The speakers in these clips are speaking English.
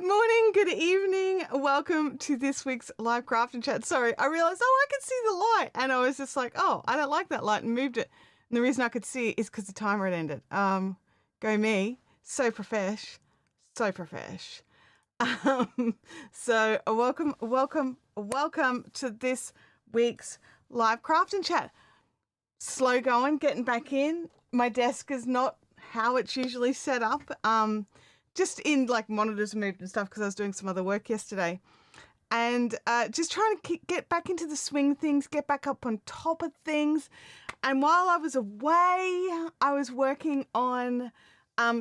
Good morning, good evening. Welcome to this week's live craft and chat. Sorry, I realized, I could see the light. And I was just like, oh, I don't like that light and moved it. And the reason I could see it is because the timer had ended. Go me. So profesh. So profesh. So welcome to this week's live craft and chat. Slow going, getting back in. My desk is not how it's usually set up. Just in like monitors moved and stuff because I was doing some other work yesterday. And just trying to get back into the swing of things, get back up on top of things. And while I was away, I was working on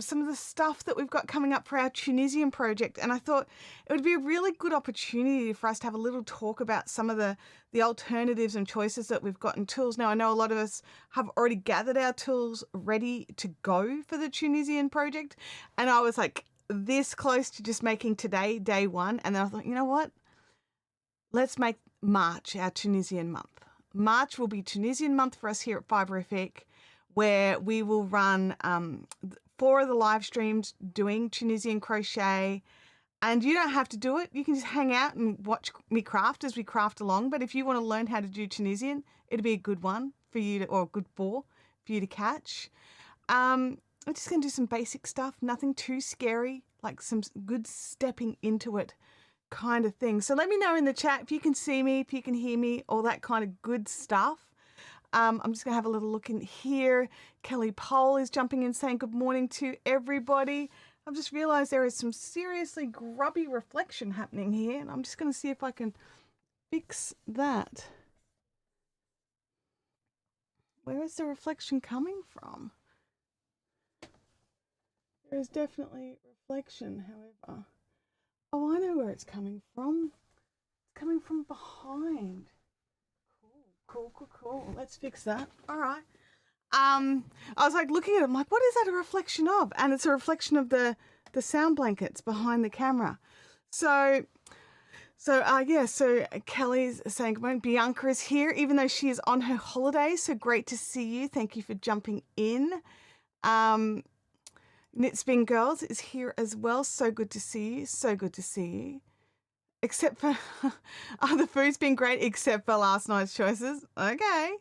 some of the stuff that we've got coming up for our Tunisian project. And I thought it would be a really good opportunity for us to have a little talk about some of the alternatives and choices that we've got in tools. Now, I know a lot of us have already gathered our tools ready to go for the Tunisian project. And I was like this close to just making today day one. And then I thought, you know what? Let's make March our Tunisian month. March will be Tunisian month for us here at Fiberific, where we will run 4 of the live streams doing Tunisian crochet. And you don't have to do it. You can just hang out and watch me craft as we craft along. But if you want to learn how to do Tunisian, it'd be a good one for you to, or a good for you to catch. I'm just going to do some basic stuff, nothing too scary, like some good stepping into it kind of thing. So let me know in the chat if you can see me, if you can hear me, all that kind of good stuff. I'm just going to have a little look in here. Kelly Pole is jumping in saying good morning to everybody. I've just realized there is some seriously grubby reflection happening here, and I'm just going to see if I can fix that. Where is the reflection coming from? There is definitely reflection, however. Oh, I know where it's coming from. It's coming from behind. Cool. Let's fix that. All right. I was like looking at it, I'm like, what is that a reflection of? And it's a reflection of the sound blankets behind the camera. So Kelly's saying, good morning. Bianca is here, even though she is on her holiday. So great to see you. Thank you for jumping in. Knitspin Girls is here as well. So good to see you. So good to see you. Except for, the food's been great, except for last night's choices. Okay.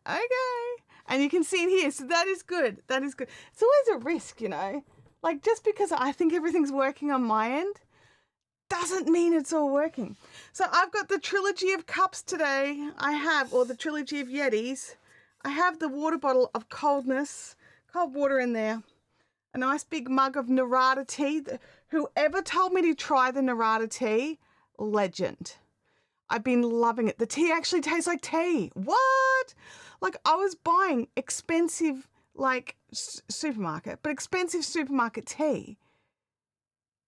And you can see it here. So that is good. That is good. It's always a risk, you know. Like just because I think everything's working on my end doesn't mean it's all working. So I've got the Trilogy of Cups today. Or the Trilogy of Yetis. I have the water bottle of cold water in there. A nice big mug of Narada tea. Whoever told me to try the Narada tea, legend. I've been loving it. The tea actually tastes like tea. What? Like I was buying expensive, like supermarket tea.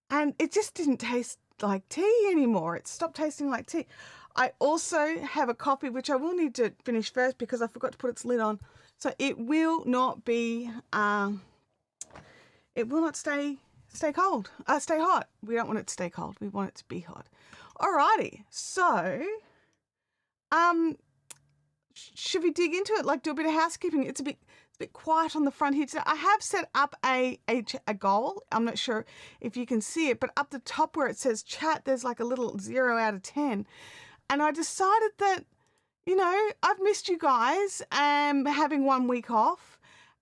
And it just didn't taste like tea anymore. It stopped tasting like tea. I also have a coffee, which I will need to finish first because I forgot to put its lid on. So it will not be, it will not stay cold, stay hot. We don't want it to stay cold. We want it to be hot. Alrighty. So, should we dig into it? Like do a bit of housekeeping? It's a bit quiet on the front here today. I have set up a goal. I'm not sure if you can see it, but up the top where it says chat, there's like a little 0 out of 10. And I decided that, you know, I've missed you guys having 1 week off.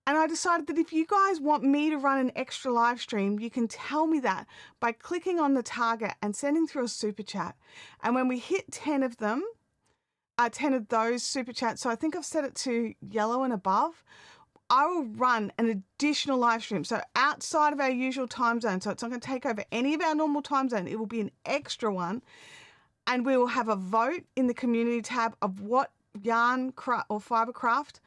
And I decided that if you guys want me to run an extra live stream, you can tell me that by clicking on the target and sending through a super chat. And when we hit 10 of them, 10 of those super chats, so I think I've set it to yellow and above, I will run an additional live stream. So outside of our usual time zone, so it's not going to take over any of our normal time zone. It will be an extra one. And we will have a vote in the community tab of what yarn or fiber craft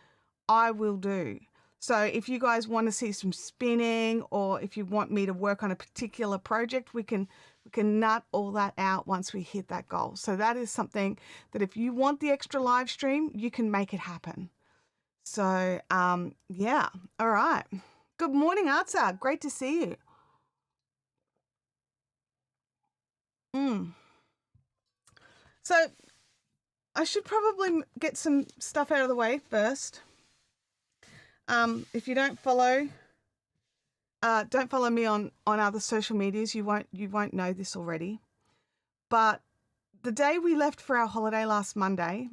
I will do. So if you guys want to see some spinning or if you want me to work on a particular project, we can nut all that out once we hit that goal. So that is something that if you want the extra live stream, you can make it happen. So, yeah. All right. Good morning, Artsa. Great to see you. So I should probably get some stuff out of the way first. If you don't follow don't follow me on other social medias, you won't know this already. But the day we left for our holiday last Monday,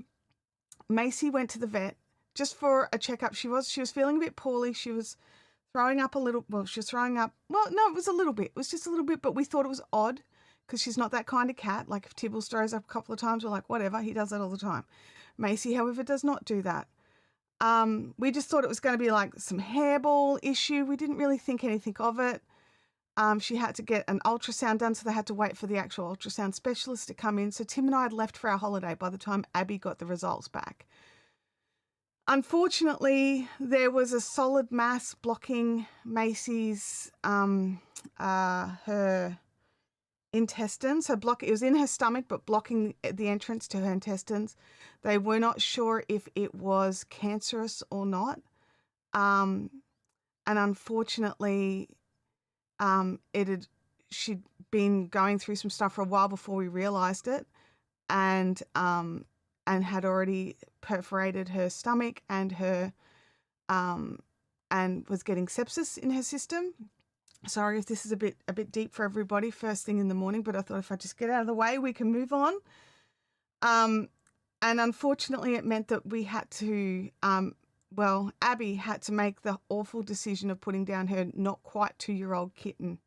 Macy went to the vet just for a checkup. She was feeling a bit poorly. She was throwing up a little. Well, she was throwing up. Well, no, it was a little bit. It was just a little bit, but we thought it was odd because she's not that kind of cat. Like if Tibbles throws up a couple of times, we're like, whatever, he does that all the time. Macy, however, does not do that. We just thought it was going to be like some hairball issue. We didn't really think anything of it. She had to get an ultrasound done, so they had to wait for the actual ultrasound specialist to come in. So Tim and I had left for our holiday by the time Abby got the results back. Unfortunately, there was a solid mass blocking Macy's, her intestines. It was in her stomach, but blocking the entrance to her intestines. They were not sure if it was cancerous or not. And unfortunately, she'd been going through some stuff for a while before we realized it, and had already perforated her stomach and her and was getting sepsis in her system. Sorry if this is a bit deep for everybody first thing in the morning, but I thought if I just get out of the way, we can move on. And unfortunately, it meant that we had to, Abby had to make the awful decision of putting down her not quite 2-year-old kitten.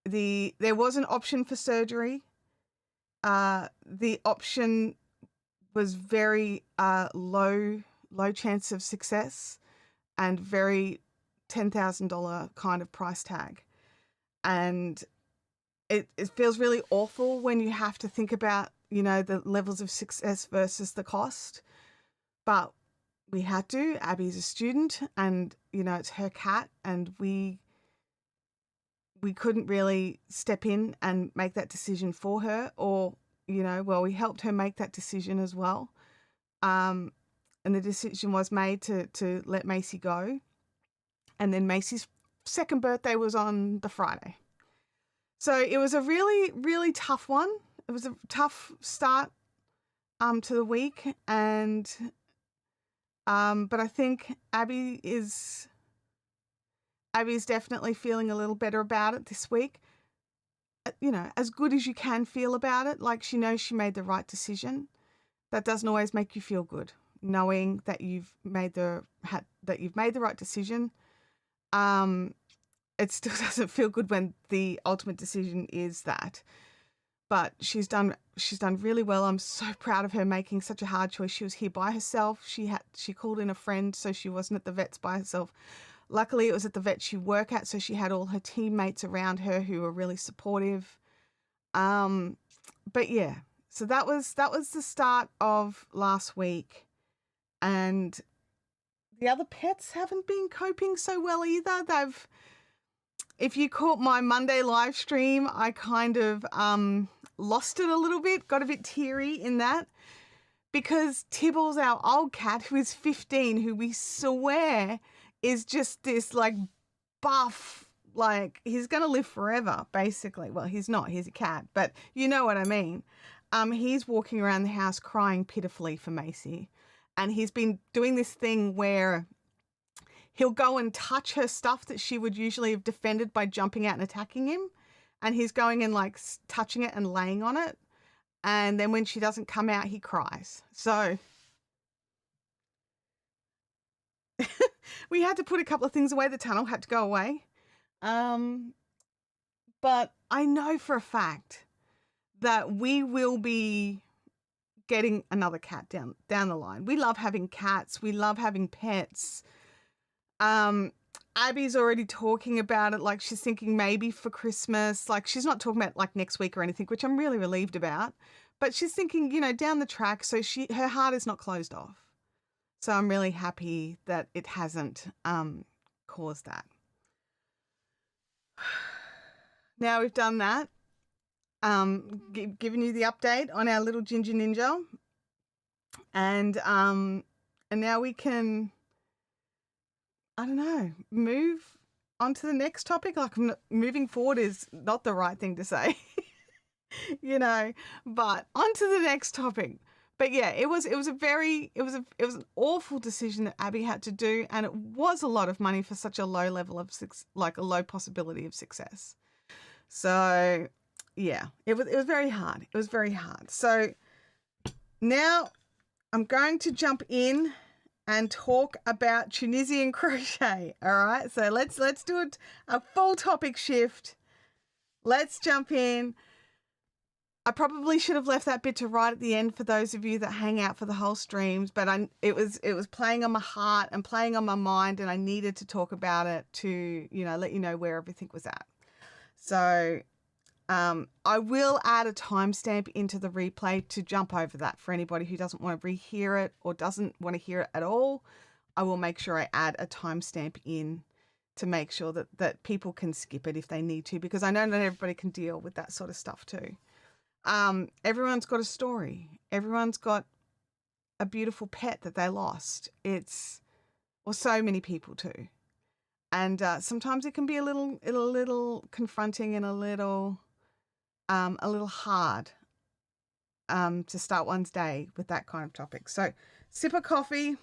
There was an option for surgery. The option was very low chance of success and very $10,000 kind of price tag. And it feels really awful when you have to think about, the levels of success versus the cost. But we had to. Abby's a student and, it's her cat, and we couldn't really step in and make that decision for her, or, we helped her make that decision as well. And the decision was made to let Macy go. And then Macy's second birthday was on the Friday. So it was a really, really tough one. It was a tough start to the week. And but I think Abby's definitely feeling a little better about it this week. As good as you can feel about it, like she knows she made the right decision. That doesn't always make you feel good, knowing that you've made the right decision. It still doesn't feel good when the ultimate decision is that. But she's done really well. I'm so proud of her making such a hard choice. She was here by herself. She called in a friend, so she wasn't at the vet's by herself. Luckily, it was at the vet she worked at, so she had all her teammates around her who were really supportive. But yeah, so that was the start of last week. And the other pets haven't been coping so well either. If you caught my Monday live stream, I kind of lost it a little bit, got a bit teary in that, because Tibbles, our old cat, who is 15, who we swear is just this like buff, like he's going to live forever, basically. Well, he's not, he's a cat, but you know what I mean. He's walking around the house crying pitifully for Macy. And he's been doing this thing where he'll go and touch her stuff that she would usually have defended by jumping out and attacking him. And he's going and like touching it and laying on it. And then when she doesn't come out, he cries. So we had to put a couple of things away. The tunnel had to go away. But I know for a fact that we will be getting another cat down the line. We love having cats. We love having pets. Abby's already talking about it. Like she's thinking maybe for Christmas. Like she's not talking about like next week or anything, which I'm really relieved about. But she's thinking, down the track. So her heart is not closed off. So I'm really happy that it hasn't caused that. Now we've done that. Giving you the update on our little ginger ninja, and now we can, I don't know, move on to the next topic. Like moving forward is not the right thing to say, but on to the next topic. But yeah, it was an awful decision that Abby had to do, and it was a lot of money for such a low level of like a low possibility of success. So yeah, it was very hard. It was very hard. So now I'm going to jump in and talk about Tunisian crochet. All right, so let's do a full topic shift. Let's jump in. I probably should have left that bit to right at the end for those of you that hang out for the whole streams, but it was playing on my heart and playing on my mind, and I needed to talk about it to, let you know where everything was at. So I will add a timestamp into the replay to jump over that for anybody who doesn't want to rehear it or doesn't want to hear it at all. I will make sure I add a timestamp in to make sure that people can skip it if they need to, because I know not everybody can deal with that sort of stuff too. Everyone's got a story. Everyone's got a beautiful pet that they lost. So many people too. And sometimes it can be a little confronting and a little hard to start one's day with that kind of topic. So sip of coffee.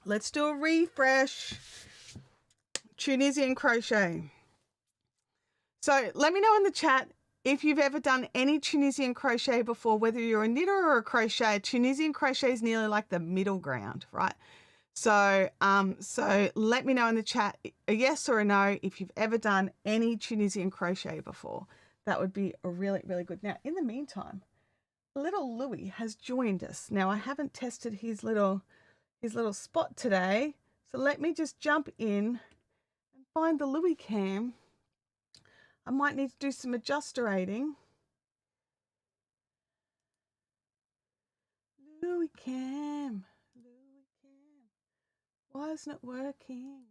Let's do a refresh. Tunisian crochet. So let me know in the chat if you've ever done any Tunisian crochet before, whether you're a knitter or a crocheter. Tunisian crochet is nearly like the middle ground, right? So let me know in the chat a yes or a no if you've ever done any Tunisian crochet before. That would be a really, really good. Now, in the meantime, little Louis has joined us. Now, I haven't tested his little spot today, so let me just jump in and find the Louis cam. I might need to do some adjusterating. Louis cam. Why isn't it working?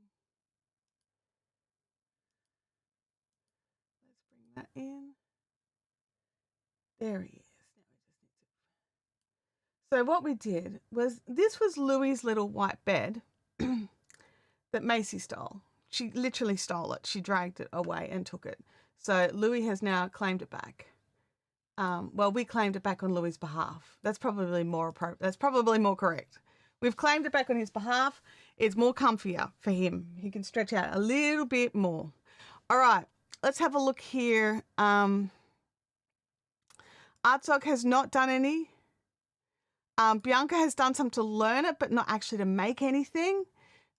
Let's bring that in. There he is. So what we did was, this was Louis's little white bed that Macy stole. She literally stole it. She dragged it away and took it. So Louis has now claimed it back. Well, we claimed it back on Louis's behalf. That's probably more appropriate. That's probably more correct. We've claimed it back on his behalf. It's more comfier for him. He can stretch out a little bit more. All right, let's have a look here. Artsock has not done any. Bianca has done some to learn it, but not actually to make anything.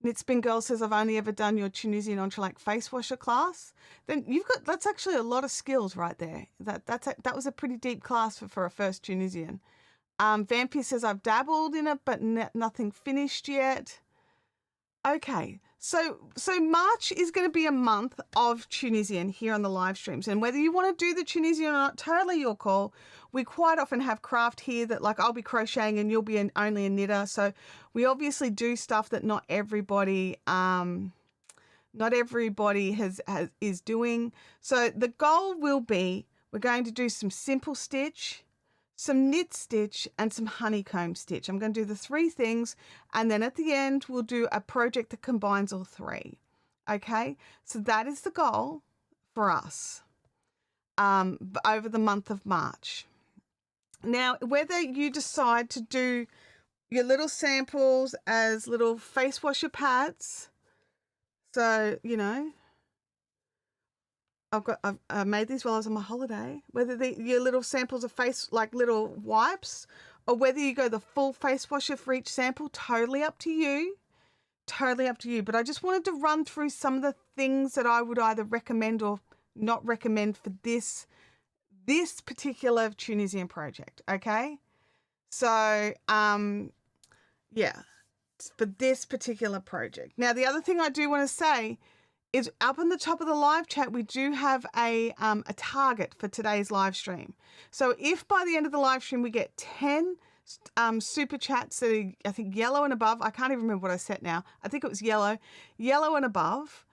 Knitspin Girl says, I've only ever done your Tunisian Entrelac face washer class. Then that's actually a lot of skills right there. That was a pretty deep class for a first Tunisian. Vampire says, I've dabbled in it, but nothing finished yet. Okay, so March is going to be a month of Tunisian here on the live streams. And whether you want to do the Tunisian or not, totally your call. We quite often have craft here that, like, I'll be crocheting and you'll be only a knitter. So we obviously do stuff that not everybody is doing. So the goal will be, we're going to do some simple stitch, some knit stitch, and some honeycomb stitch. I'm going to do the three things, and then at the end we'll do a project that combines all three. Okay, so that is the goal for us over the month of March. Now, whether you decide to do your little samples as little face washer pads, so I made these while I was on my holiday. Whether your little samples of face, like little wipes, or whether you go the full face washer for each sample, totally up to you. Totally up to you. But I just wanted to run through some of the things that I would either recommend or not recommend for this particular Tunisian project. Okay, so yeah, for this particular project. Now, the other thing I do want to say is, up on the top of the live chat, we do have a target for today's live stream. So if by the end of the live stream we get 10 super chats that are, I think, yellow and above, I can't even remember what I set now. I think it was yellow and above.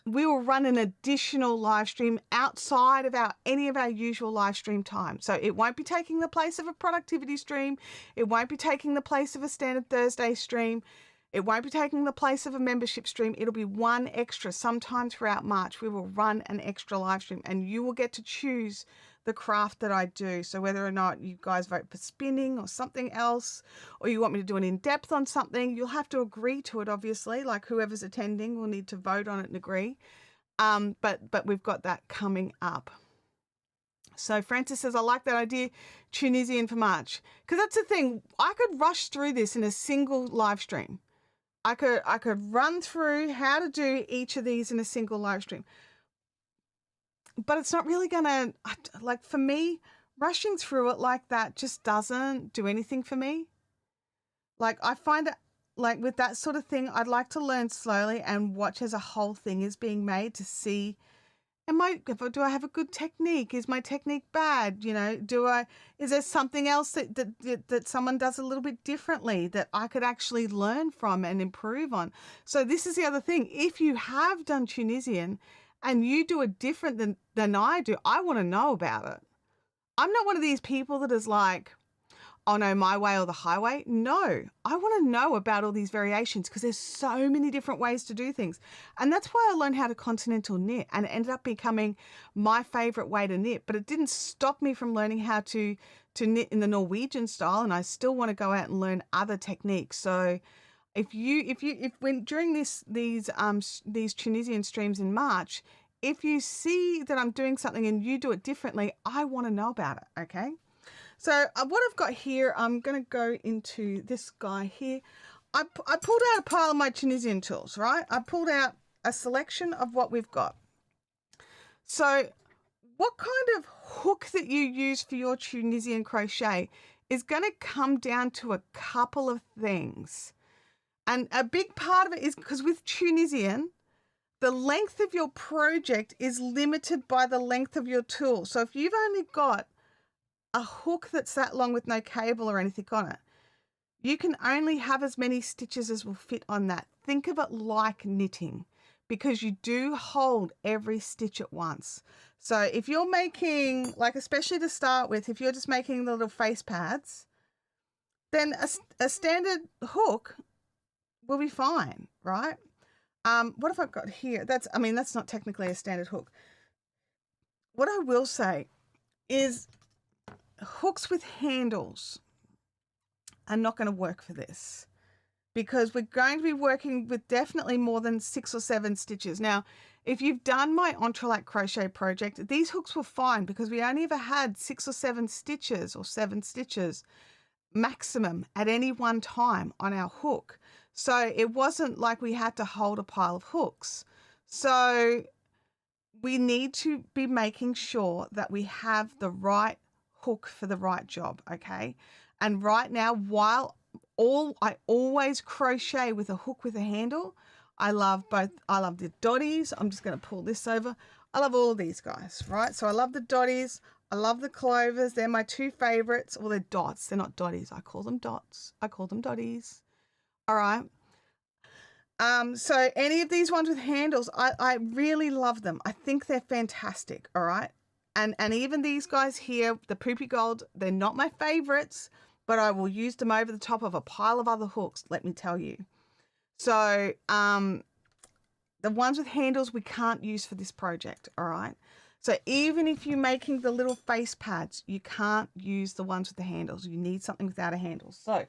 We will run an additional live stream outside of any of our usual live stream time. So it won't be taking the place of a productivity stream. It won't be taking the place of a standard Thursday stream. It won't be taking the place of a membership stream. It'll be one extra. Sometime throughout March, we will run an extra live stream and you will get to choose the craft that I do. So whether or not you guys vote for spinning or something else, or you want me to do an in-depth on something, you'll have to agree to it, obviously. Like whoever's attending will need to vote on it and agree. But we've got that coming up. So Francis says, I like that idea, Tunisian for March. Because that's the thing. I could rush through this in a single live stream. I could run through how to do each of these in a single live stream. But it's not really going to, like for me, rushing through it like that just doesn't do anything for me. Like I find it, like with that sort of thing, I'd like to learn slowly and watch as a whole thing is being made to see, do I have a good technique? Is my technique bad? You know, is there something else that someone does a little bit differently that I could actually learn from and improve on? So this is the other thing. If you have done Tunisian and you do it different than I do, I want to know about it. I'm not one of these people that is like, oh no, my way or the highway. No, I want to know about all these variations because there's so many different ways to do things. And that's why I learned how to continental knit, and it ended up becoming my favorite way to knit, but it didn't stop me from learning how to knit in the Norwegian style. And I still want to go out and learn other techniques. So during these Tunisian streams in March, if you see that I'm doing something and you do it differently, I want to know about it. Okay. So what I've got here, I'm going to go into this guy here. I pulled out a pile of my Tunisian tools, right? I pulled out a selection of what we've got. So what kind of hook that you use for your Tunisian crochet is going to come down to a couple of things. And a big part of it is because with Tunisian, the length of your project is limited by the length of your tool. So if you've only got a hook that's that long with no cable or anything on it, you can only have as many stitches as will fit on that. Think of it like knitting because you do hold every stitch at once. So if you're making, like especially to start with, if you're just making the little face pads, then a standard hook will be fine, right? What have I got here? That's not technically a standard hook. What I will say is hooks with handles are not going to work for this because we're going to be working with definitely more than 6 or 7 stitches. Now, if you've done my entrelac crochet project, these hooks were fine because we only ever had 6 or 7 stitches or 7 stitches maximum at any one time on our hook. So it wasn't like we had to hold a pile of hooks. So we need to be making sure that we have the right hook for the right job, okay? And right now, while I always crochet with a hook with a handle, I love both. I love the dotties. I'm just going to pull this over. I love all of these guys, right? So I love the dotties. I love the clovers. They're my 2 favorites. Well, they're dots. They're not dotties. I call them dots. I call them dotties. All right. So any of these ones with handles, I really love them. I think they're fantastic. All right. And even these guys here, the Poopy Gold, they're not my favorites, but I will use them over the top of a pile of other hooks, let me tell you. So the ones with handles we can't use for this project, all right? So even if you're making the little face pads, you can't use the ones with the handles. You need something without a handle. So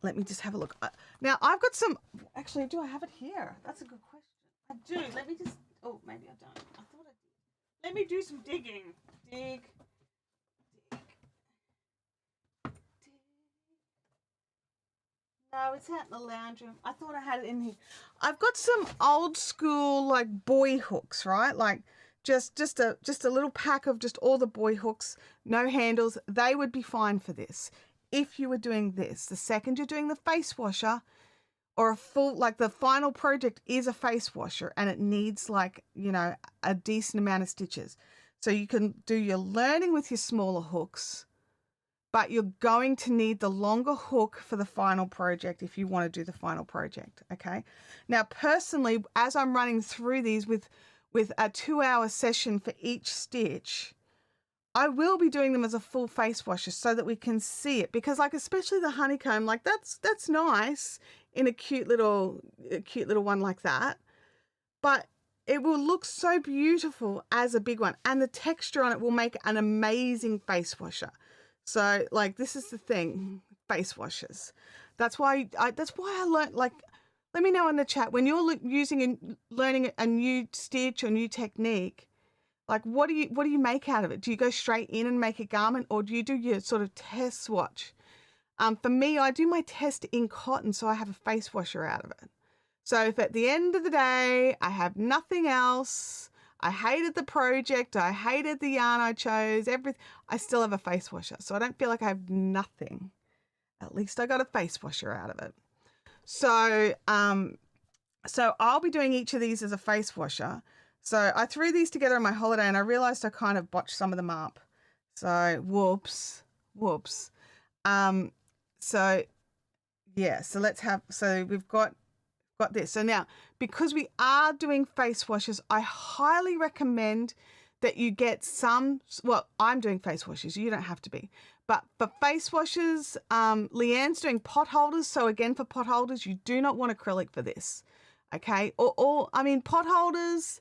let me just have a look. Now, I've got some, actually, do I have it here? That's a good question. I do. Let me just, oh, maybe I don't. I thought I did. Let me do some digging. Dig. No, it's out in the lounge room. I thought I had it in here. I've got some old school like boy hooks, right? Like just a little pack of just all the boy hooks, no handles. They would be fine for this. If you were doing this, the second you're doing the face washer or a full, like the final project is a face washer and it needs like, you know, a decent amount of stitches. So you can do your learning with your smaller hooks, but you're going to need the longer hook for the final project if you want to do the final project, okay? Now, personally, as I'm running through these with a 2-hour session for each stitch, I will be doing them as a full face washer so that we can see it, because like, especially the honeycomb, like that's nice in a cute little one like that, but it will look so beautiful as a big one, and the texture on it will make an amazing face washer. So like, this is the thing, face washers. That's why I learned, like, let me know in the chat when you're using and learning a new stitch or new technique, like what do you make out of it? Do you go straight in and make a garment, or do you do your sort of test swatch? For me, I do my test in cotton, so I have a face washer out of it. So if at the end of the day, I have nothing else, I hated the project, I hated the yarn I chose, everything, I still have a face washer. So I don't feel like I have nothing. At least I got a face washer out of it. So, so I'll be doing each of these as a face washer. So I threw these together on my holiday and I realized I kind of botched some of them up. So whoops. So yeah, so we've got this. So now, because we are doing face washes, I highly recommend that you get some, well, I'm doing face washes, you don't have to be, but for face washes, Leanne's doing pot holders. So again, for pot holders, you do not want acrylic for this, okay? Or I mean, pot holders,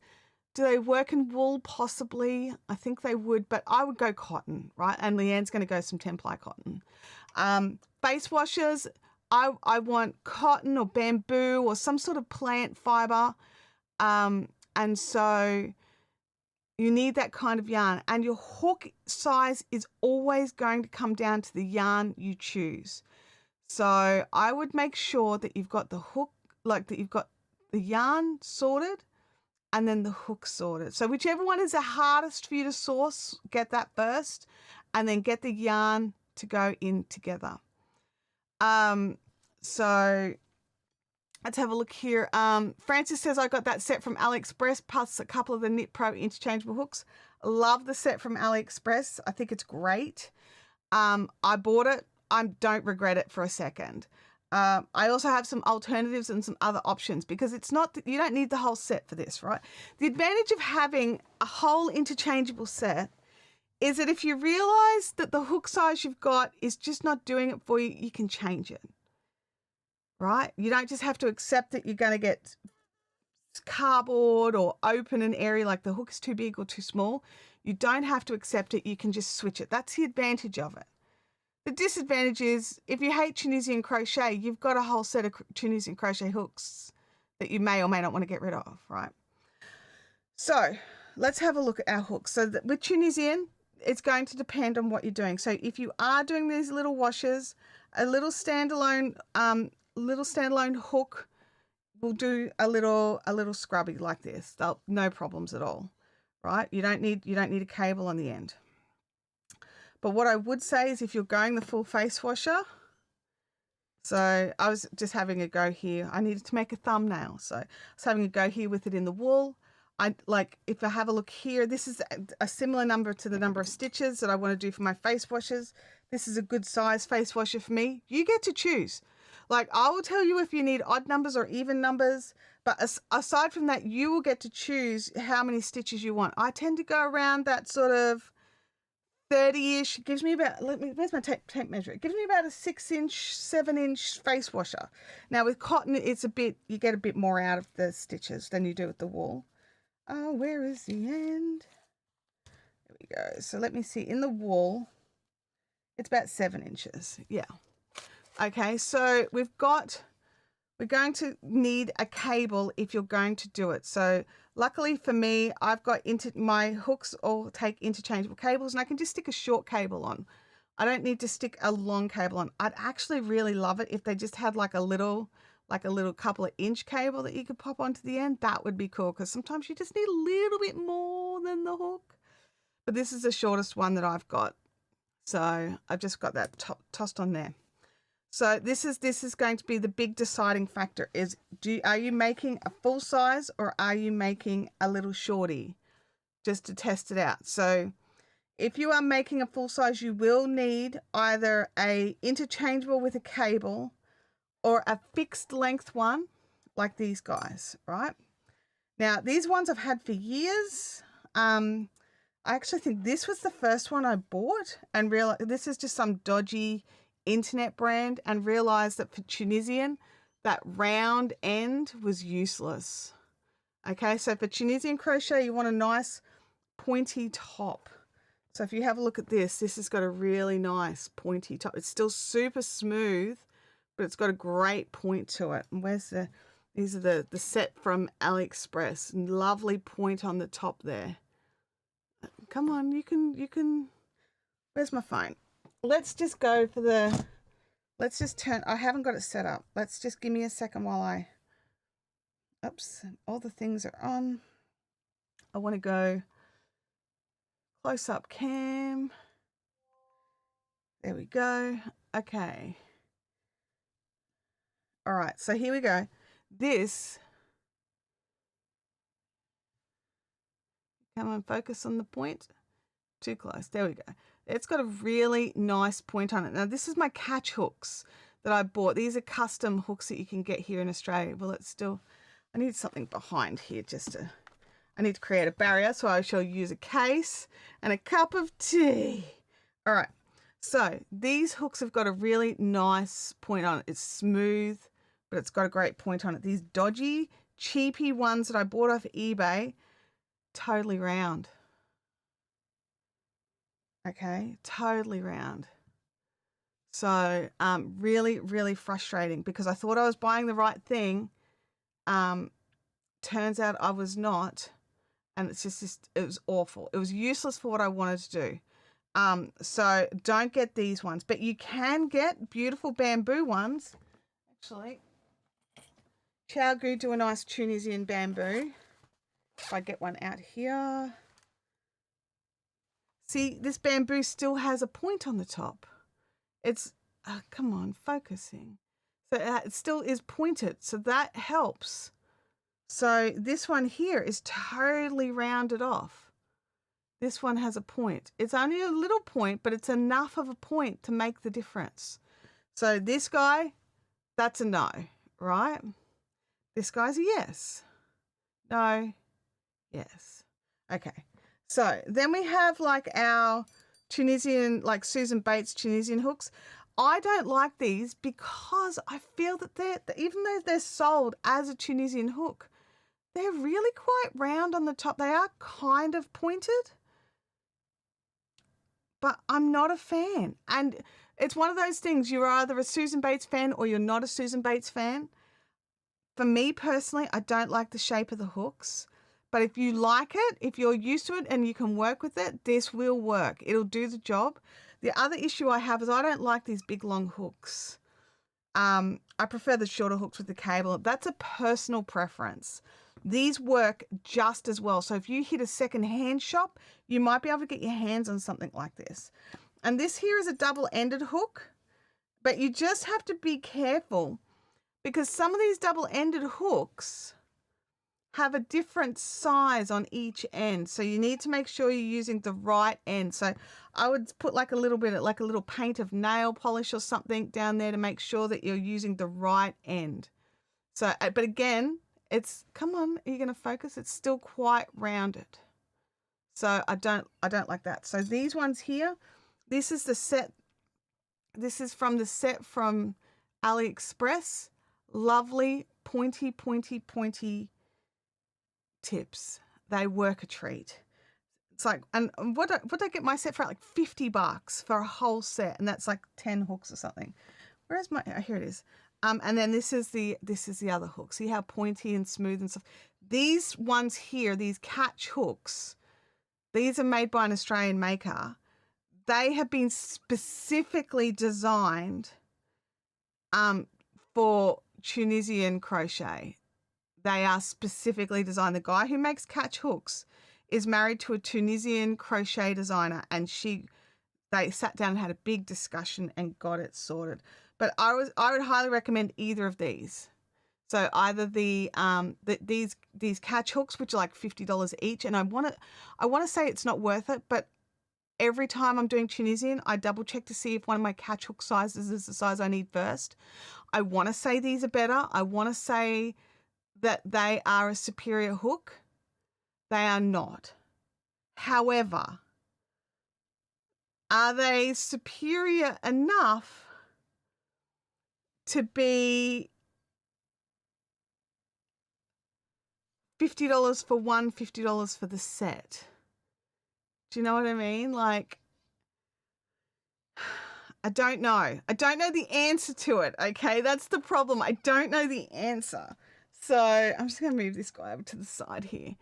do they work in wool? Possibly, I think they would, but I would go cotton, right? And Leanne's gonna go some 10-ply cotton. Face washers, I want cotton or bamboo or some sort of plant fiber. And so you need that kind of yarn, and your hook size is always going to come down to the yarn you choose. So I would make sure that you've got the hook, like that you've got the yarn sorted and then the hook sorted. So whichever one is the hardest for you to source, get that first, and then get the yarn to go in together. So let's have a look here. Francis says, I got that set from AliExpress plus a couple of the Knit Pro interchangeable hooks. Love the set from AliExpress. I think it's great. I bought it. I don't regret it for a second. I also have some alternatives and some other options, because it's not, you don't need the whole set for this, right? The advantage of having a whole interchangeable set is that if you realize that the hook size you've got is just not doing it for you, you can change it, right? You don't just have to accept that you're going to get cardboard or open an area, like the hook is too big or too small. You don't have to accept it. You can just switch it. That's the advantage of it. The disadvantage is if you hate Tunisian crochet, you've got a whole set of Tunisian crochet hooks that you may or may not want to get rid of, right? So let's have a look at our hooks. So that with Tunisian, it's going to depend on what you're doing. So if you are doing these little washers, a little standalone hook will do a little scrubby like this. No problems at all, right? You don't need a cable on the end. But what I would say is if you're going the full face washer, so I was just having a go here. I needed to make a thumbnail. So I was having a go here with it in the wool. If I have a look here, this is a similar number to the number of stitches that I want to do for my face washers. This is a good size face washer for me. You get to choose. Like, I will tell you if you need odd numbers or even numbers, but aside from that, you will get to choose how many stitches you want. I tend to go around that sort of 30-ish. It gives me about, where's my tape measure? It gives me about a 6-inch, 7-inch face washer. Now with cotton, it's you get a bit more out of the stitches than you do with the wool. Oh, where is the end? There we go. So let me see. In the wool, it's about 7 inches. Yeah. Okay, so we're going to need a cable if you're going to do it. So luckily for me, I've got my hooks all take interchangeable cables, and I can just stick a short cable on. I don't need to stick a long cable on. I'd actually really love it if they just had like a little couple of inch cable that you could pop onto the end. That would be cool, because sometimes you just need a little bit more than the hook. But this is the shortest one that I've got. So I've just got that tossed on there. So this is going to be the big deciding factor is, are you making a full size or are you making a little shorty, just to test it out. So if you are making a full size, you will need either a interchangeable with a cable or a fixed length one like these guys, right? Now, these ones I've had for years. I actually think this was the first one I bought and realized this is just some dodgy internet brand, and realized that for Tunisian, that round end was useless. Okay, so for Tunisian crochet, you want a nice pointy top. So if you have a look at this, this has got a really nice pointy top. It's still super smooth, but it's got a great point to it. And these are the set from AliExpress. Lovely point on the top there. Come on, you can, where's my phone? Let's just go for let's just turn, I haven't got it set up. Let's just give me a second while oops, all the things are on. I want to go close up cam. There we go. Okay. All right, so here we go. This, come on, focus on the point. Too close. There we go. It's got a really nice point on it. Now, this is my catch hooks that I bought. These are custom hooks that you can get here in Australia. Well, it's still, I need something behind here I need to create a barrier, so I shall use a case and a cup of tea. All right. So these hooks have got a really nice point on it. It's smooth, but it's got a great point on it. These dodgy, cheapy ones that I bought off eBay, totally round. Okay, totally round. So really, really frustrating because I thought I was buying the right thing. Turns out I was not. And it's just, it was awful. It was useless for what I wanted to do. So don't get these ones, but you can get beautiful bamboo ones. Actually, Gu do a nice Tunisian bamboo. If I get one out here. See, this bamboo still has a point on the top. It's, come on, focusing. So it still is pointed, so that helps. So this one here is totally rounded off. This one has a point. It's only a little point, but it's enough of a point to make the difference. So this guy, that's a no, right? This guy's a yes. No, yes. Okay. So then we have like our Tunisian, like Susan Bates Tunisian hooks. I don't like these because I feel that even though they're sold as a Tunisian hook, they're really quite round on the top. They are kind of pointed, but I'm not a fan. And it's one of those things, you're either a Susan Bates fan or you're not a Susan Bates fan. For me personally, I don't like the shape of the hooks. But if you like it, if you're used to it and you can work with it, this will work. It'll do the job. The other issue I have is I don't like these big long hooks. I prefer the shorter hooks with the cable. That's a personal preference. These work just as well. So if you hit a second-hand shop, you might be able to get your hands on something like this. And this here is a double-ended hook, but you just have to be careful because some of these double-ended hooks have a different size on each end. So you need to make sure you're using the right end. So I would put like a little bit, like a little paint of nail polish or something down there to make sure that you're using the right end. So, but again, it's, come on, are you going to focus? It's still quite rounded. So I don't like that. So these ones here, this is the set. This is from the set from AliExpress. Lovely, pointy, pointy, pointy tips. They work a treat. It's like, and what I get my set for, like $50 for a whole set, and that's like 10 hooks or something. Where's my, oh, here it is. And then this is the other hook. See how pointy and smooth and stuff. These ones here, these catch hooks, these are made by an Australian maker. They have been specifically designed for Tunisian crochet. They are specifically designed. The guy who makes catch hooks is married to a Tunisian crochet designer, and they sat down and had a big discussion and got it sorted. But I would highly recommend either of these. So either these catch hooks, which are like $50 each, and I want to say it's not worth it, but every time I'm doing Tunisian, I double check to see if one of my catch hook sizes is the size I need first. I want to say these are better. I want to say that they are a superior hook. They are not. However, are they superior enough to be $50 for one, $50 for the set? Do you know what I mean? Like, I don't know. I don't know the answer to it, okay? That's the problem. I don't know the answer. So I'm just going to move this guy over to the side here.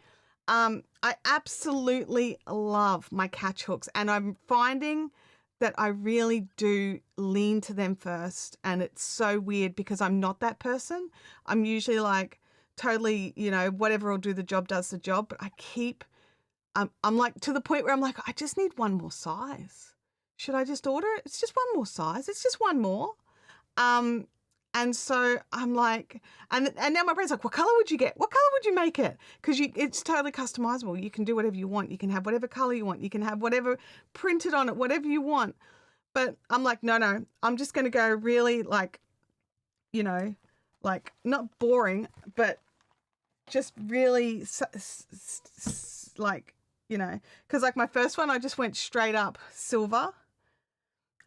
I absolutely love my catch hooks, and I'm finding that I really do lean to them first, and it's so weird because I'm not that person. I'm usually like totally, you know, whatever will do the job does the job, but I keep, I'm like to the point where I'm like, I just need one more size. Should I just order it? It's just one more size. It's just one more. And so I'm like, and now my brain's like, what color would you get? What color would you make it? Because it's totally customizable. You can do whatever you want. You can have whatever color you want. You can have whatever printed on it, whatever you want. But I'm like, no, I'm just going to go really like, you know, like not boring, but just really like, you know, because like my first one, I just went straight up silver.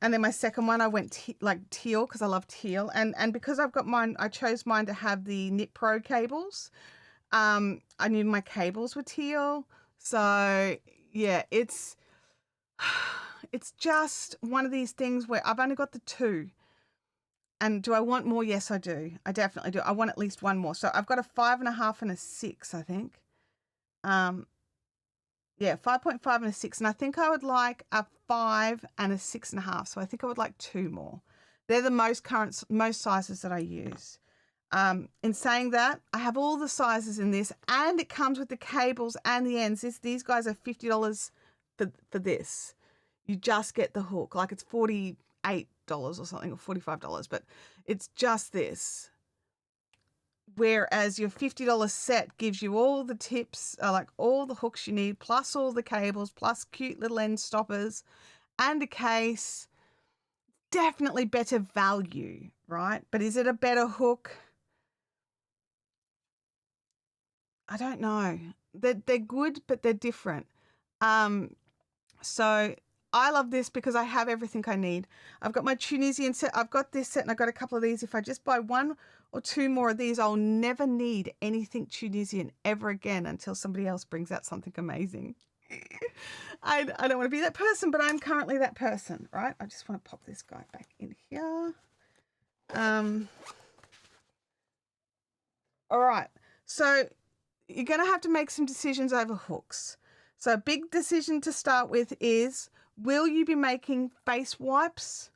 And then my second one, I went like teal because I love teal. And because I've got mine, I chose mine to have the Knit Pro cables. I knew my cables were teal. So yeah, it's just one of these things where I've only got the two. And do I want more? Yes, I do. I definitely do. I want at least one more. So I've got a 5.5 and a 6, I think. Yeah, 5.5 and a 6. And I think I would like a 5 and a 6.5. So I think I would like two more. They're the most sizes that I use. In saying that, I have all the sizes in this, and it comes with the cables and the ends. These guys are $50 for this. You just get the hook. Like it's $48 or something, or $45, but it's just this. Whereas your $50 set gives you all the tips, like all the hooks you need, plus all the cables, plus cute little end stoppers and a case. Definitely better value, right? But is it a better hook? I don't know. They're good, but they're different. So I love this because I have everything I need. I've got my Tunisian set. I've got this set and I've got a couple of these. If I just buy one or two more of these, I'll never need anything Tunisian ever again until somebody else brings out something amazing. I don't want to be that person, but I'm currently that person, right? I just want to pop this guy back in here. All right. So you're going to have to make some decisions over hooks. So a big decision to start with is, will you be making face wipes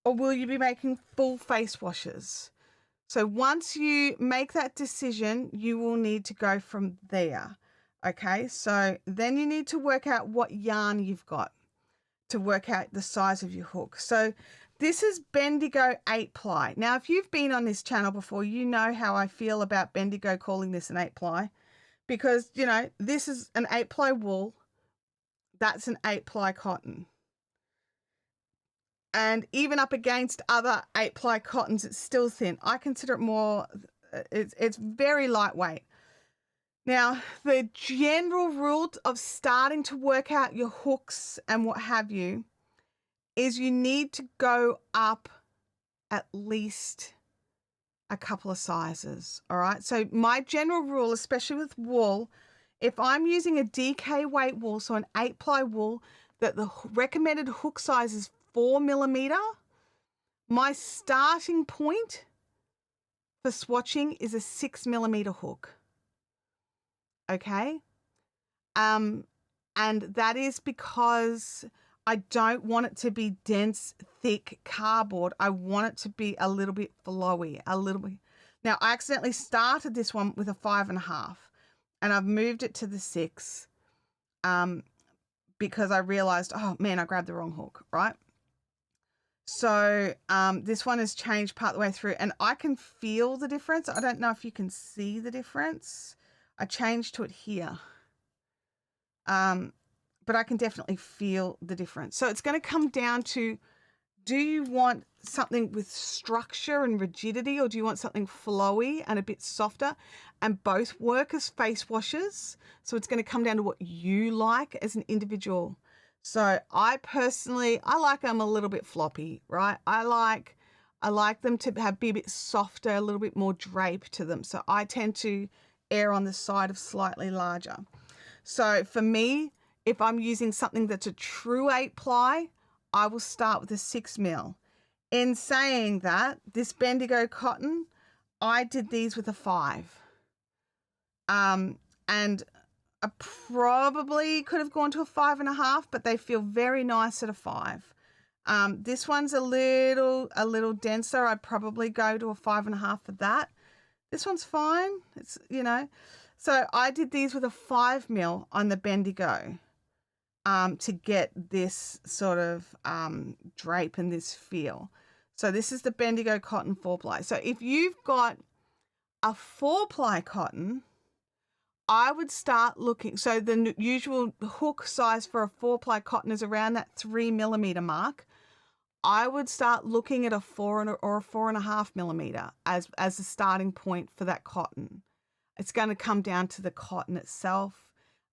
or will you be making full face washes? So once you make that decision, you will need to go from there. Okay, so then you need to work out what yarn you've got to work out the size of your hook. So this is Bendigo 8-ply. Now, if you've been on this channel before, you know how I feel about Bendigo calling this an 8-ply. Because, you know, this is an 8-ply wool. That's an 8-ply cotton. And even up against other 8-ply cottons, it's still thin. I consider it more, it's very lightweight. Now, the general rule of starting to work out your hooks and what have you is you need to go up at least a couple of sizes, all right? So my general rule, especially with wool, if I'm using a DK weight wool, so an 8-ply wool, that the recommended hook size is 4mm, my starting point for swatching is a 6mm hook. Okay? And that is because I don't want it to be dense, thick cardboard. I want it to be a little bit flowy, a little bit. Now, I accidentally started this one with a 5.5 and I've moved it to the 6 because I realized, oh man, I grabbed the wrong hook, right? So this one has changed part of the way through and I can feel the difference. I don't know if you can see the difference. I changed to it here. But I can definitely feel the difference. So it's going to come down to, do you want something with structure and rigidity, or do you want something flowy and a bit softer? And both work as face washes. So it's going to come down to what you like as an individual. So I personally, I like them a little bit floppy, right? I like them to be a bit softer, a little bit more drape to them. So I tend to err on the side of slightly larger. So for me, if I'm using something that's a true 8-ply, I will start with a 6 mil. In saying that, this Bendigo cotton, I did these with a 5. And I probably could have gone to a 5.5, but they feel very nice at a 5. This one's a little denser. I'd probably go to a 5.5 for that. This one's fine. It's, you know, so I did these with a 5 mil on the Bendigo to get this sort of drape and this feel. So this is the Bendigo cotton 4-ply. So if you've got a 4-ply cotton, I would start looking. So the usual hook size for a 4-ply cotton is around that 3 millimeter mark. I would start looking at a 4 or a 4.5 millimeter as a starting point for that cotton. It's going to come down to the cotton itself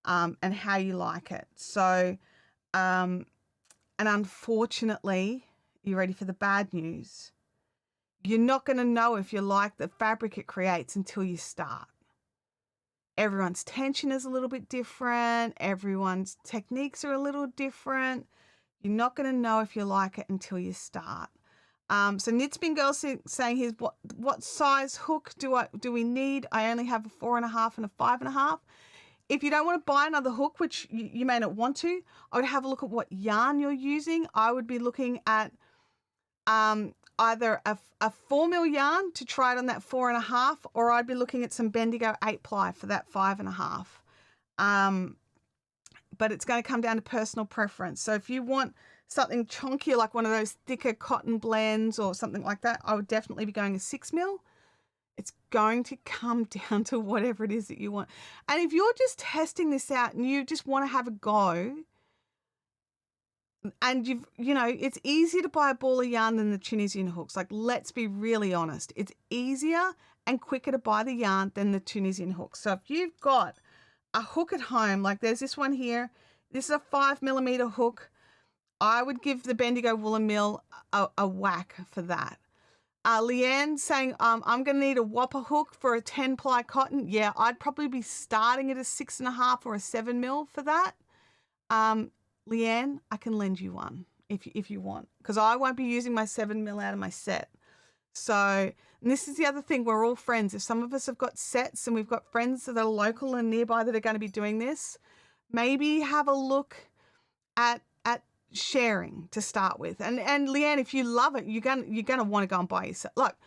and how you like it. So, and unfortunately, you ready for the bad news? You're not going to know if you like the fabric it creates until you start. Everyone's tension is a little bit different. Everyone's techniques are a little different. You're not going to know if you like it until you start. So Knitspin Girl saying here's what size hook do we need? I only have a 4.5 and a 5.5. If you don't want to buy another hook, which you may not want to, I would have a look at what yarn you're using. I would be looking at either a 4 mil yarn to try it on that 4.5, or I'd be looking at some Bendigo 8-ply for that 5.5. But it's going to come down to personal preference. So if you want something chunkier, like one of those thicker cotton blends or something like that, I would definitely be going a 6 mil. It's going to come down to whatever it is that you want. And if you're just testing this out and you just want to have a go, and you know, it's easier to buy a ball of yarn than the Tunisian hooks. Like, let's be really honest. It's easier and quicker to buy the yarn than the Tunisian hooks. So if you've got a hook at home, like there's this one here, this is a 5 millimeter hook. I would give the Bendigo Woolen Mill a whack for that. Leanne saying, I'm going to need a Whopper hook for a 10-ply cotton. Yeah, I'd probably be starting at a 6.5 or a 7 mil for that. Leanne, I can lend you one if you want, because I won't be using my 7 mil out of my set. So, and this is the other thing, we're all friends. If some of us have got sets and we've got friends that are local and nearby that are going to be doing this, maybe have a look at sharing to start with. And Leanne, if you love it, you're gonna want to go and buy your set. Look,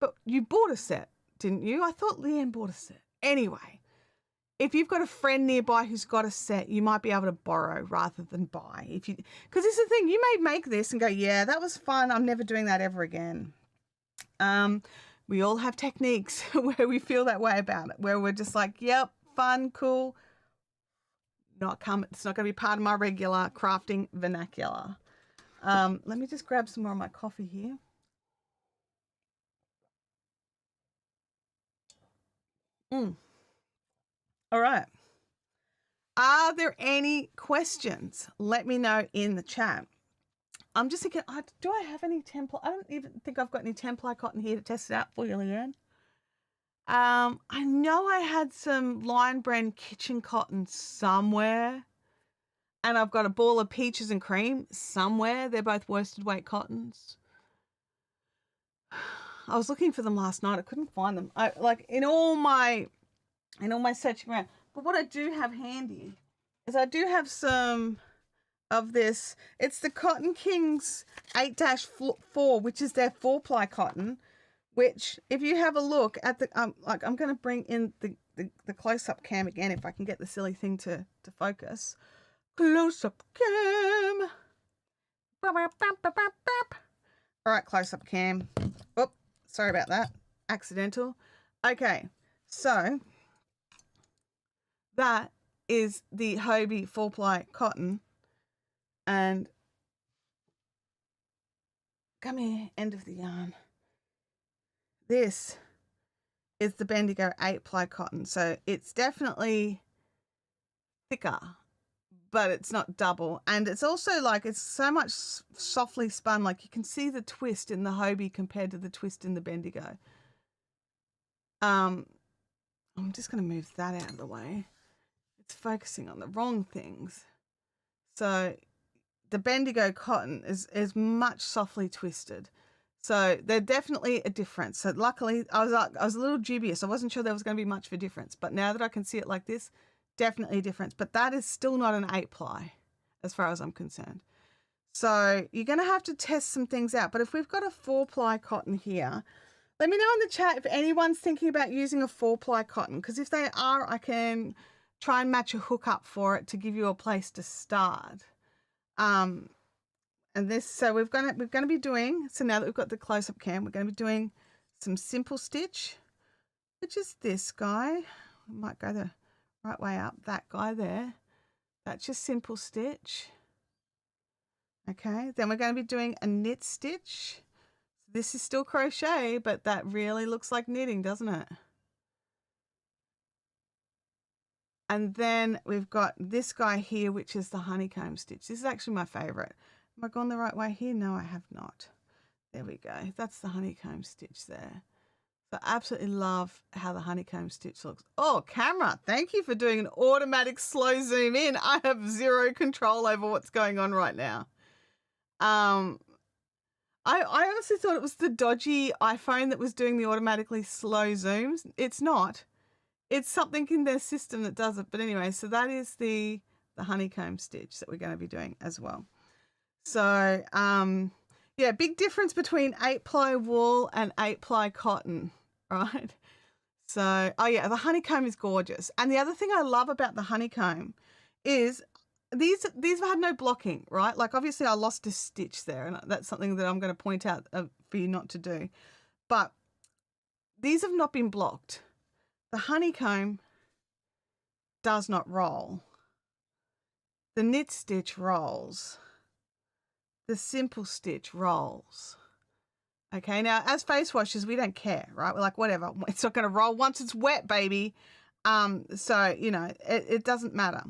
but you bought a set, didn't you? I thought Leanne bought a set. Anyway, if you've got a friend nearby who's got a set, you might be able to borrow rather than buy. Because this is the thing, you may make this and go, yeah, that was fun. I'm never doing that ever again. We all have techniques where we feel that way about it, where we're just like, yep, fun, cool. It's not going to be part of my regular crafting vernacular. Let me just grab some more of my coffee here. All right. Are there any questions? Let me know in the chat. I'm just thinking, do I have any 10-ply? I don't even think I've got any 10-ply cotton here to test it out for you, Leanne. I know I had some Lion Brand kitchen cotton somewhere. And I've got a ball of peaches and cream somewhere. They're both worsted weight cottons. I was looking for them last night. I couldn't find them. In all my searching around. But what I do have handy is I do have some of this. It's the Cotton Kings 8-4, which is their 4-ply cotton. Which, if you have a look at the I'm going to bring in the close-up cam again if I can get the silly thing to focus. Close-up cam. All right, close-up cam. Oh, sorry about that. Accidental. Okay, so that is the Hobie 4-ply cotton. And come here, end of the yarn. This is the Bendigo 8-ply cotton. So it's definitely thicker, but it's not double. And it's also like, it's so much softly spun. Like you can see the twist in the Hobie compared to the twist in the Bendigo. I'm just going to move that out of the way. It's focusing on the wrong things. So the Bendigo cotton is much softly twisted. So they're definitely a difference. So luckily, I was a little dubious. I wasn't sure there was going to be much of a difference. But now that I can see it like this, definitely a difference. But that is still not an 8-ply as far as I'm concerned. So you're going to have to test some things out. But if we've got a 4-ply cotton here, let me know in the chat if anyone's thinking about using a 4-ply cotton. Because if they are, I can try and match a hook up for it to give you a place to start. And this, so we're going to be doing, so now that we've got the close-up cam, we're going to be doing some simple stitch, which is this guy. We might go the right way up, that guy there. That's just simple stitch. Okay, then we're going to be doing a knit stitch. This is still crochet, but that really looks like knitting, doesn't it? And then we've got this guy here, which is the honeycomb stitch. This is actually my favorite. Am I going the right way here? No, I have not. There we go. That's the honeycomb stitch there. So I absolutely love how the honeycomb stitch looks. Oh, camera, thank you for doing an automatic slow zoom in. I have zero control over what's going on right now. I honestly thought it was the dodgy iPhone that was doing the automatically slow zooms. It's not. It's something in their system that does it. But anyway, so that is the honeycomb stitch that we're going to be doing as well. So, yeah, big difference between 8-ply wool and 8-ply cotton, right? So, oh yeah, the honeycomb is gorgeous. And the other thing I love about the honeycomb is these have had no blocking, right? Like obviously I lost a stitch there, and that's something that I'm going to point out for you not to do. But these have not been blocked. The honeycomb does not roll. The knit stitch rolls. The simple stitch rolls. Okay, now as face washers, we don't care, right? We're like, whatever, it's not going to roll once it's wet, baby. So, you know, it doesn't matter.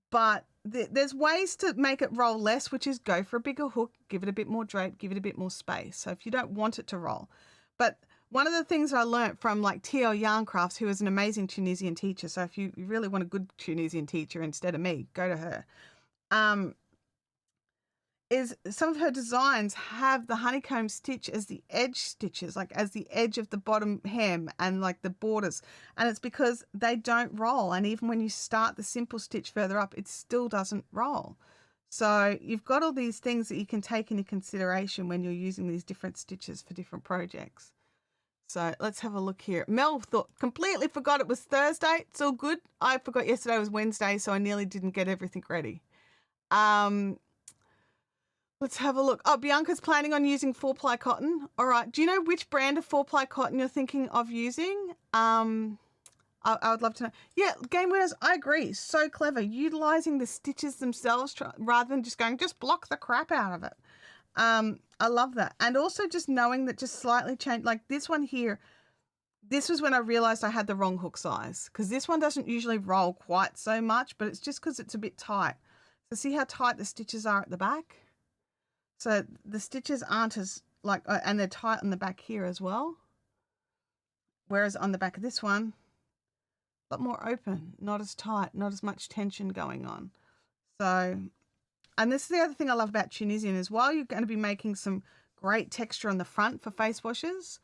But there's ways to make it roll less, which is go for a bigger hook, give it a bit more drape, give it a bit more space. So if you don't want it to roll. But one of the things I learned from like TL Yarn Crafts, who is an amazing Tunisian teacher. So if you really want a good Tunisian teacher instead of me, go to her. Is some of her designs have the honeycomb stitch as the edge stitches, like as the edge of the bottom hem and like the borders. And it's because they don't roll. And even when you start the simple stitch further up, it still doesn't roll. So you've got all these things that you can take into consideration when you're using these different stitches for different projects. So let's have a look here. Mel completely forgot it was Thursday. It's all good. I forgot yesterday was Wednesday, so I nearly didn't get everything ready. Let's have a look. Oh, Bianca's planning on using 4-ply cotton. All right. Do you know which brand of 4-ply cotton you're thinking of using? I would love to know. Yeah, Game Winners, I agree. So clever. Utilizing the stitches themselves rather than just going, just block the crap out of it. I love that. And also just knowing that just slightly change, like this one here, this was when I realized I had the wrong hook size, because this one doesn't usually roll quite so much, but it's just because it's a bit tight. So see how tight the stitches are at the back? So the stitches aren't as like, and they're tight on the back here as well. Whereas on the back of this one, a lot more open, not as tight, not as much tension going on. So, and this is the other thing I love about Tunisian is while you're going to be making some great texture on the front for face washes,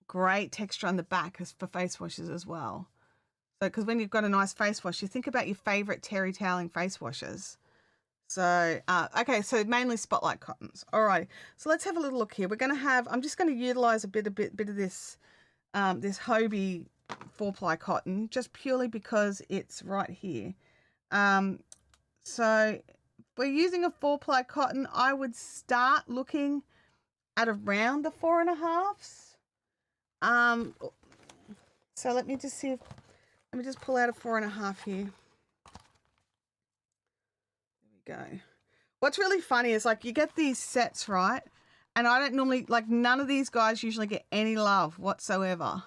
great texture on the back for face washes as well. So, because when you've got a nice face wash, you think about your favorite terry toweling face washes. So, okay, so mainly spotlight cottons. All right, so let's have a little look here. We're going to have, I'm just going to utilize a bit of this, this Hobie 4-ply cotton, just purely because it's right here. So if we're using a 4-ply cotton, I would start looking at around the 4.5s. So let me just see if, let me just pull out a 4.5 here. Go. What's really funny is like you get these sets, right? And I don't normally, like none of these guys usually get any love whatsoever.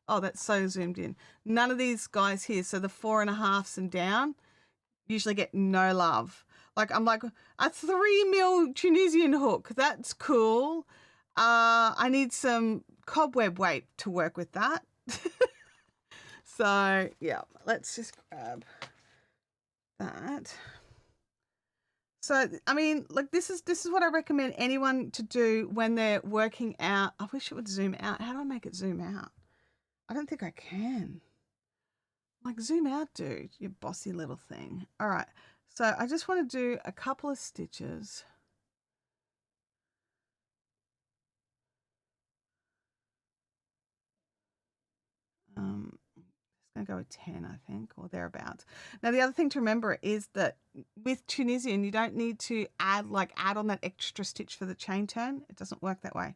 Oh, that's so zoomed in. None of these guys here, so the 4.5s and down, usually get no love. Like I'm like, a 3mm Tunisian hook, that's cool. I need some cobweb weight to work with that. So yeah, let's just grab that. So, I mean, like this is what I recommend anyone to do when they're working out. I wish it would zoom out. How do I make it zoom out? I don't think I can. Like zoom out, dude, you bossy little thing. All right. So I just want to do a couple of stitches. It's going to go with 10, I think, or thereabouts. Now, the other thing to remember is that with Tunisian, you don't need to add on that extra stitch for the chain turn. It doesn't work that way.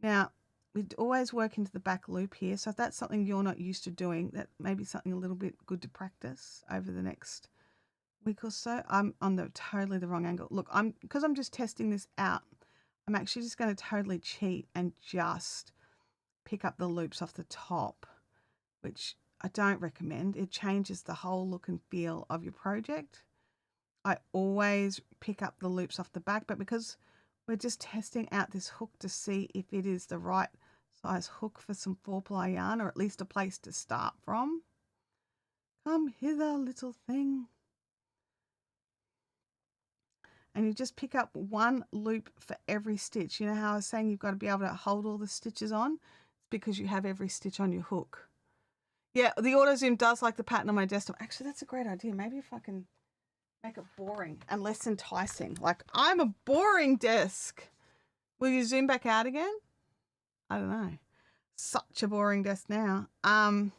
Now, we'd always work into the back loop here. So if that's something you're not used to doing, that may be something a little bit good to practice over the next week or so. I'm on totally the wrong angle. Look, because I'm just testing this out, I'm actually just going to totally cheat and just pick up the loops off the top, which I don't recommend. It changes the whole look and feel of your project. I always pick up the loops off the back, but because we're just testing out this hook to see if it is the right size hook for some 4-ply yarn, or at least a place to start from. Come hither, little thing. And you just pick up one loop for every stitch. You know how I was saying you've got to be able to hold all the stitches on? It's because you have every stitch on your hook. Yeah, the auto zoom does like the pattern on my desktop. Actually, that's a great idea. Maybe if I can make it boring and less enticing. Like, I'm a boring desk. Will you zoom back out again? I don't know. Such a boring desk now. And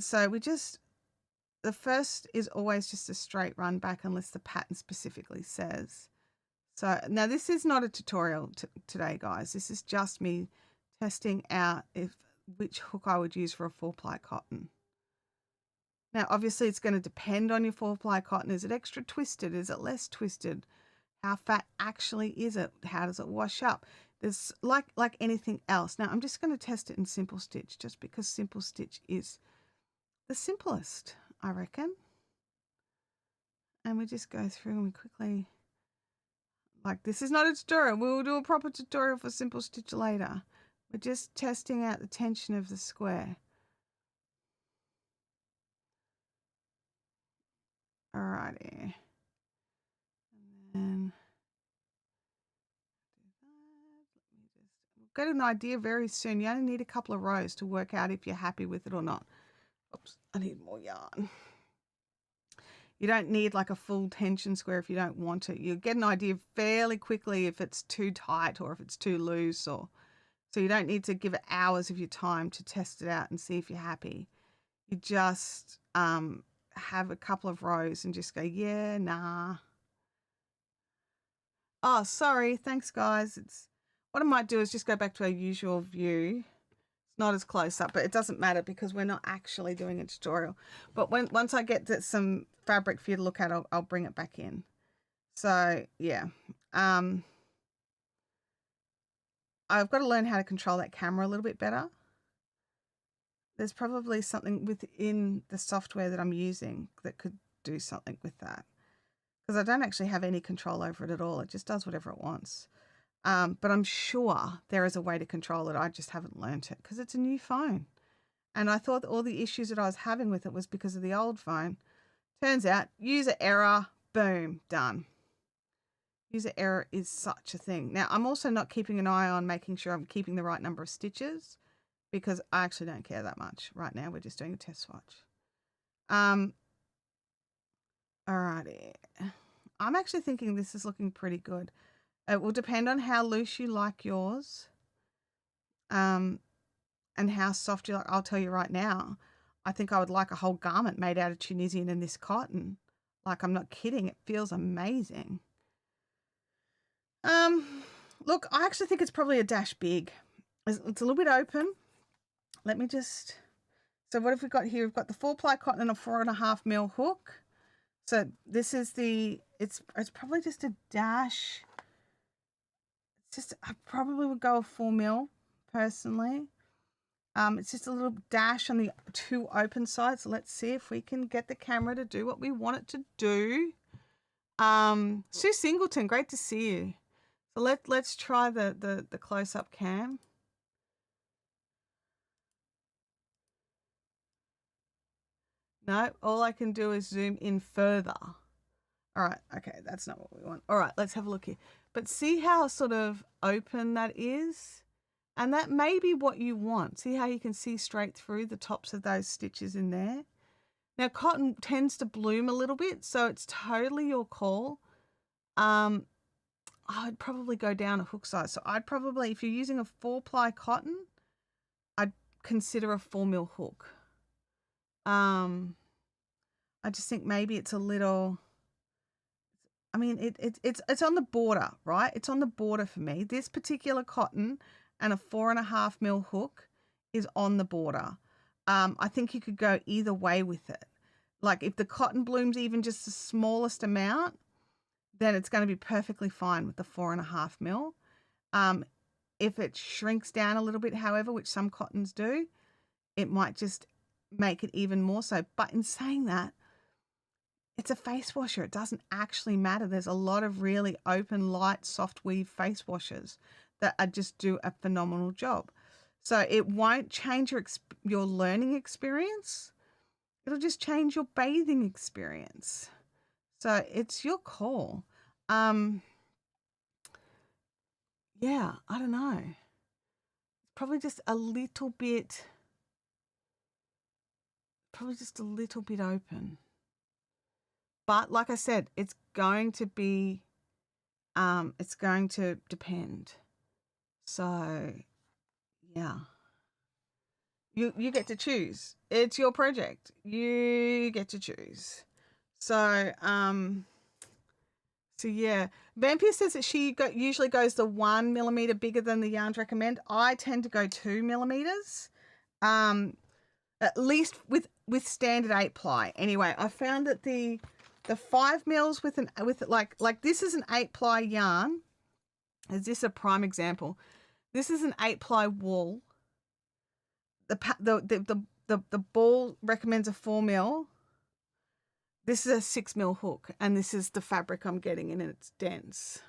so the first is always just a straight run back unless the pattern specifically says. So now this is not a tutorial today, guys. This is just me testing out which hook I would use for a 4-ply cotton. Now, obviously, it's going to depend on your 4-ply cotton. Is it extra twisted? Is it less twisted? How fat actually is it? How does it wash up? There's like anything else. Now, I'm just going to test it in simple stitch, just because simple stitch is the simplest, I reckon. And we just go through and we quickly, like, this is not a tutorial. We will do a proper tutorial for simple stitch later. We're just testing out the tension of the square. Alrighty. And then we'll get an idea very soon. You only need a couple of rows to work out if you're happy with it or not. Oops, I need more yarn. You don't need like a full tension square if you don't want it. You'll get an idea fairly quickly if it's too tight or if it's too loose, so you don't need to give it hours of your time to test it out and see if you're happy. You just have a couple of rows and just go, yeah, nah. Oh, sorry. Thanks, guys. What I might do is just go back to our usual view. It's not as close up, but it doesn't matter because we're not actually doing a tutorial. But once I get to some fabric for you to look at, I'll bring it back in. So, yeah. I've got to learn how to control that camera a little bit better. There's probably something within the software that I'm using that could do something with that. Because I don't actually have any control over it at all. It just does whatever it wants. But I'm sure there is a way to control it. I just haven't learned it because it's a new phone. And I thought all the issues that I was having with it was because of the old phone. Turns out, user error, boom, done. User error is such a thing. Now, I'm also not keeping an eye on making sure I'm keeping the right number of stitches because I actually don't care that much. Right now, we're just doing a test swatch. Alrighty. I'm actually thinking this is looking pretty good. It will depend on how loose you like yours. And how soft you like. I'll tell you right now, I think I would like a whole garment made out of Tunisian and this cotton. Like, I'm not kidding. It feels amazing. Look, I actually think it's probably a dash big. It's a little bit open. Let me just... So what have we got here? We've got the 4-ply cotton and a 4.5mm hook. So this is it's probably just a dash. It's just, I probably would go a 4 mil personally. It's just a little dash on the 2 open sides. So let's see if we can get the camera to do what we want it to do. Sue Singleton, great to see you. So let's try the close-up cam. No, all I can do is zoom in further. All right, okay, that's not what we want. All right, let's have a look here. But see how sort of open that is? And that may be what you want. See how you can see straight through the tops of those stitches in there? Now, cotton tends to bloom a little bit, so it's totally your call. I would probably go down a hook size. So I'd probably, if you're using a 4-ply cotton, I'd consider a 4 mil hook. I just think maybe it's a little, I mean, it's on the border, right? It's on the border for me. This particular cotton and a 4.5 mil hook is on the border. I think you could go either way with it. Like if the cotton blooms even just the smallest amount, then it's going to be perfectly fine with the 4.5 mil. If it shrinks down a little bit, however, which some cottons do, it might just make it even more so. But in saying that, it's a face washer. It doesn't actually matter. There's a lot of really open, light, soft weave face washers that just do a phenomenal job. So it won't change your learning experience. It'll just change your bathing experience. So it's your call. Yeah, I don't know. It's probably just a little bit open. But like I said, it's going to depend. So yeah. You get to choose. It's your project. You get to choose. So yeah, Vampire says that she usually goes the 1 millimeter bigger than the yarns recommend. I tend to go 2 millimeters, at least with standard 8-ply. Anyway, I found that the 5 mils with like this is an 8-ply yarn. Is this a prime example? This is an 8-ply wool. The ball recommends a 4 mil. This is a 6 mil hook, and this is the fabric I'm getting in, and it's dense.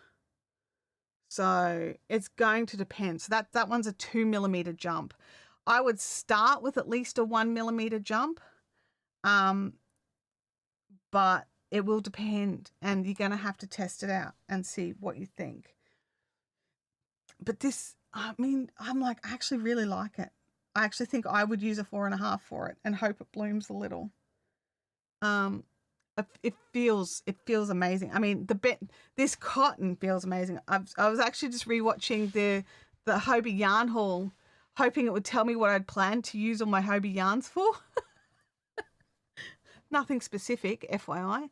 So it's going to depend. So that one's a 2 millimeter jump. I would start with at least a 1 millimeter jump, but it will depend, and you're going to have to test it out and see what you think. But this, I mean, I'm like, I actually really like it. I actually think I would use a 4.5 for it and hope it blooms a little. It feels amazing. I mean, this cotton feels amazing. I was actually just rewatching the Hobie yarn haul, hoping it would tell me what I'd planned to use all my Hobie yarns for. Nothing specific, FYI.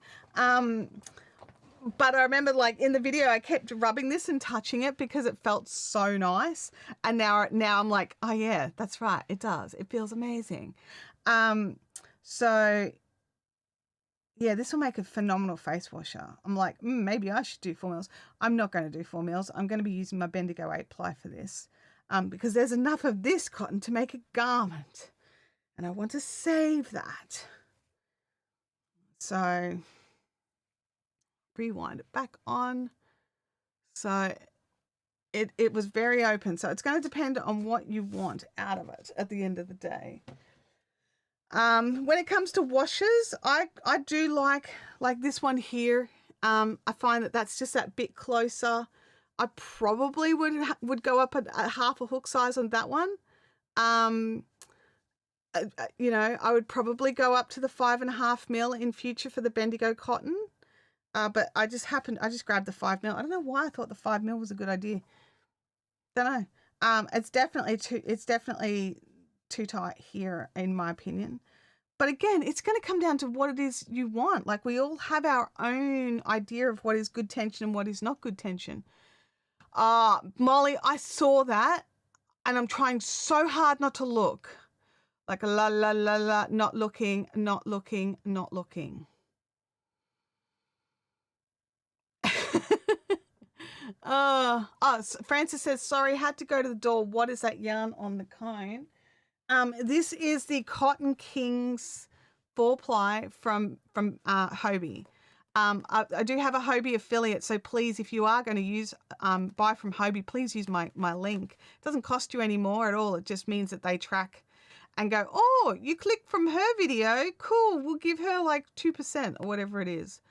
But I remember, like, in the video, I kept rubbing this and touching it because it felt so nice. And now I'm like, oh yeah, that's right, it does. It feels amazing. So yeah, this will make a phenomenal face washer. I'm like, maybe I should do 4 mils. I'm not going to do 4 mils. I'm going to be using my Bendigo 8-ply for this, because there's enough of this cotton to make a garment, and I want to save that. So rewind it back on. So it was very open. So it's going to depend on what you want out of it at the end of the day. When it comes to washers, I do like this one here. I find that that's just that bit closer. I probably would go up a half a hook size on that one. You know, I would probably go up to the 5.5 mil in future for the Bendigo cotton. But I just grabbed the 5 mil. I don't know why I thought the 5 mil was a good idea. Don't know. It's definitely too tight here, in my opinion. But again, it's going to come down to what it is you want. Like, we all have our own idea of what is good tension and what is not good tension. Molly, I saw that, and I'm trying so hard not to look. Like, la, la, la, la, not looking, not looking, not looking. Francis says, sorry, had to go to the door. What is that yarn on the cone? This is the Cotton Kings 4-ply from Hobie. I do have a Hobie affiliate, so please, if you are going to use buy from Hobie, please use my link. It doesn't cost you any more at all. It just means that they track and go, oh, you clicked from her video, cool, we'll give her like 2% or whatever it is.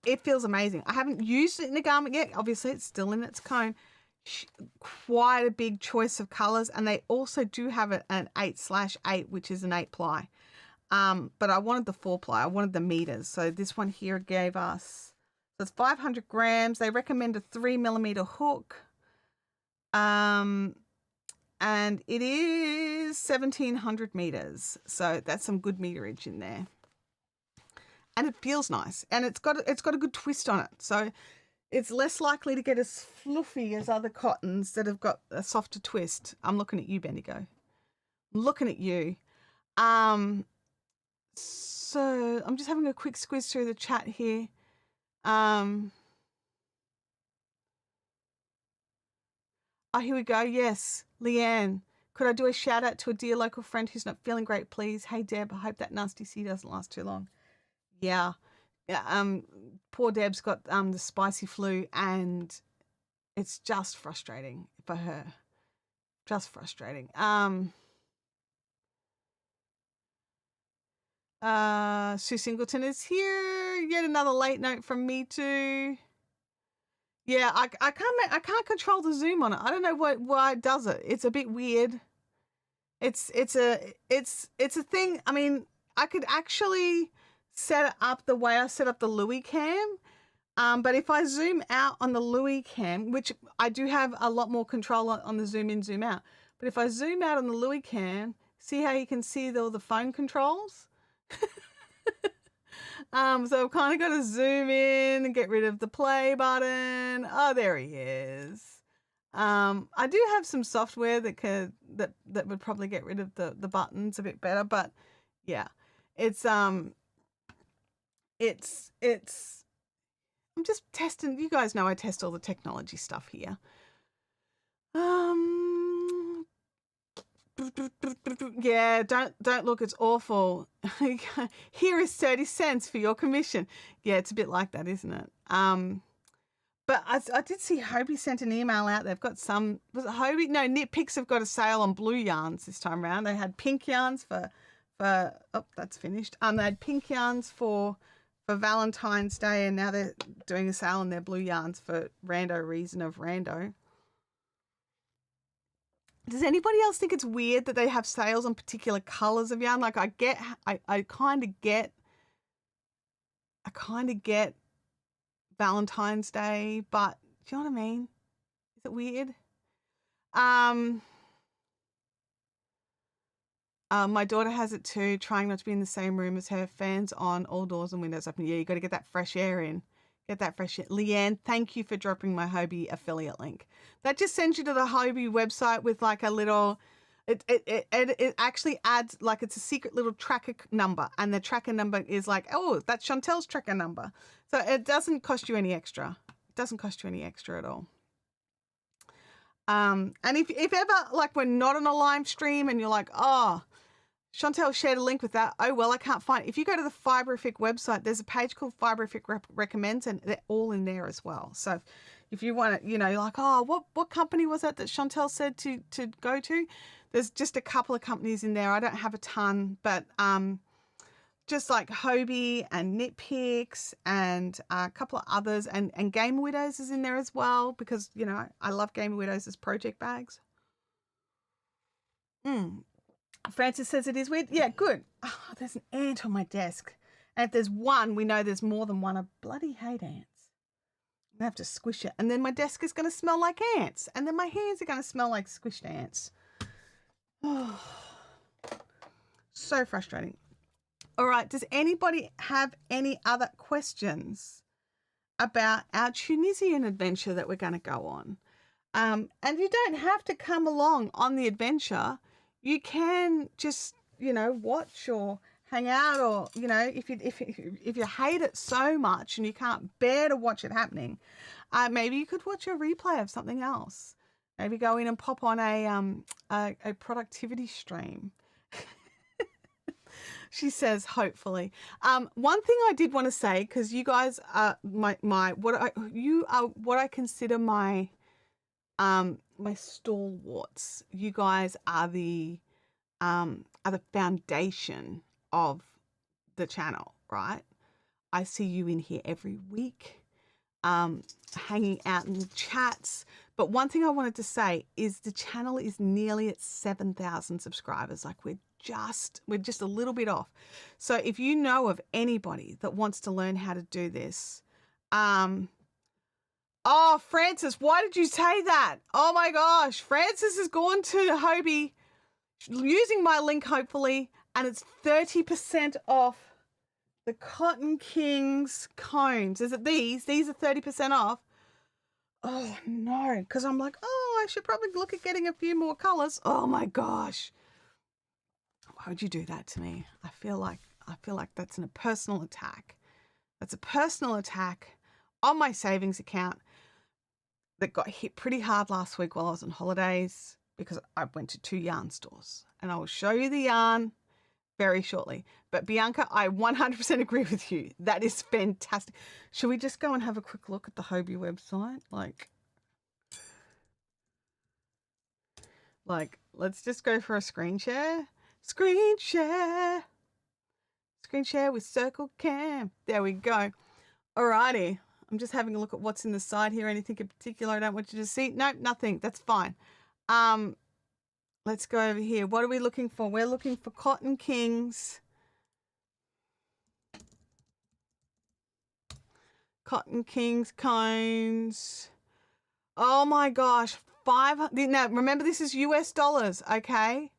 It feels amazing. I haven't used it in a garment yet. Obviously, it's still in its cone. Quite a big choice of colors, and they also do have an 8/8, which is an 8-ply. But I wanted the 4-ply. I wanted the meters. So this one here gave us, so it's 500 grams. They recommend a 3mm hook. And it is 1700 meters. So that's some good meterage in there. And it feels nice, and it's got a good twist on it, so it's less likely to get as fluffy as other cottons that have got a softer twist. I'm looking at you, Bendigo. I'm looking at you. So I'm just having a quick squiz through the chat here. Oh, here we go. Yes, Leanne. Could I do a shout out to a dear local friend who's not feeling great, please? Hey, Deb. I hope that nasty sea doesn't last too long. Yeah. Poor Deb's got the spicy flu, and it's just frustrating for her. Just frustrating. Sue Singleton is here. Yet another late note from me too. Yeah, I can't control the zoom on it. I don't know why it does it. It's a bit weird. It's a thing. I mean, I could actually set it up the way I set up the Louis cam. But if I zoom out on the Louis cam, which I do have a lot more control on the zoom in, zoom out. But if I zoom out on the Louis cam, see how you can see all the phone controls? So I've kind of got to zoom in and get rid of the play button. Oh, there he is. I do have some software that would probably get rid of the buttons a bit better, but yeah, it's I'm just testing. You guys know I test all the technology stuff here. Yeah, don't look, it's awful. Here is 30 cents for your commission. Yeah, it's a bit like that, isn't it? But I did see Hobie sent an email out. They've got some, was it Hobie? No, Knit Picks have got a sale on blue yarns this time around. They had pink yarns for oh, that's finished. They had pink yarns for Valentine's Day, and now they're doing a sale on their blue yarns for Rando Reason of Rando. Does anybody else think it's weird that they have sales on particular colors of yarn? Like I kind of get Valentine's Day, but do you know what I mean? Is it weird? My daughter has it too, trying not to be in the same room as her. Fans on, all doors and windows open. Yeah, you got to get that fresh air in. Get that fresh air. Leanne, thank you for dropping my Hobie affiliate link. That just sends you to the Hobie website with like a little, it actually adds, like it's a secret little tracker number, and the tracker number is like, oh, that's Chantel's tracker number. So it doesn't cost you any extra. It doesn't cost you any extra at all. And if ever, like we're not on a live stream and you're like, oh, Chantel shared a link with that. Oh, well, I can't find it. If you go to the Fibrific website, there's a page called Fibrific Recommends, and they're all in there as well. So if you want to, you know, like, oh, what company was that Chantel said to go to? There's just a couple of companies in there. I don't have a ton, but just like Hobie and Knit Picks and a couple of others, and Gamer Widows is in there as well, because, you know, I love Gamer Widows as project bags. Francis says it is weird. Yeah, good. Oh, there's an ant on my desk. And if there's one, we know there's more than one. I bloody hate ants. I have to squish it. And then my desk is going to smell like ants. And then my hands are going to smell like squished ants. Oh, so frustrating. All right. Does anybody have any other questions about our Tunisian adventure that we're going to go on? And you don't have to come along on the adventure. You can just, you know, watch or hang out, or if you hate it so much and you can't bear to watch it happening, maybe you could watch a replay of something else. Maybe go in and pop on a productivity stream. She says, hopefully. One thing I did want to say, because you guys are what I consider my my stalwarts. You guys are the foundation of the channel, right? I see you in here every week, hanging out in the chats. But one thing I wanted to say is the channel is nearly at 7,000 subscribers. Like we're just a little bit off. So if you know of anybody that wants to learn how to do this, oh, Francis, why did you say that? Oh my gosh, Francis has gone to Hobie using my link, hopefully, and it's 30% off the Cotton Kings cones. Is it these? These are 30% off. Oh no, because I'm like, oh, I should probably look at getting a few more colors. Oh my gosh. Why would you do that to me? I feel like that's a personal attack. That's a personal attack on my savings account that got hit pretty hard last week while I was on holidays because I went to 2 yarn stores, and I will show you the yarn very shortly. But Bianca, I 100% agree with you. That is fantastic. Should we just go and have a quick look at the Hobie website? Like let's just go for a screen share. Screen share with Circle Cam. There we go. Alrighty. I'm just having a look at what's in the side here. Anything in particular I don't want you to see? Nope, nothing. That's fine. Let's go over here. What are we looking for? We're looking for Cotton Kings. Cotton Kings cones. Oh my gosh. 500. Now, remember, this is US dollars, okay?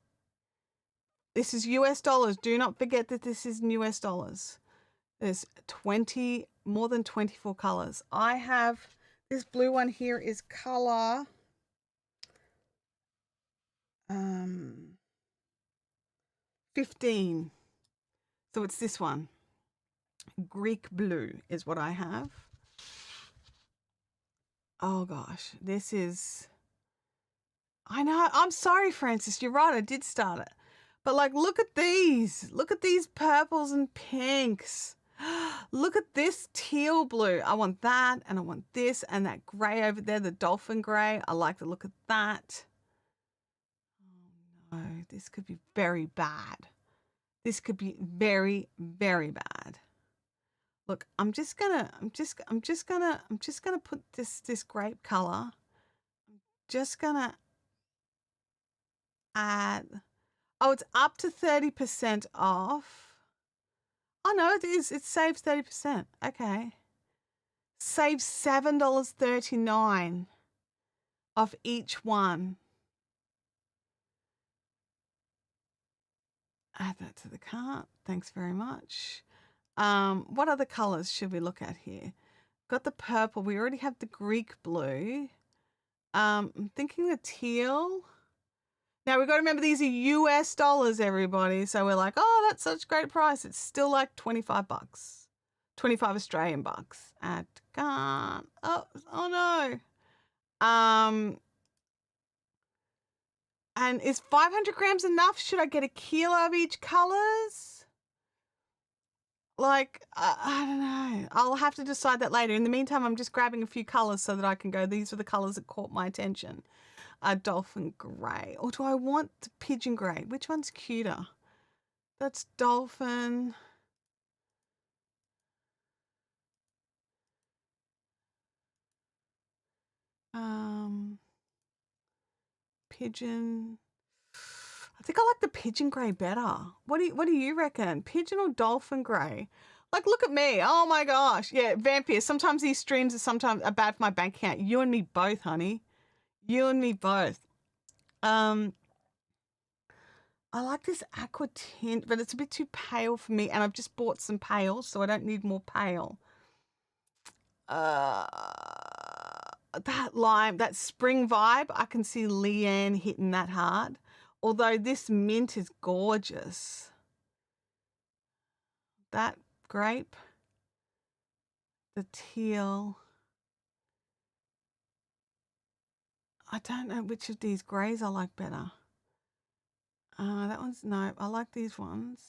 This is US dollars. Do not forget that this is in US dollars. There's more than 24 colors. I have this blue one here is color 15. So it's this one. Greek blue is what I have. Oh gosh, this is, I know, I'm sorry, Francis, you're right, I did start it. But like, look at these purples and pinks. Look at this teal blue. I want that, and I want this, and that gray over there, the dolphin gray. I like the look of that. Oh no, this could be very bad. This could be very, very bad. Look, I'm just gonna put this grape color. I'm just gonna add. Oh, it's up to 30% off. Oh no, it is. It saves 30%. Okay. Saves $7.39 off each one. Add that to the cart. Thanks very much. What other colors should we look at here? Got the purple. We already have the Greek blue. I'm thinking the teal. Now we've got to remember these are US dollars, everybody. So we're like, oh, that's such a great price. It's still like 25 bucks, 25 Australian bucks. Add can't. Oh no. And is 500 grams enough? Should I get a kilo of each colors? Like, I don't know. I'll have to decide that later. In the meantime, I'm just grabbing a few colors so that I can go, these are the colors that caught my attention. Dolphin gray. Or do I want the pigeon gray? Which one's cuter? That's dolphin. Pigeon. I think I like the pigeon gray better. What do you reckon? Pigeon or dolphin gray? Like, look at me. Oh my gosh. Yeah, Vampire. Sometimes these streams are bad for my bank account. You and me both, honey. You and me both. I like this aqua tint, but it's a bit too pale for me. And I've just bought some pale, so I don't need more pale. That lime, that spring vibe, I can see Leanne hitting that hard. Although this mint is gorgeous. that grape, the teal. I don't know which of these greys I like better. That one's no. I like these ones.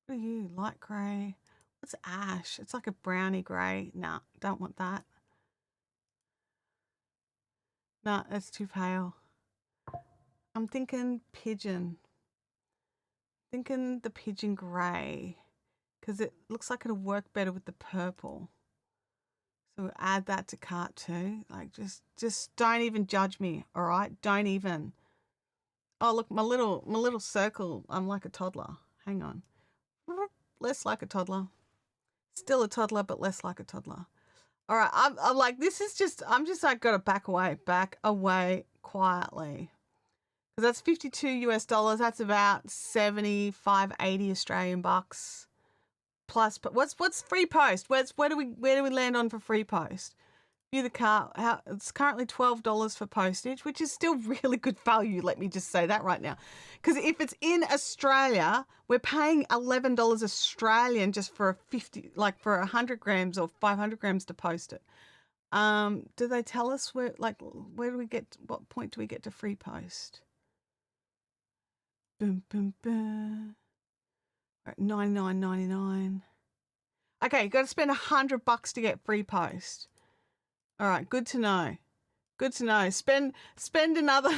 What are you? Light grey. What's ash? It's like a brownie grey. Nah, don't want that. Nah, it's too pale. I'm thinking pigeon. Thinking the pigeon grey because it looks like it'll work better with the purple. So we'll add that to cart too. Like just don't even judge me, all right? Don't even. Oh, look, my little circle. I'm like a toddler. Hang on. Less like a toddler. Still a toddler, but less like a toddler. All right, I'm like, this is just, I'm just like, got to back away quietly. Because that's 52 US dollars. That's about 75, 80 Australian bucks. Plus, but what's free post? Where do we land on for free post? View the cart. It's currently $12 for postage, which is still really good value. Let me just say that right now, because if it's in Australia, we're paying $11 Australian just for a 50, like for 100 grams or 500 grams to post it. Do they tell us where do we get? What point do we get to free post? Boom, boom, boom. $99.99. Okay, you got to spend $100 to get free post. All right, good to know. Good to know. Spend another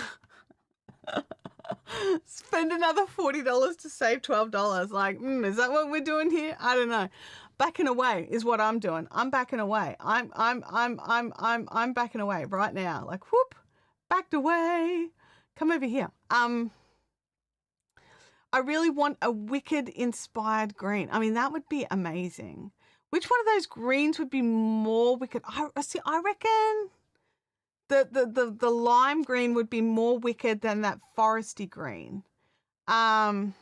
spend another $40 to save $12. Like, is that what we're doing here? I don't know. Backing away is what I'm doing. I'm backing away. I'm backing away right now. Like, whoop, backed away. Come over here. I really want a wicked inspired green. I mean, that would be amazing. Which one of those greens would be more wicked? I reckon the lime green would be more wicked than that foresty green. Nispin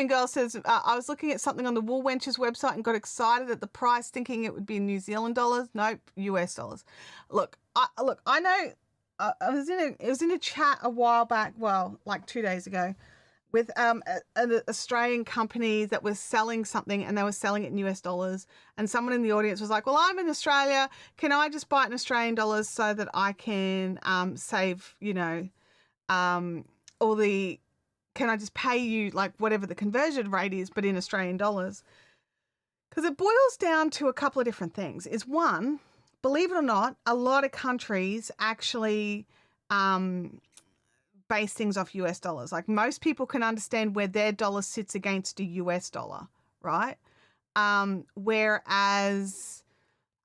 Girl says, I was looking at something on the Wool Wenches website and got excited at the price, thinking it would be New Zealand dollars. Nope, US dollars. Look, I know. It was in a chat a while back. Well, like 2 days ago, with an Australian company that was selling something, and they were selling it in US dollars. And someone in the audience was like, "Well, I'm in Australia. Can I just buy it in Australian dollars so that I can save, all the? Can I just pay you like whatever the conversion rate is, but in Australian dollars?" Because it boils down to a couple of different things. Is one, believe it or not, a lot of countries actually base things off US dollars. Like most people can understand where their dollar sits against a US dollar, right? Whereas,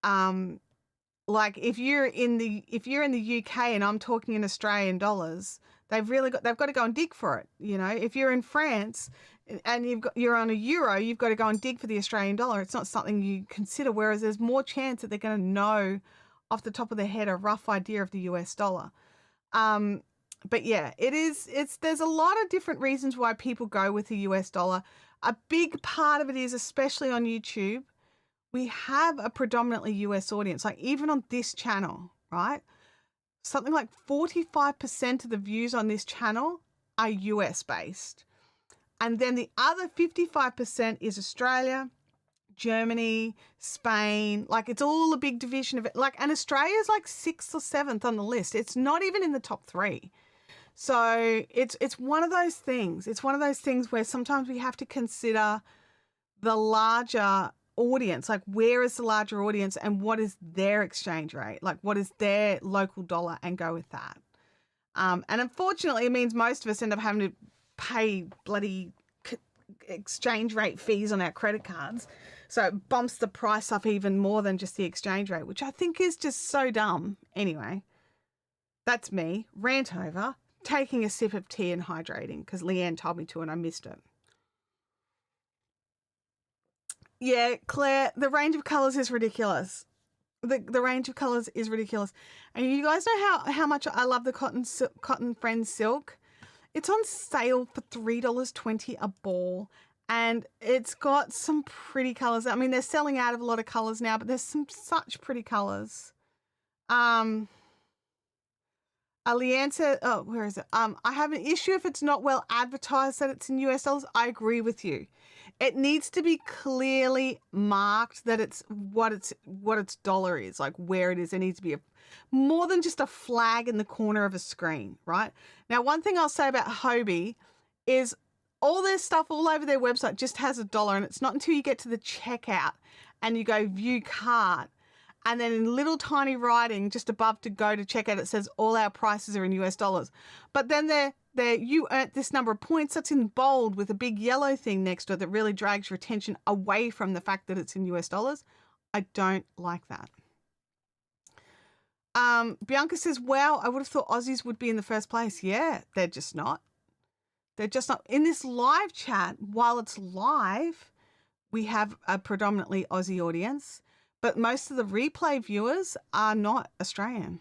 like if you're in the UK and I'm talking in Australian dollars, they've got to go and dig for it. If you're in France and you're on a euro, you've got to go and dig for the Australian dollar. It's not something you consider. Whereas there's more chance that they're going to know off the top of their head a rough idea of the US dollar. But yeah, there's a lot of different reasons why people go with the US dollar. A big part of it is, especially on YouTube, we have a predominantly US audience. Like even on this channel, right? Something like 45% of the views on this channel are US based. And then the other 55% is Australia, Germany, Spain. Like it's all a big division of it. And Australia's like 6th or 7th on the list. It's not even in the top 3. So it's one of those things. It's one of those things where sometimes we have to consider the larger audience, like where is the larger audience and what is their exchange rate? Like what is their local dollar, and go with that. And unfortunately, it means most of us end up having to pay bloody exchange rate fees on our credit cards. So it bumps the price up even more than just the exchange rate, which I think is just so dumb. Anyway, that's me. Rant over. Taking a sip of tea and hydrating because Leanne told me to and I missed it. Yeah, Claire, the range of colours is ridiculous. The range of colours is ridiculous. And you guys know how much I love the Cotton Friends silk. It's on sale for $3.20 a ball. And it's got some pretty colours. I mean, they're selling out of a lot of colours now, but there's some such pretty colours. Leanne said, oh, where is it? I have an issue if it's not well advertised that it's in US dollars. I agree with you. It needs to be clearly marked that it's what its dollar is, like where it is. There needs to be more than just a flag in the corner of a screen, right? Now, one thing I'll say about Hobie is all their stuff all over their website just has a dollar, and it's not until you get to the checkout and you go view cart, and then in little tiny writing just above to go to checkout, it says all our prices are in US dollars. But then you earned this number of points, that's in bold with a big yellow thing next to it that really drags your attention away from the fact that it's in US dollars. I don't like that. Bianca says, wow, I would have thought Aussies would be in the first place. Yeah, they're just not. They're just not. In this live chat, while it's live, we have a predominantly Aussie audience, but most of the replay viewers are not Australian.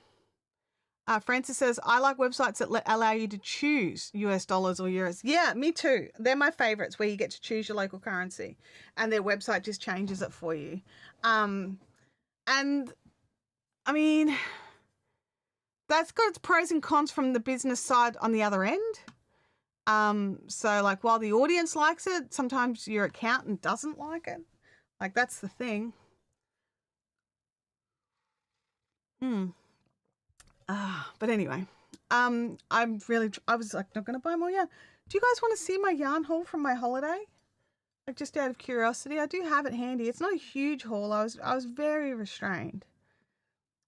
Francis says, I like websites that allow you to choose US dollars or euros. Yeah, me too. They're my favorites, where you get to choose your local currency and their website just changes it for you. And I mean, that's got its pros and cons from the business side on the other end. So like while the audience likes it, sometimes your accountant doesn't like it. Like that's the thing. But anyway, I was like not going to buy more yarn. Do you guys want to see my yarn haul from my holiday? Like just out of curiosity, I do have it handy. It's not a huge haul. I was very restrained.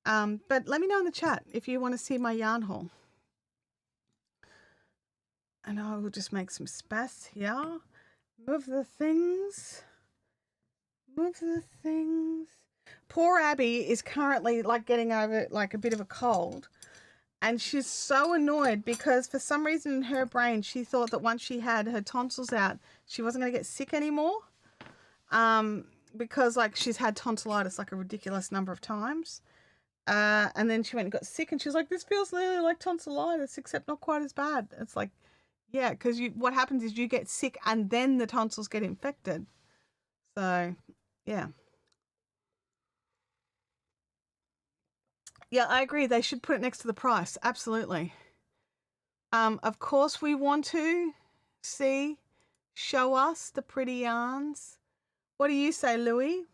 But let me know in the chat if you want to see my yarn haul. And I will just make some space here. Move the things. Poor Abby is currently like getting over like a bit of a cold. And she's so annoyed because for some reason in her brain, she thought that once she had her tonsils out, she wasn't going to get sick anymore. Because like she's had tonsillitis like a ridiculous number of times. And then she went and got sick and she was like, this feels literally like tonsillitis, except not quite as bad. It's like, yeah, because what happens is you get sick and then the tonsils get infected. So, yeah. Yeah, I agree. They should put it next to the price. Absolutely. Of course, we want to show us the pretty yarns. What do you say, Louis?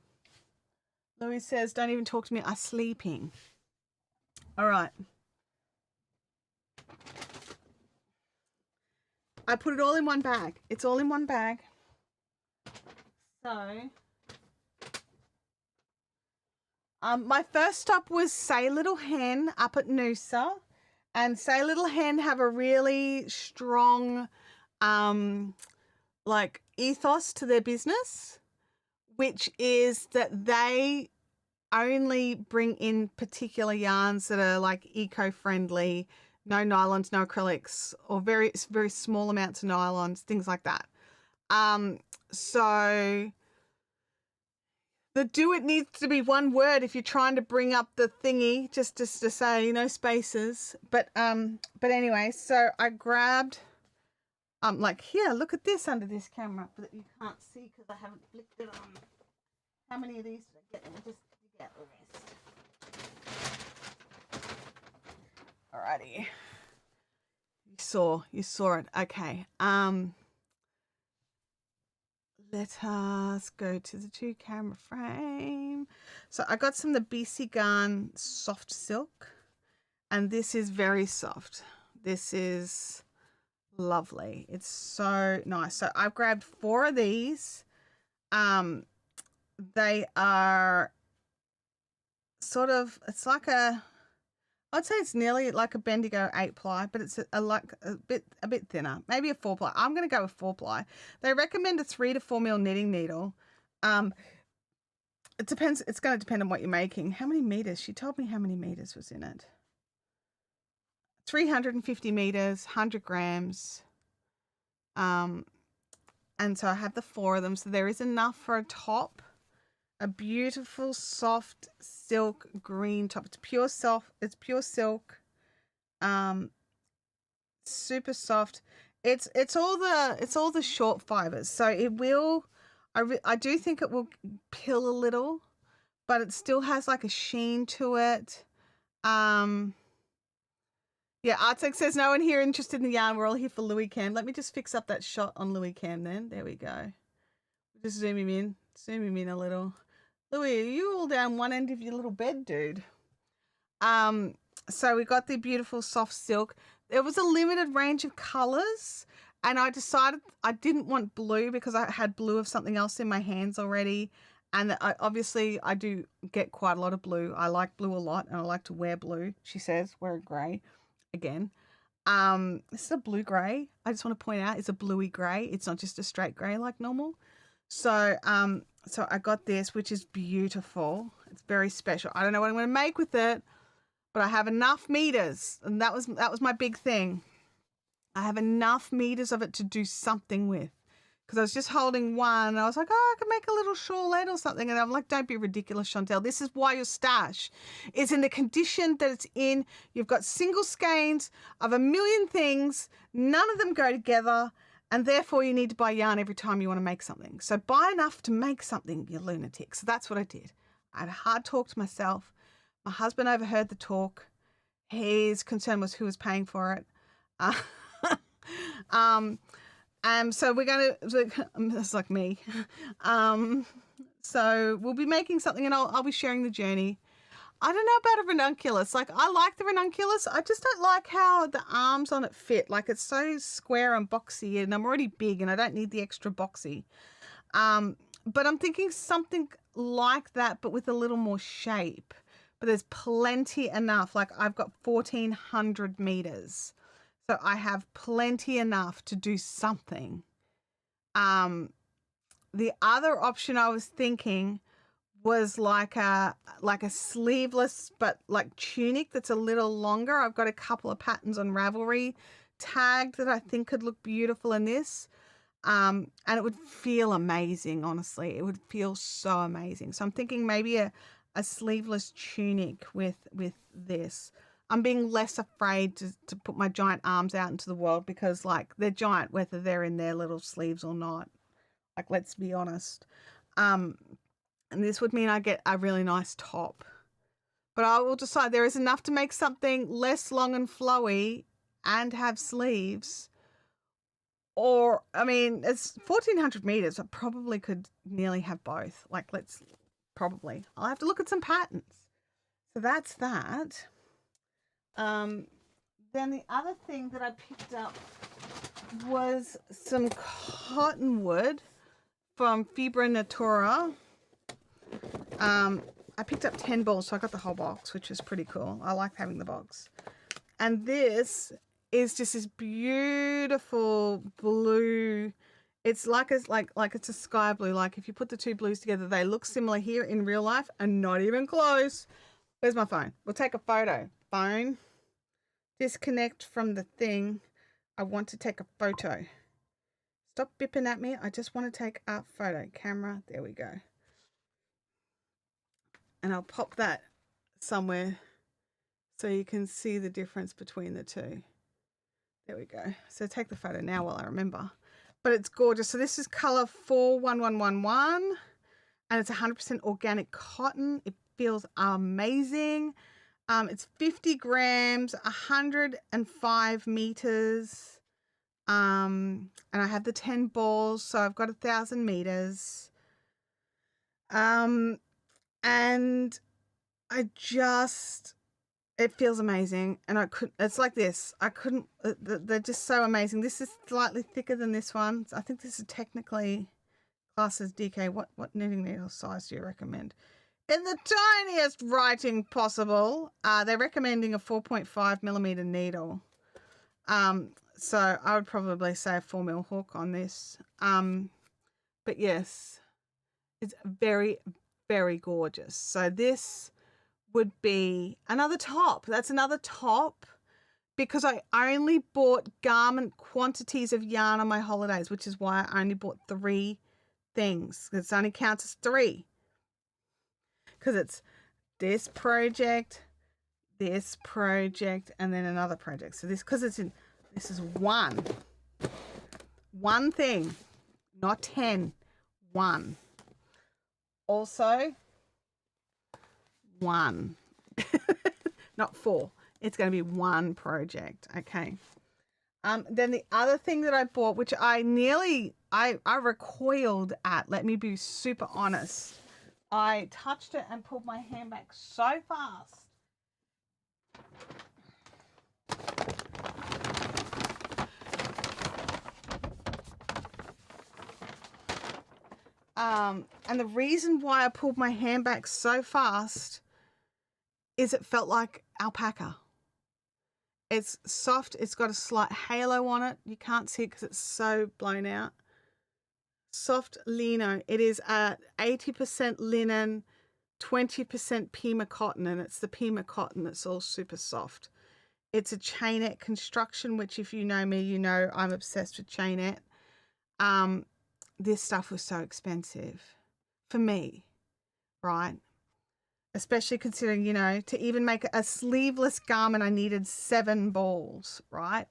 Louis says, don't even talk to me. I'm sleeping. All right. I put it all in one bag. It's all in one bag. So, my first stop was Say Little Hen up at Noosa. And Say Little Hen have a really strong, like ethos to their business, which is that they only bring in particular yarns that are like eco-friendly, no nylons, no acrylics, or very, very small amounts of nylons, things like that. So the do it needs to be one word if you're trying to bring up the thingy, just to say, no spaces. But anyway, so I grabbed, like here, look at this under this camera that you can't see because I haven't flicked it on. How many of these did I get? Let me just get the rest. Alrighty. You saw it. Okay. Let us go to the 2 camera frame. So I got some of the BC Garn soft silk, and this is very soft. This is lovely. It's so nice. So I've grabbed 4 of these. They are sort of, it's like I'd say it's nearly like a Bendigo 8-ply, but it's like a bit thinner, maybe a 4-ply. I'm going to go with 4-ply. They recommend a 3 to 4 mil knitting needle. It depends. It's going to depend on what you're making. How many meters? She told me how many meters was in it. 350 meters, 100 grams. And so I have the 4 of them. So there is enough for a top. A beautiful soft silk green top. It's pure silk. Super soft. It's all the short fibers. So it will, I do think it will pill a little, but it still has like a sheen to it. Yeah, Yeah, Artsec says no one here interested in the yarn. We're all here for Louis Cam. Let me just fix up that shot on Louis Cam then. There we go. Just zoom him in. Zoom him in a little. Louis, are you all down one end of your little bed, dude? So we got the beautiful soft silk. There was a limited range of colors, and I decided I didn't want blue because I had blue of something else in my hands already. And obviously I do get quite a lot of blue. I like blue a lot, and I like to wear blue. She says wear gray again. This is a blue gray. I just want to point out it's a bluey gray. It's not just a straight gray like normal. So so I got this, which is beautiful. It's very special. I don't know what I'm going to make with it, but I have enough meters, and that was my big thing. I have enough meters of it to do something with, because I was just holding one, and I was like, oh, I could make a little shawlette or something, and I'm like, don't be ridiculous, Chantel. This is why your stash is in the condition that it's in. You've got single skeins of a million things. None of them go together, and therefore you need to buy yarn every time you want to make something. So buy enough to make something, you lunatic. So that's what I did. I had a hard talk to myself. My husband overheard the talk. His concern was who was paying for it. So we're going to, it's like me. So we'll be making something, and I'll be sharing the journey. I don't know about a ranunculus. Like, I like the ranunculus. I just don't like how the arms on it fit. Like, it's so square and boxy, and I'm already big and I don't need the extra boxy. But I'm thinking something like that, but with a little more shape. But there's plenty enough. Like, I've got 1,400 meters. So I have plenty enough to do something. The other option I was thinking was like a sleeveless but like tunic that's a little longer. I've got a couple of patterns on Ravelry tagged that I think could look beautiful in this. And it would feel amazing, honestly. It would feel so amazing. So I'm thinking maybe a sleeveless tunic with this. I'm being less afraid to put my giant arms out into the world, because like they're giant whether they're in their little sleeves or not. Like, let's be honest. And this would mean I get a really nice top. But I will decide there is enough to make something less long and flowy and have sleeves. Or, I mean, it's 1,400 meters. I probably could nearly have both. Like, I'll have to look at some patterns. So that's that. Then the other thing that I picked up was some cottonwood from Fibra Natura. I picked up 10 balls, so I got the whole box, which is pretty cool. I like having the box. And this is just this beautiful blue. It's like it's a sky blue. Like, if you put the two blues together, they look similar here in real life, and not even close. Where's my phone? We'll take a photo. Phone. Disconnect from the thing. I want to take a photo. Stop bipping at me. I just want to take a photo. Camera. There we go. And I'll pop that somewhere so you can see the difference between the two. There we go. So take the photo now while I remember. But it's gorgeous. So this is color 41111, and it's 100% organic cotton. It feels amazing. It's 50 grams, 105 meters. And I have the 10 balls, so I've got 1,000 meters. And it feels amazing. And it's like this. They're just so amazing. This is slightly thicker than this one. I think this is technically classed as DK. What knitting needle size do you recommend? In the tiniest writing possible, they're recommending a 4.5 millimeter needle. So I would probably say a 4mm hook on this. But yes, it's very, very gorgeous. So this would be another top. That's another top, because I only bought garment quantities of yarn on my holidays, which is why I only bought 3 things. It only counts as 3. Because it's this project, and then another project. So this is one thing, not 10, 1. Also, 1, not 4. It's going to be one project. Okay. Then the other thing that I bought, which I recoiled at, let me be super honest. I touched it and pulled my hand back so fast. And the reason why I pulled my hand back so fast is it felt like alpaca. It's soft. It's got a slight halo on it. You can't see it because it's so blown out. Soft lino. It is 80% linen, 20% Pima cotton, and it's the Pima cotton that's all super soft. It's a chainette construction, which if you know me, you know I'm obsessed with chainette. This stuff was so expensive for me, right? Especially considering, you know, to even make a sleeveless garment, I needed 7 balls, right?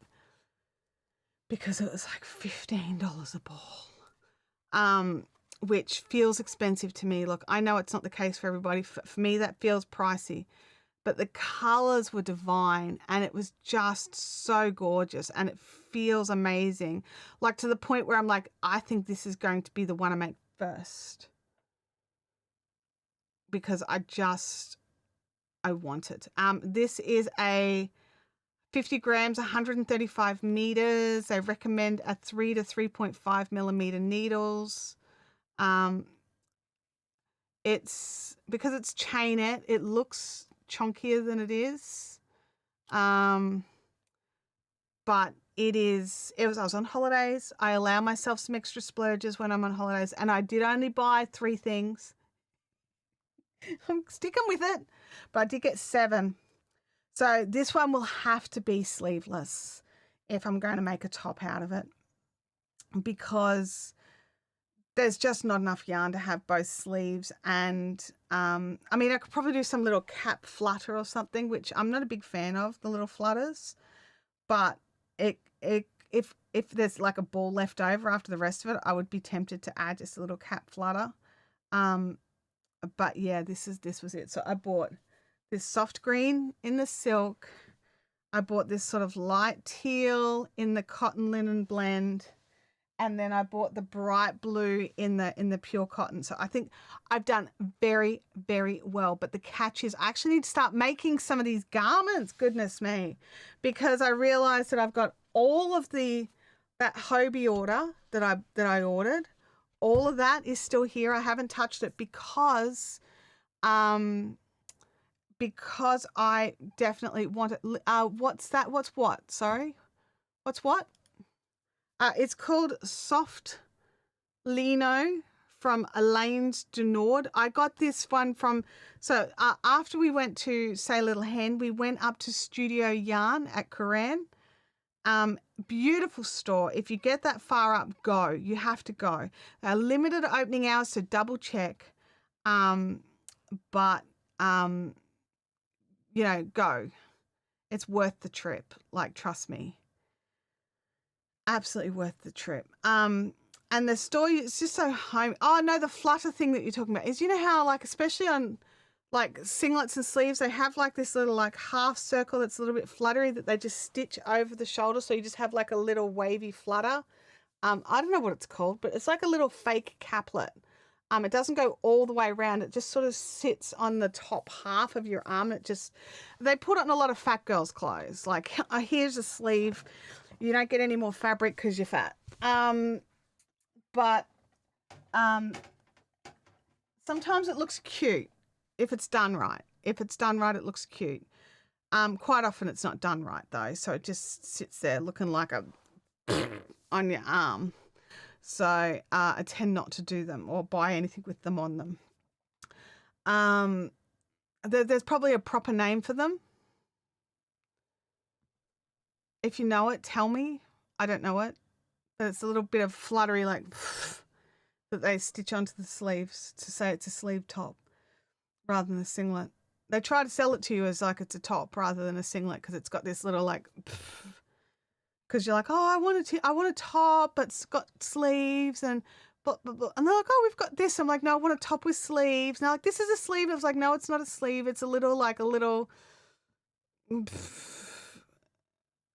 Because it was like $15 a ball, which feels expensive to me. Look, I know it's not the case for everybody. For me, that feels pricey. But the colors were divine and it was just so gorgeous and it feels amazing. Like to the point where I'm like, I think this is going to be the one I make first. Because I want it. This is a 50 grams, 135 meters. They recommend a 3 to 3.5 millimeter needles. It's because it's chainette, it looks chunkier than it is. But I was on holidays. I allow myself some extra splurges when I'm on holidays, and I did only buy 3 things. I'm sticking with it, but I did get 7. So this one will have to be sleeveless if I'm going to make a top out of it, because there's just not enough yarn to have both sleeves. And I mean, I could probably do some little cap flutter or something, which I'm not a big fan of, the little flutters, but if there's like a ball left over after the rest of it, I would be tempted to add just a little cap flutter. But yeah, this was it. So I bought this soft green in the silk. I bought this sort of light teal in the cotton linen blend. And then I bought the bright blue in the pure cotton. So I think I've done very, very well. But the catch is I actually need to start making some of these garments. Goodness me. Because I realized that I've got all of that Hobie order that I ordered. All of that is still here. I haven't touched it because I definitely want it. What's that? What's what? Sorry. What's what? It's called Soft Lino from Elaine's du Nord. I got this one from, after we went to Say Little Hen, we went up to Studio Yarn at Koran. Beautiful store. If you get that far up, go. You have to go. They're limited opening hours, so double check. But you know, go. It's worth the trip. Like, trust me. Absolutely worth the trip. And the store, it's just so home. Oh no, the flutter thing that you're talking about is, you know how, like, especially on like singlets and sleeves, they have like this little like half circle that's a little bit fluttery that they just stitch over the shoulder, so you just have like a little wavy flutter. I don't know what it's called, but it's like a little fake caplet. It doesn't go all the way around. It just sort of sits on the top half of your arm. They put it in a lot of fat girls' clothes. Like, here's a sleeve. You don't get any more fabric because you're fat. But sometimes it looks cute if it's done right. If it's done right, it looks cute. Quite often it's not done right though, so it just sits there looking like a on your arm. So I tend not to do them or buy anything with them on them. There's probably a proper name for them. If you know it, tell me. I don't know it. But it's a little bit of fluttery, like, that they stitch onto the sleeves to say it's a sleeve top rather than a singlet. They try to sell it to you as like it's a top rather than a singlet because it's got this little like, because you're like, oh, I want a top, but it's got sleeves and blah, blah, blah. And they're like, oh, we've got this. I'm like, no, I want a top with sleeves. And they're like, this is a sleeve. I was like, no, it's not a sleeve. It's a little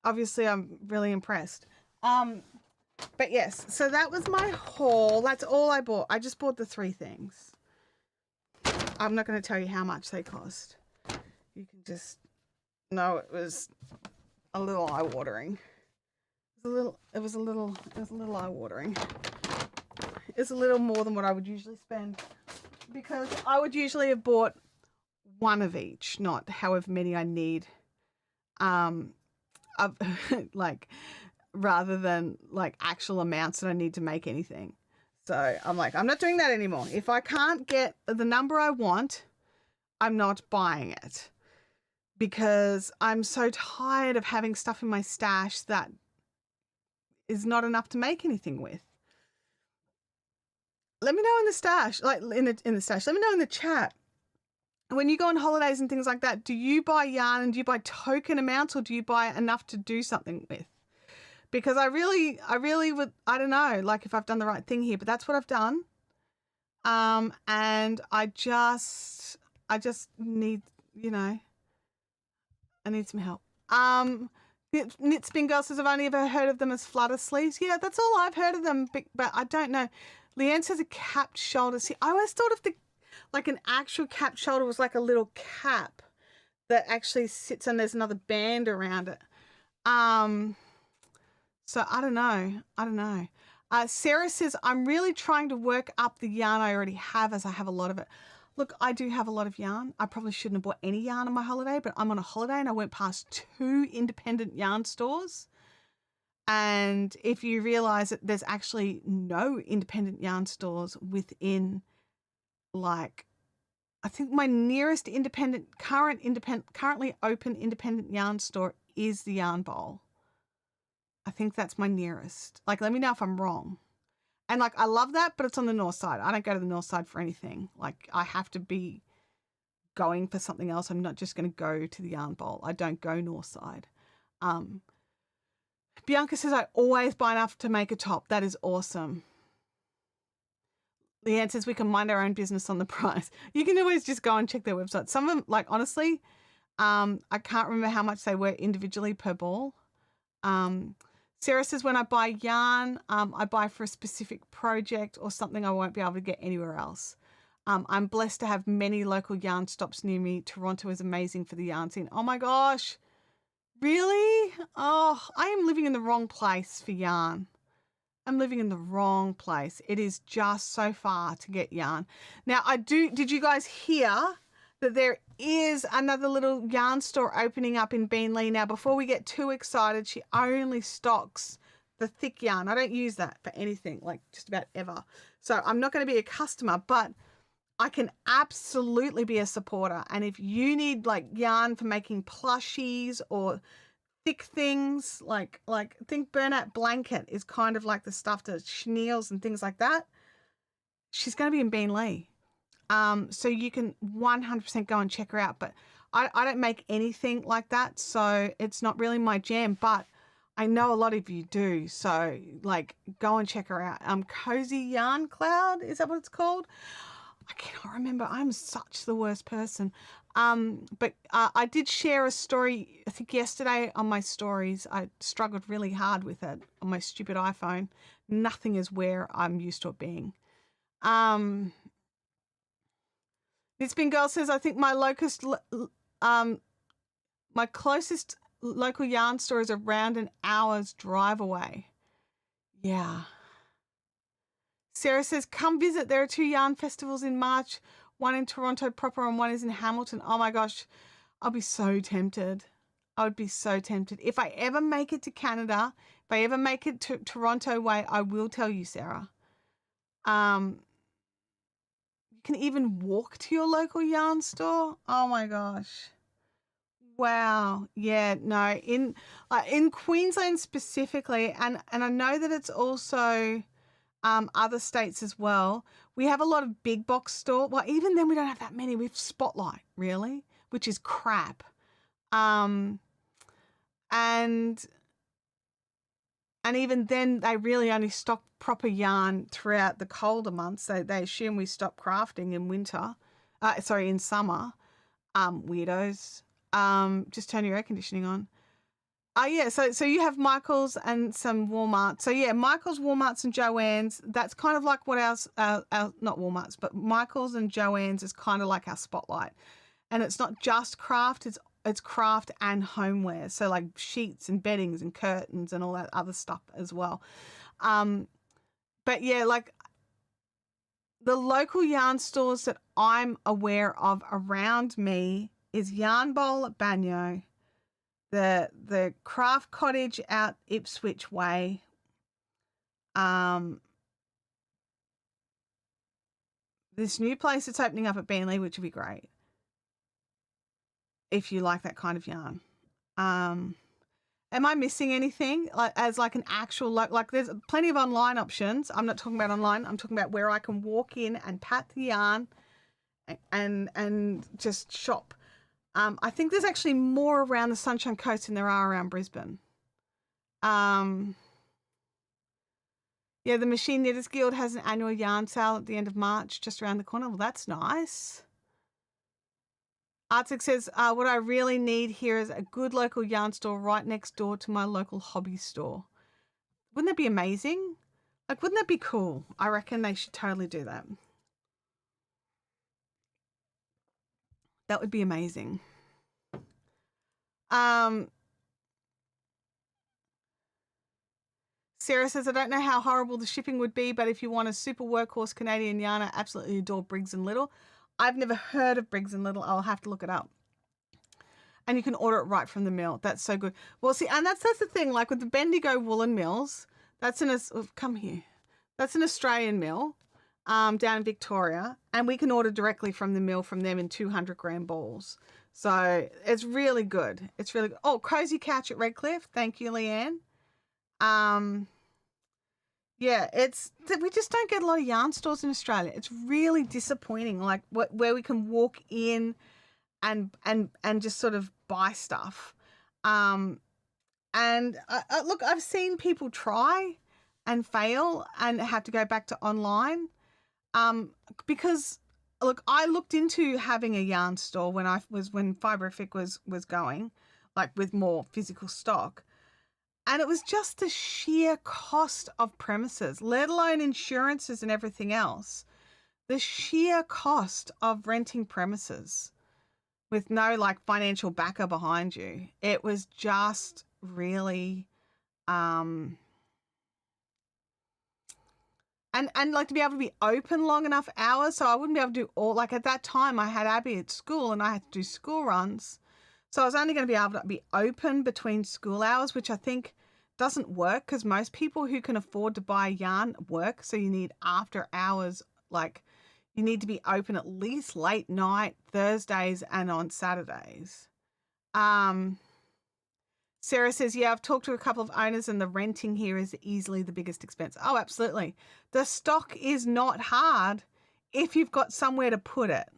obviously I'm really impressed. But yes, so that was my haul. That's all I bought. I just bought the 3 things. I'm not going to tell you how much they cost. You can just know it was a little eye-watering. It was a little eye-watering. It's a little more than what I would usually spend, because I would usually have bought one of each, not however many I need. Like, rather than like actual amounts that I need to make anything. So I'm like, I'm not doing that anymore. If I can't get the number I want, I'm not buying it, because I'm so tired of having stuff in my stash that is not enough to make anything with. Let me know in the stash, like in the stash. Let me know in the chat. When you go on holidays and things like that, do you buy yarn and do you buy token amounts, or do you buy enough to do something with? Because I really would, I don't know, like if I've done the right thing here, but that's what I've done. And I just need, I need some help. Knit Spin Girl says, I've only ever heard of them as flutter sleeves. Yeah, that's all I've heard of them, but I don't know. Leanne says a capped shoulder. See, I always thought of like an actual capped shoulder was like a little cap that actually sits and there's another band around it. So I don't know. Sarah says, I'm really trying to work up the yarn I already have, as I have a lot of it. Look, I do have a lot of yarn. I probably shouldn't have bought any yarn on my holiday, but I'm on a holiday and I went past 2 independent yarn stores. And if you realize that there's actually no independent yarn stores within, like, I think my nearest currently open independent yarn store is the Yarn Bowl. I think that's my nearest. Like, let me know if I'm wrong. And like, I love that, but it's on the north side. I don't go to the north side for anything. Like, I have to be going for something else. I'm not just going to go to the Yarn Bowl. I don't go north side. Bianca says, I always buy enough to make a top. That is awesome. Leanne says, we can mind our own business on the price. You can always just go and check their website. Some of them, like, honestly, I can't remember how much they were individually per ball. Sarah says, when I buy yarn, I buy for a specific project or something I won't be able to get anywhere else. I'm blessed to have many local yarn stops near me. Toronto is amazing for the yarn scene. Oh my gosh. Really? Oh, I am living in the wrong place for yarn. I'm living in the wrong place. It is just so far to get yarn. Now, did you guys hear that there is another little yarn store opening up in Beenleigh? Now, before we get too excited, she only stocks the thick yarn. I don't use that for anything, like just about ever. So I'm not going to be a customer, but I can absolutely be a supporter. And if you need like yarn for making plushies or thick things, like think burnout blanket is kind of like the stuff to chenilles and things like that. She's going to be in Beenleigh. So you can 100% go and check her out. But I don't make anything like that, so it's not really my jam. But I know a lot of you do, so like go and check her out. Cozy Yarn Cloud, is that what it's called? I cannot remember. I'm such the worst person. But I did share a story, I think yesterday on my stories. I struggled really hard with it on my stupid iPhone. Nothing is where I'm used to it being. This Spin Girl says, I think my closest local yarn store is around an hour's drive away. Yeah. Sarah says, come visit. There are 2 yarn festivals in March, one in Toronto proper and one is in Hamilton. Oh my gosh, I'll be so tempted. I would be so tempted. If I ever make it to Canada, if I ever make it to Toronto way, I will tell you, Sarah. You can even walk to your local yarn store. Oh my gosh. Wow. Yeah, no, in Queensland specifically, and I know that it's also other states as well. We have a lot of big box store. Well, even then we don't have that many. We have Spotlight, really, which is crap. And even then they really only stock proper yarn throughout the colder months. They assume we stop crafting in winter. In summer. Weirdos. Just turn your air conditioning on. Oh, yeah. So you have Michael's and some Walmart. So, yeah, Michael's, Walmart's and Joann's. That's kind of like what our not Walmart's, but Michael's and Joann's is kind of like our spotlight. And it's not just craft, it's craft and homeware. So, like sheets and beddings and curtains and all that other stuff as well. But, yeah, like the local yarn stores that I'm aware of around me is Yarn Bowl at Banyo, the Craft Cottage out Ipswich Way, this new place that's opening up at Beenleigh, which would be great if you like that kind of yarn. Am I missing anything? Like an actual, like there's plenty of online options. I'm not talking about online. I'm talking about where I can walk in and pat the yarn and just shop. I think there's actually more around the Sunshine Coast than there are around Brisbane. Yeah, the Machine Knitters Guild has an annual yarn sale at the end of March, just around the corner. Well, that's nice. Arctic says, what I really need here is a good local yarn store right next door to my local hobby store. Wouldn't that be amazing? Like, wouldn't that be cool? I reckon they should totally do that. That would be amazing. Sarah says, I don't know how horrible the shipping would be, but if you want a super workhorse Canadian yarn, I absolutely adore Briggs & Little. I've never heard of Briggs & Little. I'll have to look it up. And you can order it right from the mill. That's so good. Well, see, and that's the thing. Like with the Bendigo woolen mills, that's come here. That's an Australian mill down in Victoria. And we can order directly from the mill from them in 200-gram balls. So it's really good. It's really good. Oh, Cozy Couch at Redcliffe. Thank you, Leanne. Yeah, we just don't get a lot of yarn stores in Australia. It's really disappointing. Like where we can walk in and just sort of buy stuff. And look, I've seen people try and fail and have to go back to online. Because look, I looked into having a yarn store when Fibrific was going, like with more physical stock. And it was just the sheer cost of premises, let alone insurances and everything else. The sheer cost of renting premises with no like financial backer behind you. It was just really, and like to be able to be open long enough hours. So I wouldn't be able to do all, like at that time I had Abby at school and I had to do school runs. So I was only going to be able to be open between school hours, which I think doesn't work because most people who can afford to buy yarn work. So you need after hours, like you need to be open at least late night, Thursdays and on Saturdays. Sarah says, yeah, I've talked to a couple of owners and the renting here is easily the biggest expense. Oh, absolutely. The stock is not hard if you've got somewhere to put it.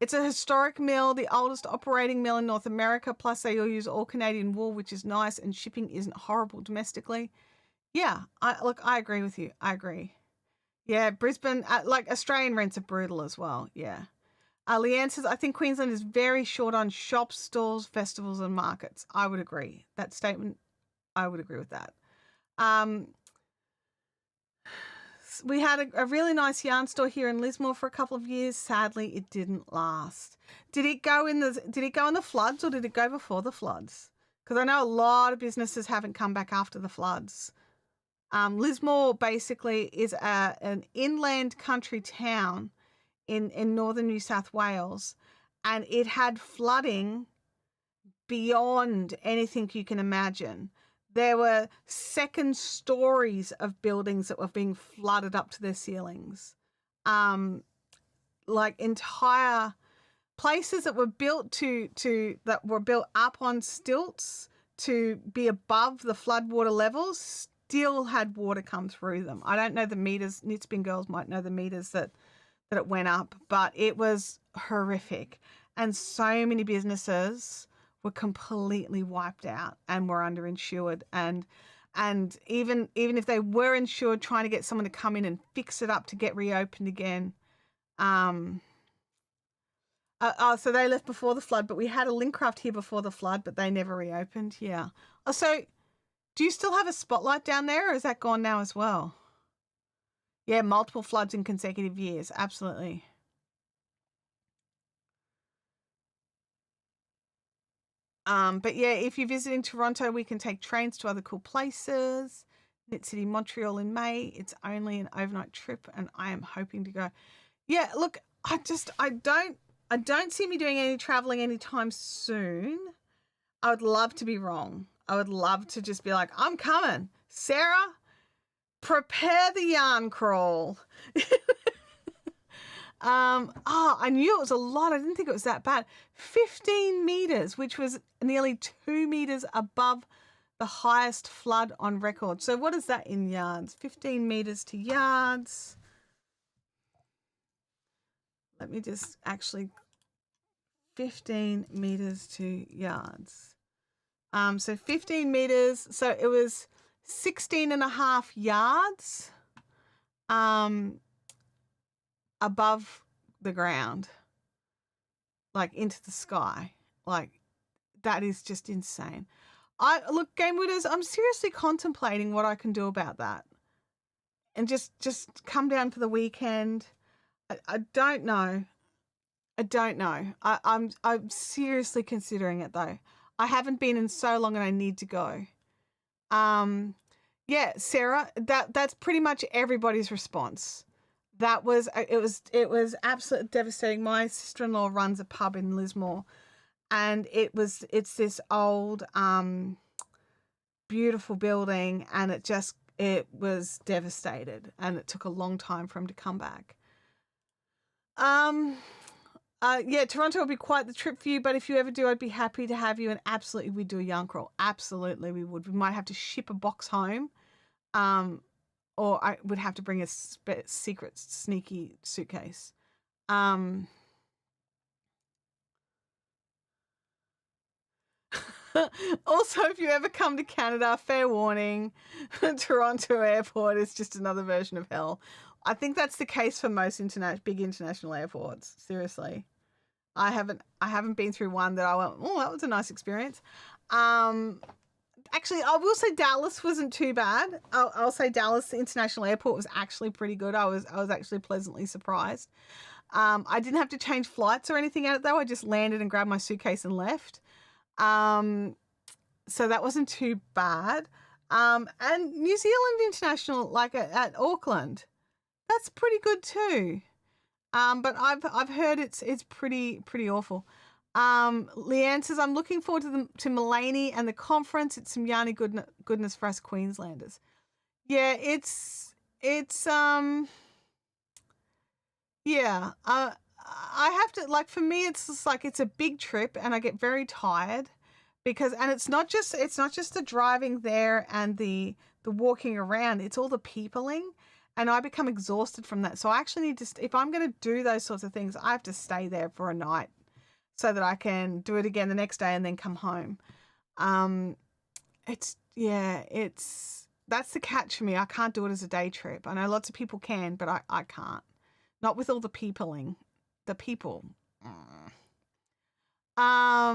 It's a historic mill, the oldest operating mill in North America, plus they all use all Canadian wool, which is nice, and shipping isn't horrible domestically. Yeah, I agree with you. I agree. Yeah, Brisbane, like Australian rents are brutal as well. Yeah. Leanne says, I think Queensland is very short on shops, stores, festivals, and markets. I would agree. That statement, I would agree with that. We had a really nice yarn store here in Lismore for a couple of years. Sadly, it didn't last. Did it go in the floods or did it go before the floods? Because I know a lot of businesses haven't come back after the floods. Lismore basically is an inland country town in northern New South Wales, and it had flooding beyond anything you can imagine. There were second stories of buildings that were being flooded up to their ceilings. Like entire places that were built that were built up on stilts to be above the floodwater levels still had water come through them. I don't know the meters. Knitspin girls might know the meters that it went up, but it was horrific. And so many businesses were completely wiped out and were underinsured. And even if they were insured, trying to get someone to come in and fix it up to get reopened again. So they left before the flood, but we had a Linkcraft here before the flood, but they never reopened. Yeah. Oh, so do you still have a spotlight down there, or is that gone now as well? Yeah, multiple floods in consecutive years. Absolutely. But yeah, if you're visiting Toronto, we can take trains to other cool places. Knit City, Montreal in May. It's only an overnight trip, and I am hoping to go. Yeah, look, I don't see me doing any traveling anytime soon. I would love to be wrong. I would love to just be like, I'm coming. Sarah, prepare the yarn crawl. I knew it was a lot. I didn't think it was that bad. 15 meters, which was nearly 2 meters above the highest flood on record. So what is that in yards? 15 meters to yards. Let me just actually 15 meters to yards. So 15 meters. So it was 16 and a half yards above the ground, like into the sky. Like, that is just insane. Look, Game Widows, I'm seriously contemplating what I can do about that. And just come down for the weekend. I don't know. I'm seriously considering it though. I haven't been in so long and I need to go. Yeah, Sarah, that's pretty much everybody's response. It was absolutely devastating. My sister-in-law runs a pub in Lismore, and it's this old beautiful building, and it was devastated, and it took a long time for him to come back. Yeah, Toronto would be quite the trip for you, but if you ever do, I'd be happy to have you, and absolutely we'd do a yarn crawl. Absolutely we would. We might have to ship a box home, or I would have to bring a secret sneaky suitcase. Also, if you ever come to Canada, fair warning, Toronto airport is just another version of hell. I think that's the case for most big international airports. Seriously, I haven't been through one that I went, oh, that was a nice experience. Actually, I will say Dallas wasn't too bad. I'll say Dallas International Airport was actually pretty good. I was actually pleasantly surprised. I didn't have to change flights or anything at it though. I just landed and grabbed my suitcase and left. So that wasn't too bad. And New Zealand International, like at Auckland, that's pretty good too. But I've heard it's pretty awful. Leanne says, I'm looking forward to Mulaney and the conference. It's some yarny goodness for us Queenslanders. Yeah, yeah. I have to, like, for me, it's just like, it's a big trip and I get very tired and it's not just the driving there and the walking around, it's all the peopling. And I become exhausted from that. So I actually need to, if I'm going to do those sorts of things, I have to stay there for a night so that I can do it again the next day and then come home. That's the catch for me. I can't do it as a day trip. I know lots of people can, but I can't. Not with all the peopling. The people. At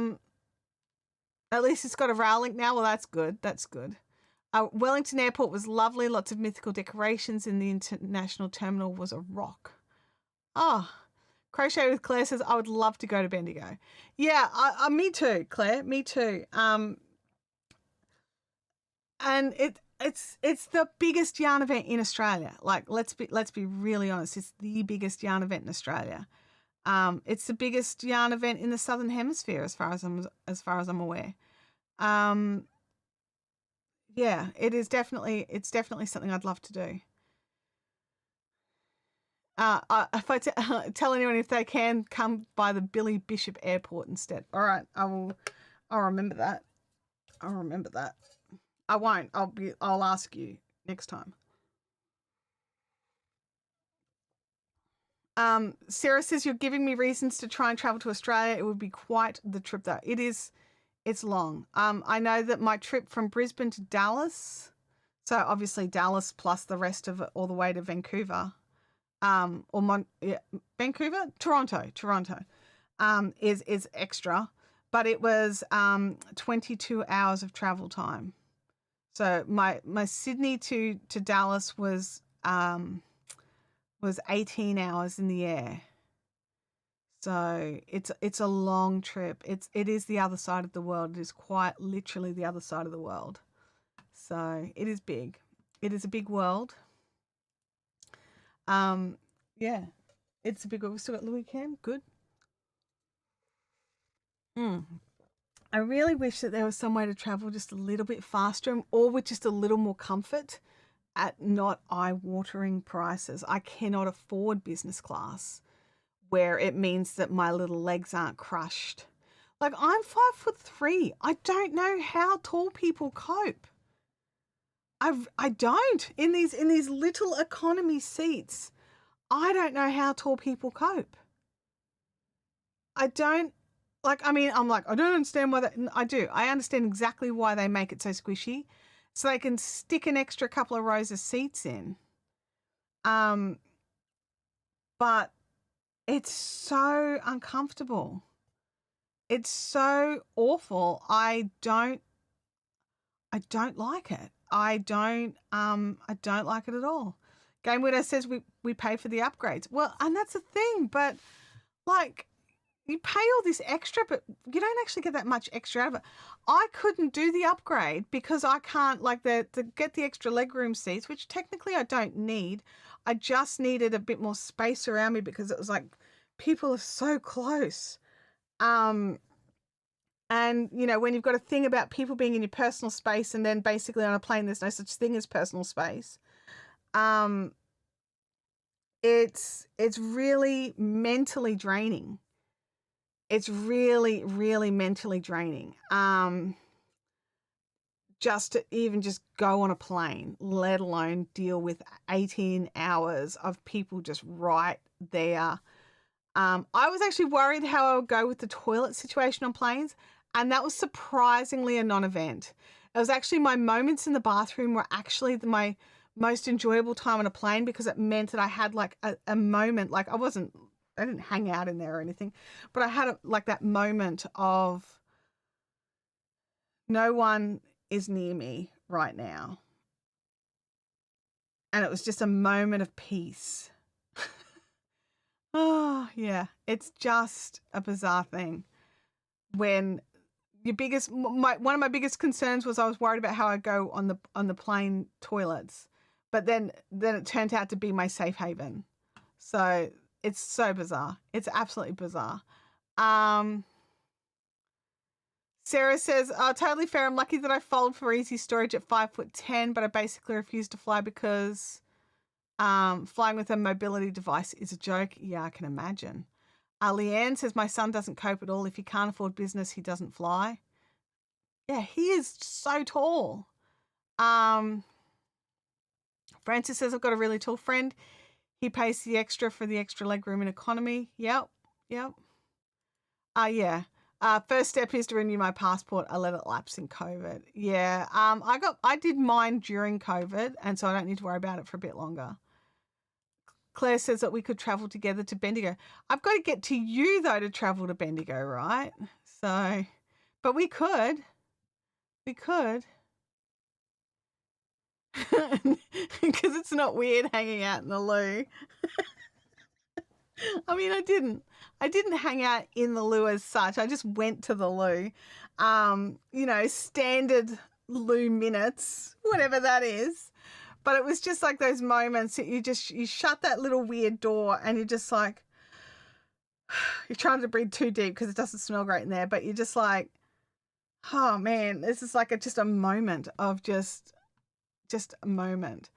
least it's got a rail link now. Well, that's good. That's good. Wellington Airport was lovely. Lots of mythical decorations in the international terminal was a rock. Oh, Crochet with Claire says, I would love to go to Bendigo. Yeah, me too, Claire. Me too. And it's the biggest yarn event in Australia. Like, let's be really honest. It's the biggest yarn event in Australia. It's the biggest yarn event in the Southern Hemisphere, as far as I'm aware. Yeah, it's definitely something I'd love to do. If I tell anyone if they can come by the Billy Bishop Airport instead. All right, I'll remember that. I won't. I'll ask you next time. Sarah says, you're giving me reasons to try and travel to Australia. It would be quite the trip though. It's long. I know that my trip from Brisbane to Dallas, so obviously Dallas plus the rest of it all the way to Vancouver, Vancouver? Toronto. is extra, but it was 22 hours of travel time. So my Sydney to Dallas was 18 hours in the air. So it's a long trip. It is the other side of the world. It is quite literally the other side of the world. So it is big. It is a big world. Yeah, it's a big world. We still got Louis Cam. Good. I really wish that there was some way to travel just a little bit faster or with just a little more comfort at not eye-watering prices. I cannot afford business class where it means that my little legs aren't crushed. Like, I'm 5'3". I don't know how tall people cope. I don't. In these little economy seats, I don't know how tall people cope. I don't. Like, I mean, I'm like, I don't understand why that. I do. I understand exactly why they make it so squishy, so they can stick an extra couple of rows of seats in. But it's so uncomfortable. It's so awful. I don't like it. I don't like it at all. Game Widow says we pay for the upgrades. Well, and that's the thing, but like, you pay all this extra, but you don't actually get that much extra out of it. I couldn't do the upgrade because I can't, like, get the extra legroom seats, which technically I don't need. I just needed a bit more space around me because it was like people are so close. And, you know, when you've got a thing about people being in your personal space and then basically on a plane there's no such thing as personal space, it's really mentally draining. It's really, really mentally draining. Just to even just go on a plane, let alone deal with 18 hours of people just right there. I was actually worried how I would go with the toilet situation on planes, and that was surprisingly a non-event. It was actually my moments in the bathroom were actually my most enjoyable time on a plane because it meant that I had like a moment, like I didn't hang out in there or anything, but I had like that moment of no one is near me right now. And it was just a moment of peace. Oh, yeah. It's just a bizarre thing. When one of my biggest concerns was I was worried about how I go on the plane toilets, but then it turned out to be my safe haven. So it's so bizarre. It's absolutely bizarre. Sarah says, totally fair. I'm lucky that I fold for easy storage at 5'10", but I basically refuse to fly because flying with a mobility device is a joke. Yeah, I can imagine. Leanne says, my son doesn't cope at all. If he can't afford business, he doesn't fly. Yeah, he is so tall. Francis says, I've got a really tall friend. He pays the extra for the extra legroom in economy. Yep. Yeah. First step is to renew my passport. I let it lapse in COVID. Yeah. I did mine during COVID, and so I don't need to worry about it for a bit longer. Claire says that we could travel together to Bendigo. I've got to get to you though to travel to Bendigo, right? So, but we could. Because it's not weird hanging out in the loo. I mean, I didn't hang out in the loo as such. I just went to the loo. Standard loo minutes, whatever that is. But it was just like those moments that you shut that little weird door and you're just like, you're trying to breathe too deep because it doesn't smell great in there, but you're just like, oh man, this is like just a moment of just a moment.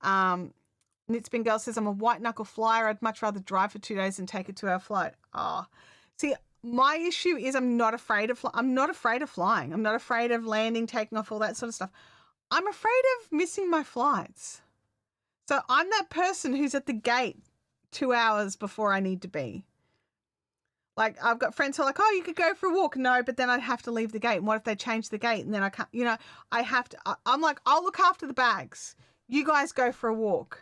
Knitspin Girl says, I'm a white knuckle flyer. I'd much rather drive for 2 days and take a 2-hour flight. See, my issue is I'm not afraid of flying. I'm not afraid of landing, taking off, all that sort of stuff. I'm afraid of missing my flights. So I'm that person who's at the gate 2 hours before I need to be. Like, I've got friends who are like, oh, you could go for a walk. No, but then I'd have to leave the gate. And what if they change the gate? And then I can't, I have to, I'm like, I'll look after the bags. You guys go for a walk.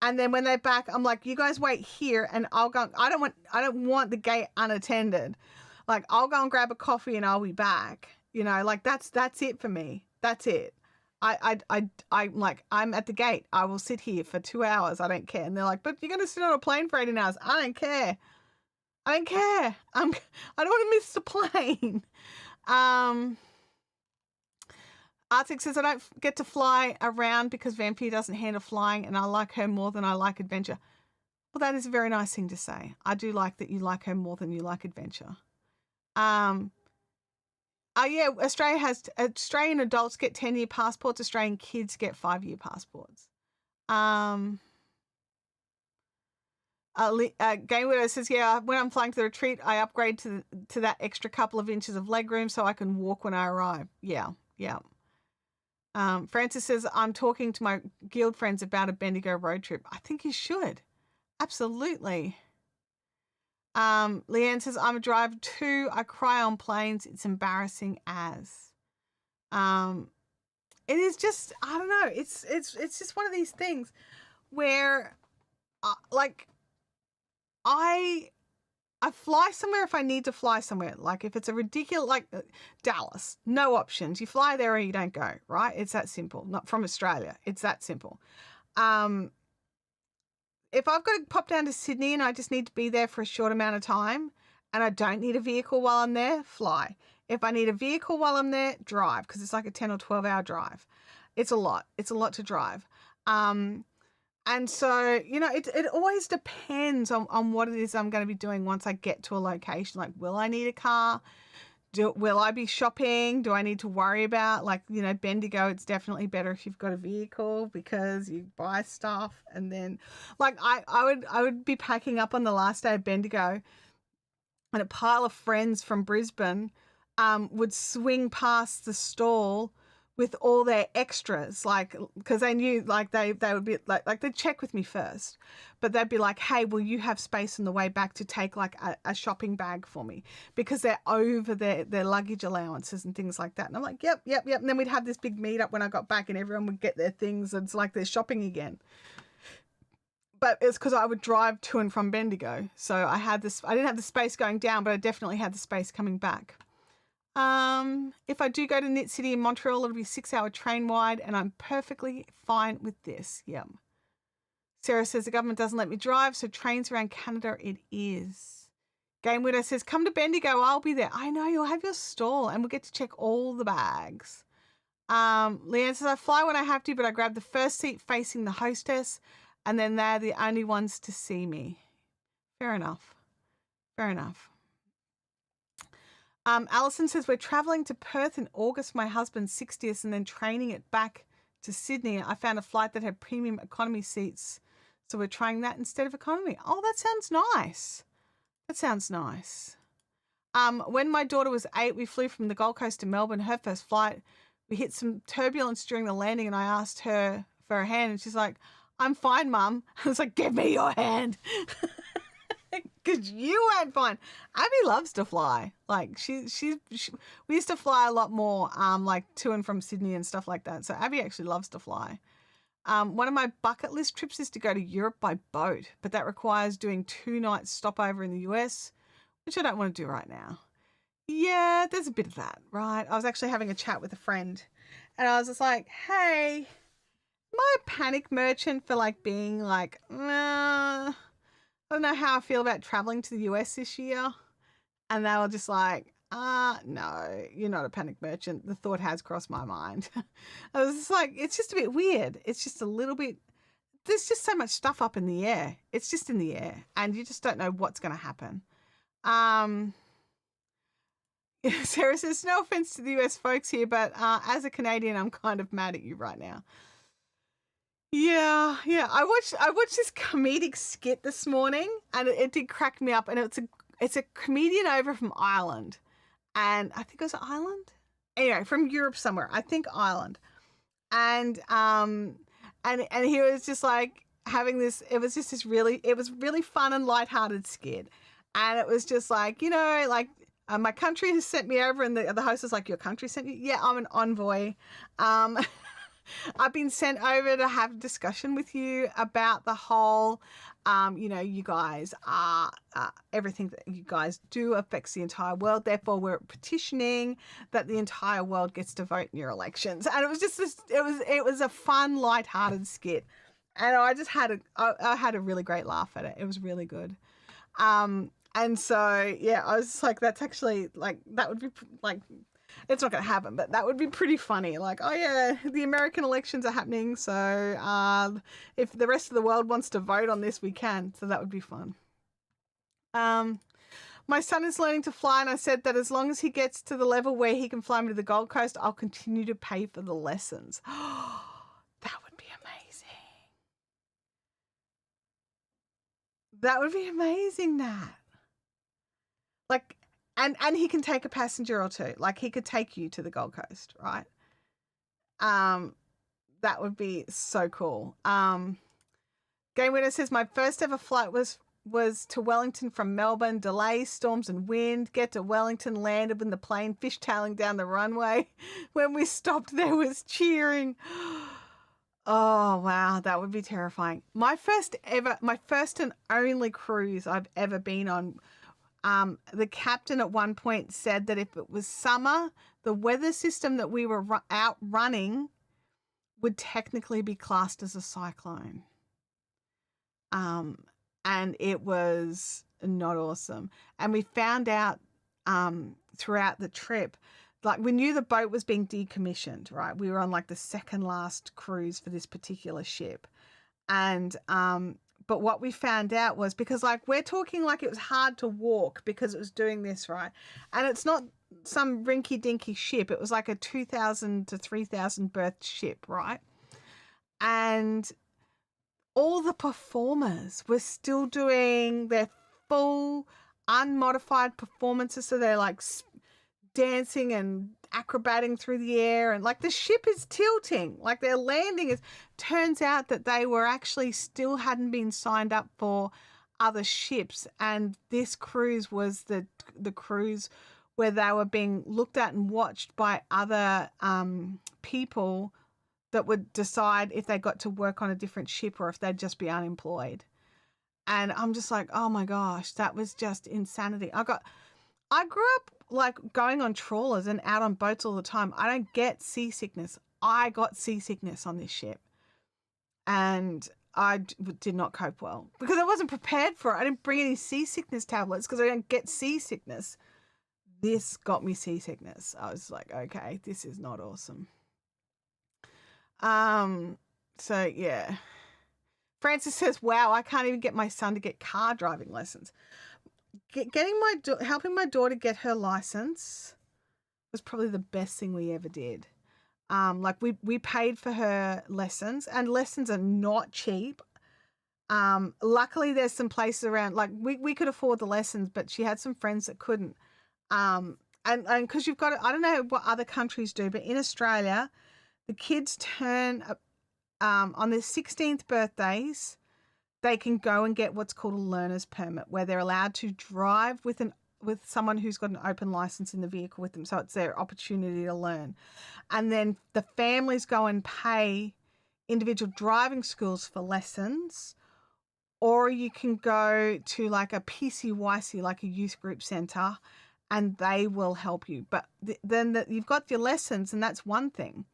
And then when they're back, I'm like, you guys wait here and I'll go. I don't want the gate unattended. Like, I'll go and grab a coffee and I'll be back. You know, like that's it for me. That's it. I'm like, I'm at the gate. I will sit here for 2 hours. I don't care. And they're like, but you're going to sit on a plane for 18 hours. I don't care. I don't care. I don't want to miss the plane. Arctic says, I don't get to fly around because Vampire doesn't handle flying and I like her more than I like adventure. Well, that is a very nice thing to say. I do like that you like her more than you like adventure. Yeah, Australian adults get 10-year passports. Australian kids get 5-year passports. Game Widow says, yeah, when I'm flying to the retreat, I upgrade to that extra couple of inches of legroom so I can walk when I arrive. Yeah. Francis says, I'm talking to my guild friends about a Bendigo road trip. I think you should. Absolutely. Leanne says, I'm a driver too. I cry on planes. It's embarrassing as. It is just, I don't know. It's just one of these things where, I fly somewhere if I need to fly somewhere. Like if it's a ridiculous, like Dallas, no options. You fly there or you don't go, right? It's that simple. Not from Australia. It's that simple. If I've got to pop down to Sydney and I just need to be there for a short amount of time and I don't need a vehicle while I'm there, fly. If I need a vehicle while I'm there, drive, because it's like a 10 or 12 hour drive. It's a lot. It's a lot to drive. And so, you know, it always depends on what it is I'm going to be doing once I get to a location. Like, will I need a car? Will I be shopping? Do I need to worry about, like, you know, Bendigo? It's definitely better if you've got a vehicle because you buy stuff. And then, like, I would be packing up on the last day of Bendigo, and a pile of friends from Brisbane would swing past the stall with all their extras, like, because they knew, like, they would be like they'd check with me first, but they'd be like, hey, will you have space on the way back to take like a shopping bag for me, because they're over their luggage allowances and things like that. And I'm like, yep. And then we'd have this big meetup when I got back and everyone would get their things and it's like they're shopping again. But it's because I would drive to and from Bendigo, so I didn't have the space going down, but I definitely had the space coming back. If I do go to Knit City in Montreal, it'll be 6-hour train wide, and I'm perfectly fine with this. Yep. Sarah says the government doesn't let me drive, so trains around Canada it is. Game Widow says, come to Bendigo, I'll be there. I know, you'll have your stall, and we'll get to check all the bags. Leanne says, I fly when I have to, but I grab the first seat facing the hostess, and then they're the only ones to see me. Fair enough. Alison says, we're traveling to Perth in August for my husband's 60th and then training it back to Sydney. I found a flight that had premium economy seats, so we're trying that instead of economy. Oh, that sounds nice. When my daughter was 8, we flew from the Gold Coast to Melbourne. Her first flight, we hit some turbulence during the landing and I asked her for her hand and she's like, I'm fine, Mum. I was like, give me your hand. Because you weren't fine. Abby loves to fly. Like we used to fly a lot more, like to and from Sydney and stuff like that. So Abby actually loves to fly. One of my bucket list trips is to go to Europe by boat, but that requires doing 2 nights stopover in the US, which I don't want to do right now. Yeah, there's a bit of that, right? I was actually having a chat with a friend and I was just like, hey, am I a panic merchant for like being like, I don't know how I feel about traveling to the US this year. And they were just like, no, you're not a panic merchant. The thought has crossed my mind. I was just like, it's just a bit weird. It's just a little bit, there's just so much stuff up in the air. It's just in the air and you just don't know what's going to happen. Sarah says, no offense to the US folks here, but as a Canadian, I'm kind of mad at you right now. Yeah. I watched this comedic skit this morning, and it did crack me up. And it's a comedian over from Ireland, and I think it was Ireland. Anyway, from Europe somewhere. I think Ireland, and he was just like having this. It was really fun and lighthearted skit, and it was just like, you know, like. My country has sent me over, and the host is like, your country sent you? Yeah, I'm an envoy. I've been sent over to have a discussion with you about the whole, you guys are, everything that you guys do affects the entire world. Therefore, we're petitioning that the entire world gets to vote in your elections. And it was just it was a fun, lighthearted skit. And I just I had a really great laugh at it. It was really good. And so, yeah, I was just like, that's actually like, that would be like, it's not going to happen, but that would be pretty funny. Like, oh yeah, the American elections are happening. So if the rest of the world wants to vote on this, we can. So that would be fun. My son is learning to fly, and I said that as long as he gets to the level where he can fly me to the Gold Coast, I'll continue to pay for the lessons. That would be amazing. That would be amazing, Nat. Like, and he can take a passenger or two. Like, he could take you to the Gold Coast, right? That would be so cool. Game Winner says, my first ever flight was to Wellington from Melbourne. Delays, storms and wind. Get to Wellington, landed with the plane fishtailing down the runway. When we stopped, there was cheering. Oh, wow. That would be terrifying. My first and only cruise I've ever been on, the captain at one point said that if it was summer, the weather system that we were out running would technically be classed as a cyclone. And it was not awesome. And we found out throughout the trip, like, we knew the boat was being decommissioned, right? We were on like the second last cruise for this particular ship. And but what we found out was, because like we're talking like it was hard to walk because it was doing this, right? And it's not some rinky dinky ship. It was like a 2,000 to 3,000 berth ship, right? And all the performers were still doing their full unmodified performances. So they're like dancing and acrobating through the air, and like the ship is tilting, like their landing is. Turns out that they were actually still hadn't been signed up for other ships, and this cruise was the cruise where they were being looked at and watched by other people that would decide if they got to work on a different ship or if they'd just be unemployed. And I'm just like, oh my gosh, that was just insanity. I grew up like going on trawlers and out on boats all the time. I don't get seasickness. I got seasickness on this ship, and I did not cope well because I wasn't prepared for it. I didn't bring any seasickness tablets because I don't get seasickness. This got me seasickness. I was like, okay, this is not awesome. So yeah. Francis says, wow, I can't even get my son to get car driving lessons. Helping my daughter get her license was probably the best thing we ever did. Like we paid for her lessons, and lessons are not cheap. Luckily there's some places around, like we could afford the lessons, but she had some friends that couldn't. And because you've got, I don't know what other countries do, but in Australia, the kids turn on their 16th birthdays, they can go and get what's called a learner's permit, where they're allowed to drive with someone who's got an open license in the vehicle with them. So it's their opportunity to learn. And then the families go and pay individual driving schools for lessons, or you can go to like a PCYC, like a youth group centre, and they will help you. But then you've got your lessons, and that's one thing.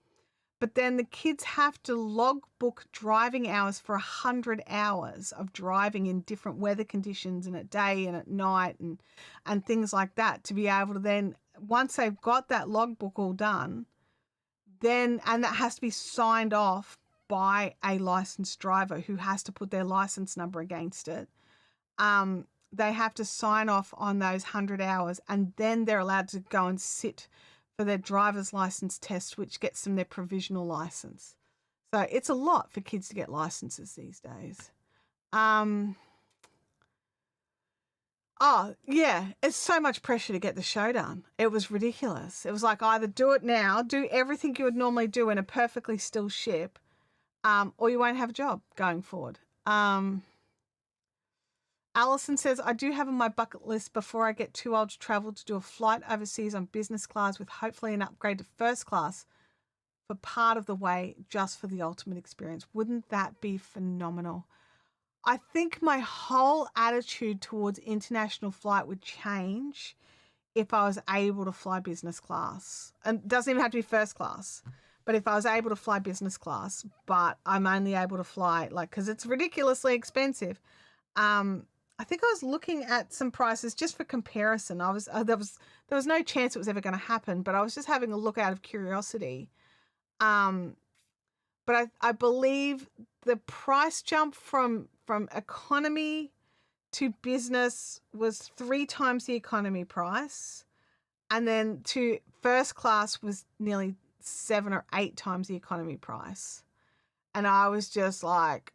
But then the kids have to logbook driving hours for 100 hours of driving in different weather conditions and at day and at night and things like that, to be able to then, once they've got that logbook all done, then, and that has to be signed off by a licensed driver who has to put their license number against it. They have to sign off on those 100 hours, and then they're allowed to go and sit for their driver's license test, which gets them their provisional license. So it's a lot for kids to get licenses these days. Oh yeah, it's so much pressure to get the show done. It was ridiculous. It was like, either do it now, do everything you would normally do in a perfectly still ship, or you won't have a job going forward. Alison says, I do have on my bucket list before I get too old to travel to do a flight overseas on business class with hopefully an upgrade to first class for part of the way just for the ultimate experience. Wouldn't that be phenomenal? I think my whole attitude towards international flight would change if I was able to fly business class. And it doesn't even have to be first class, but if I was able to fly business class, but I'm only able to fly because it's ridiculously expensive. I think I was looking at some prices just for comparison. There was no chance it was ever going to happen, but I was just having a look out of curiosity. But I believe the price jump from economy to business was 3 times the economy price, and then to first class was nearly 7 or 8 times the economy price. And I was just like,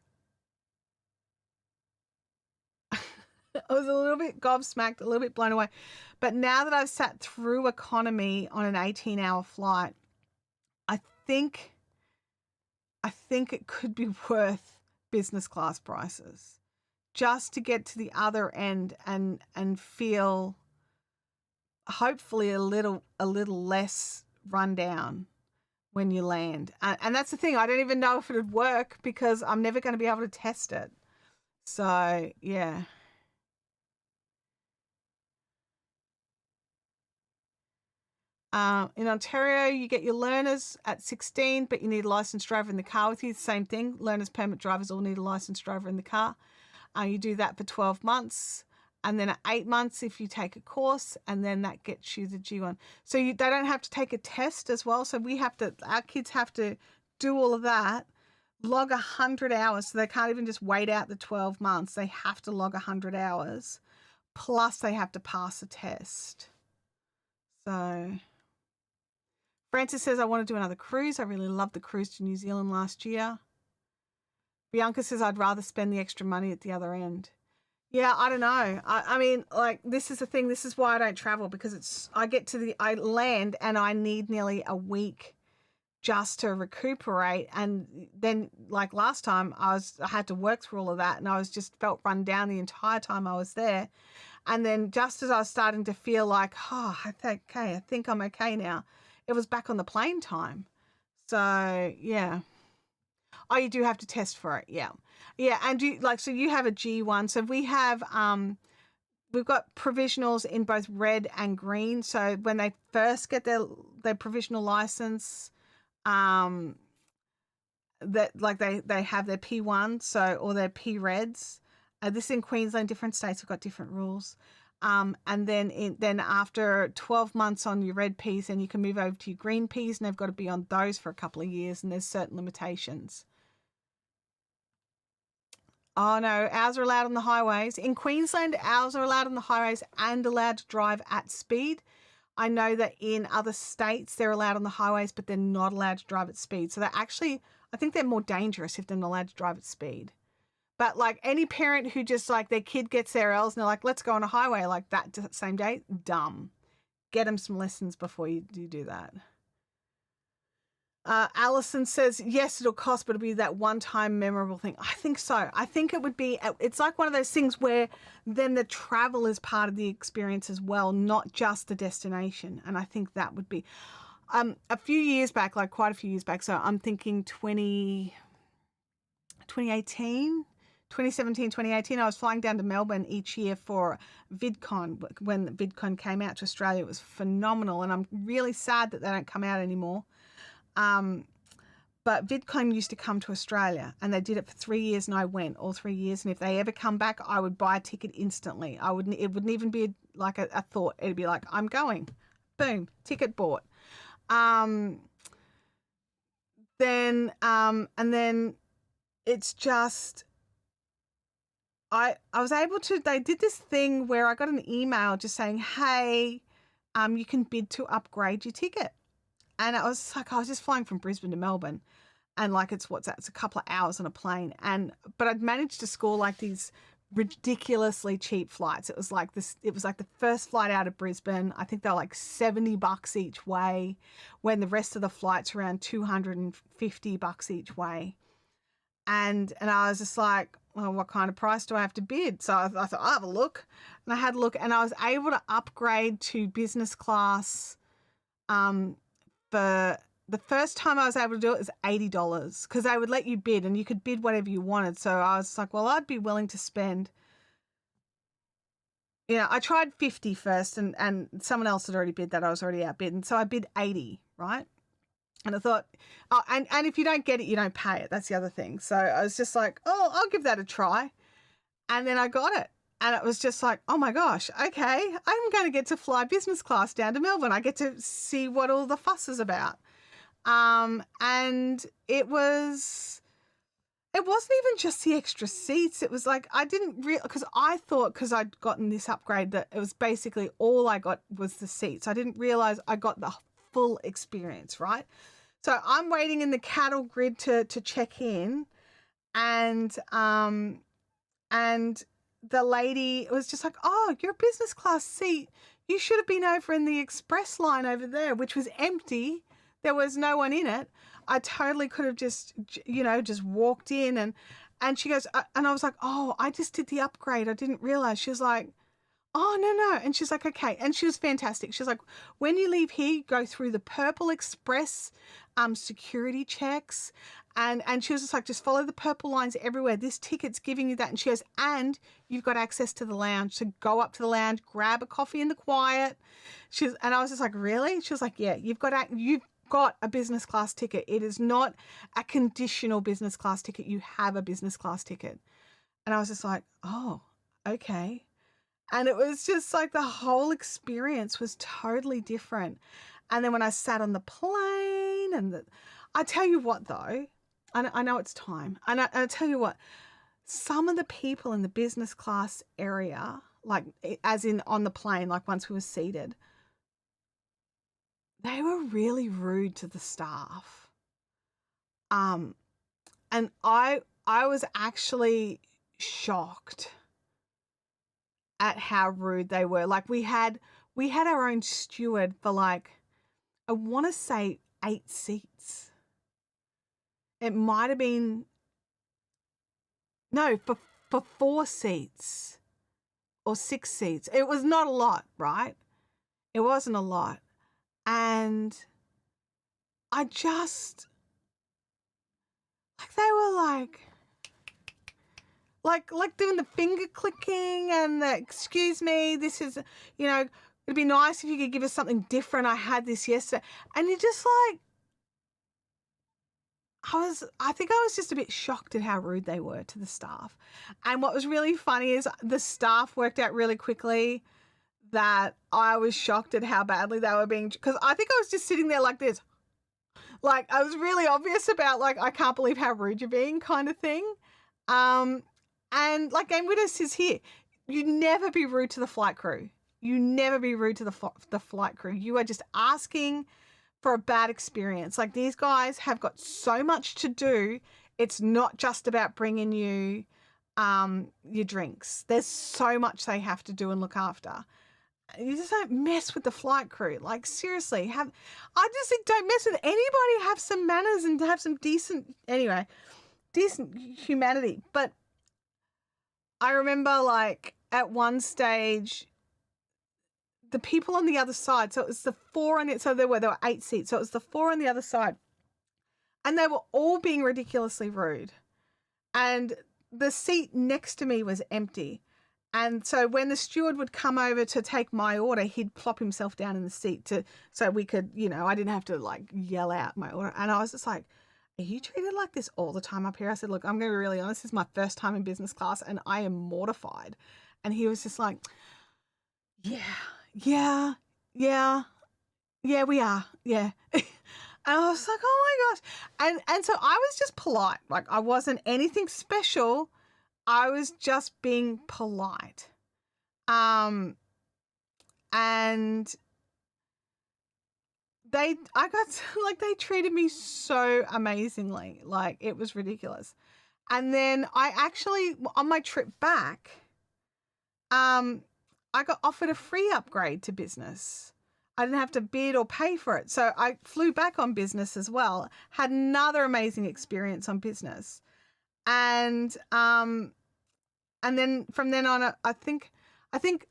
I was a little bit gobsmacked, a little bit blown away. But now that I've sat through economy on an 18-hour flight, I think it could be worth business class prices just to get to the other end and feel hopefully a little less run down when you land. And that's the thing. I don't even know if it would work because I'm never going to be able to test it. So, yeah. In Ontario, you get your learners at 16, but you need a licensed driver in the car with you. Same thing. Learners, permit drivers all need a licensed driver in the car. You do that for 12 months. And then at 8 months, if you take a course, and then that gets you the G1. So they don't have to take a test as well. So our kids have to do all of that, log 100 hours. So they can't even just wait out the 12 months. They have to log 100 hours. Plus they have to pass a test. So Francis says, I want to do another cruise. I really loved the cruise to New Zealand last year. Bianca says, I'd rather spend the extra money at the other end. Yeah, I don't know. I mean, this is the thing. This is why I don't travel, because I land and I need nearly a week just to recuperate. And then last time I had to work through all of that, and I just felt run down the entire time I was there. And then just as I was starting to feel like, I think I'm okay now, it was back on the plane time. So, yeah. Oh, you do have to test for it. Yeah. Yeah. And so you have a G1. So we've got provisionals in both red and green. So when they first get their provisional license, that they have their P1, or their P reds. This in Queensland, different states have got different rules. And then after 12 months on your red Ps, then you can move over to your green Ps, and they've got to be on those for a couple of years, and there's certain limitations. Oh no, ours are allowed on the highways. In Queensland, ours are allowed on the highways and allowed to drive at speed. I know that in other states they're allowed on the highways, but they're not allowed to drive at speed. So I think they're more dangerous if they're not allowed to drive at speed. But any parent who just their kid gets their L's and they're like, let's go on a highway like that same day, dumb. Get them some lessons before you do that. Alison says, yes, it'll cost, but it'll be that one-time memorable thing. I think so. I think it would be, it's like one of those things where then the travel is part of the experience as well, not just the destination. And I think that would be a few years back, quite a few years back. So I'm thinking 2017, 2018, I was flying down to Melbourne each year for VidCon. When VidCon came out to Australia, it was phenomenal. And I'm really sad that they don't come out anymore. But VidCon used to come to Australia, and they did it for 3 years, and I went all 3 years. And if they ever come back, I would buy a ticket instantly. It wouldn't even be a thought. It'd be like, I'm going, boom, ticket bought. And then it's just, I was able to, they did this thing where I got an email just saying, hey, you can bid to upgrade your ticket. And I was just flying from Brisbane to Melbourne, and it's a couple of hours on a plane. But I'd managed to score these ridiculously cheap flights. It was the first flight out of Brisbane. I think they were $70 each way, when the rest of the flights were around $250 each way. And I was just like, well, what kind of price do I have to bid? So I thought, I'll have a look. And I had a look, and I was able to upgrade to business class for the first time I was able to do it was $80 because they would let you bid and you could bid whatever you wanted. So I was like, well, I'd be willing to spend, I tried 50 first and someone else had already bid that. I was already outbid. And so I bid 80, right? And I thought, oh, and if you don't get it, you don't pay it. That's the other thing. So I was just like, oh, I'll give that a try. And then I got it. And it was just like, oh my gosh, okay, I'm going to get to fly business class down to Melbourne. I get to see what all the fuss is about. And it wasn't even just the extra seats. It was like, I didn't really, because I thought, because I'd gotten this upgrade, that it was basically all I got was the seats. I didn't realize I got the full experience, right? So I'm waiting in the cattle grid to check in, and the lady was just like, oh, your business class seat, you should have been over in the express line over there, which was empty. There was no one in it. I totally could have just walked in and she goes, and I was like, oh, I just did the upgrade. I didn't realize. She was like, oh, no. And she's like, okay. And she was fantastic. She's like, when you leave here, go through the Purple Express security checks. And she was just like, just follow the purple lines everywhere. This ticket's giving you that. And she goes, and you've got access to the lounge. So go up to the lounge, grab a coffee in the quiet. And I was just like, really? She was like, yeah, you've got a business class ticket. It is not a conditional business class ticket. You have a business class ticket. And I was just like, oh, okay. And it was just like the whole experience was totally different. And then when I sat on the plane I tell you what though, I know it's time. And I tell you what, some of the people in the business class area, like as in on the plane, like once we were seated, they were really rude to the staff. And I was actually shocked at how rude they were. Like we had our own steward for like, I want to say 8 seats. It might have been, no, for 4 seats or 6 seats. It was not a lot, right? It wasn't a lot. And I just, like, they were like doing the finger clicking and the, excuse me, this is, it'd be nice if you could give us something different. I had this yesterday. And you're just like, I think I was just a bit shocked at how rude they were to the staff. And what was really funny is the staff worked out really quickly that I was shocked at how badly they were being, because I think I was just sitting there like this. Like I was really obvious about like, I can't believe how rude you're being kind of thing. And like Game Widow says here, you never be rude to the flight crew. You never be rude to the flight crew. You are just asking for a bad experience. Like these guys have got so much to do. It's not just about bringing you your drinks. There's so much they have to do and look after. You just don't mess with the flight crew. Like seriously, I just think don't mess with anybody. Have some manners and have some decent humanity. But I remember like at one stage, the people on the other side, so it was the 4 on it, so there were 8 seats, so it was the 4 on the other side, and they were all being ridiculously rude. And the seat next to me was empty. And so when the steward would come over to take my order, he'd plop himself down in the seat so we could, I didn't have to like yell out my order. And I was just like, are you treated like this all the time up here? I said, look, I'm going to be really honest. This is my first time in business class and I am mortified. And he was just like, yeah, we are. Yeah. And I was like, oh my gosh. And so I was just polite. Like I wasn't anything special. I was just being polite. And they treated me so amazingly. Like it was ridiculous. And then I actually, on my trip back, I got offered a free upgrade to business. I didn't have to bid or pay for it. So I flew back on business as well. Had another amazing experience on business. And then from then on, I think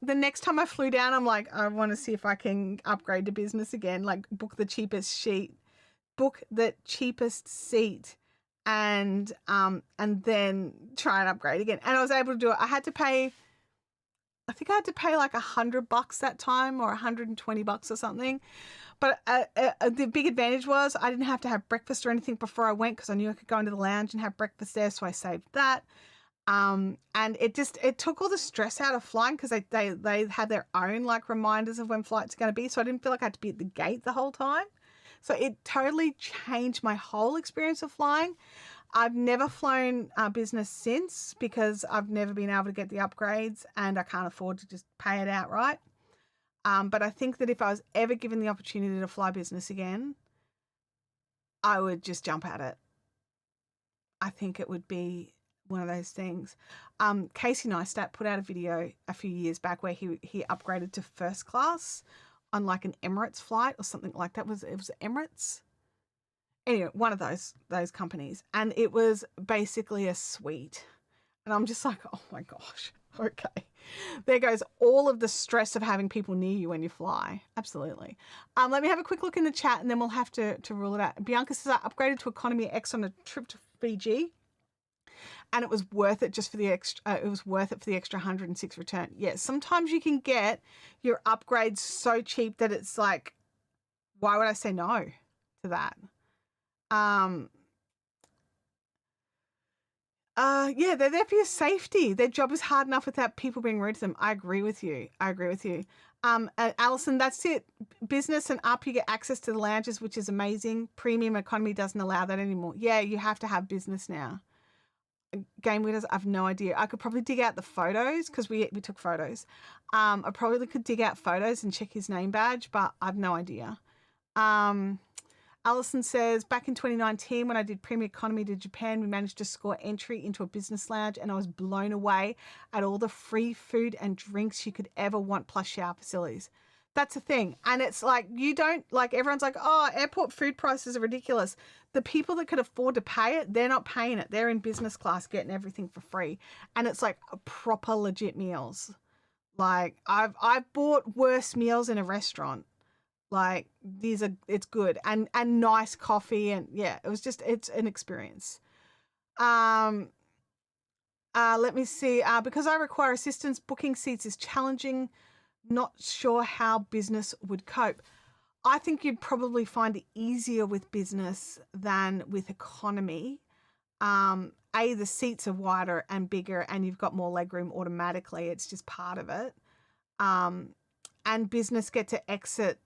the next time I flew down, I'm like, I want to see if I can upgrade to business again, like book the cheapest seat book the cheapest seat and then try and upgrade again. And I was able to do it. I think I had to pay like $100 that time, or $120 or something. But the big advantage was I didn't have to have breakfast or anything before I went, because I knew I could go into the lounge and have breakfast there. So I saved that. And it took all the stress out of flying, because they had their own like reminders of when flights are going to be. So I didn't feel like I had to be at the gate the whole time. So it totally changed my whole experience of flying. I've never flown business since, because I've never been able to get the upgrades and I can't afford to just pay it outright. But I think that if I was ever given the opportunity to fly business again, I would just jump at it. I think it would be one of those things. Casey Neistat put out a video a few years back where he upgraded to first class on like an Emirates flight or something like that. It was Emirates. Anyway, one of those companies, and it was basically a suite. And I'm just like, oh my gosh, okay. There goes all of the stress of having people near you when you fly. Absolutely. Let me have a quick look in the chat, and then we'll have to rule it out. Bianca says, I upgraded to Economy X on a trip to Fiji, and it was worth it just for the extra. It was worth it for the extra 106 return. Yeah, sometimes you can get your upgrades so cheap that it's like, why would I say no to that? Yeah, they're there for your safety. Their job is hard enough without people being rude to them. I agree with you. Alison, that's it. Business and up, you get access to the lounges, which is amazing. Premium economy doesn't allow that anymore. Yeah, you have to have business now. Game winners, I've no idea. I could probably dig out the photos, because we took photos. I probably could dig out photos and check his name badge, but I've no idea. Alison says, back in 2019, when I did Premium Economy to Japan, we managed to score entry into a business lounge, and I was blown away at all the free food and drinks you could ever want, plus shower facilities. That's the thing. And it's like, you don't, like, everyone's like, oh, airport food prices are ridiculous. The people that could afford to pay it, they're not paying it. They're in business class getting everything for free. And it's like proper legit meals. Like, I've bought worse meals in a restaurant. Like, it's good, and nice coffee, and yeah, it's an experience. Let me see. Because I require assistance, booking seats is challenging. Not sure how business would cope. I think you'd probably find it easier with business than with economy. The seats are wider and bigger, and you've got more legroom automatically. It's just part of it. And business get to exit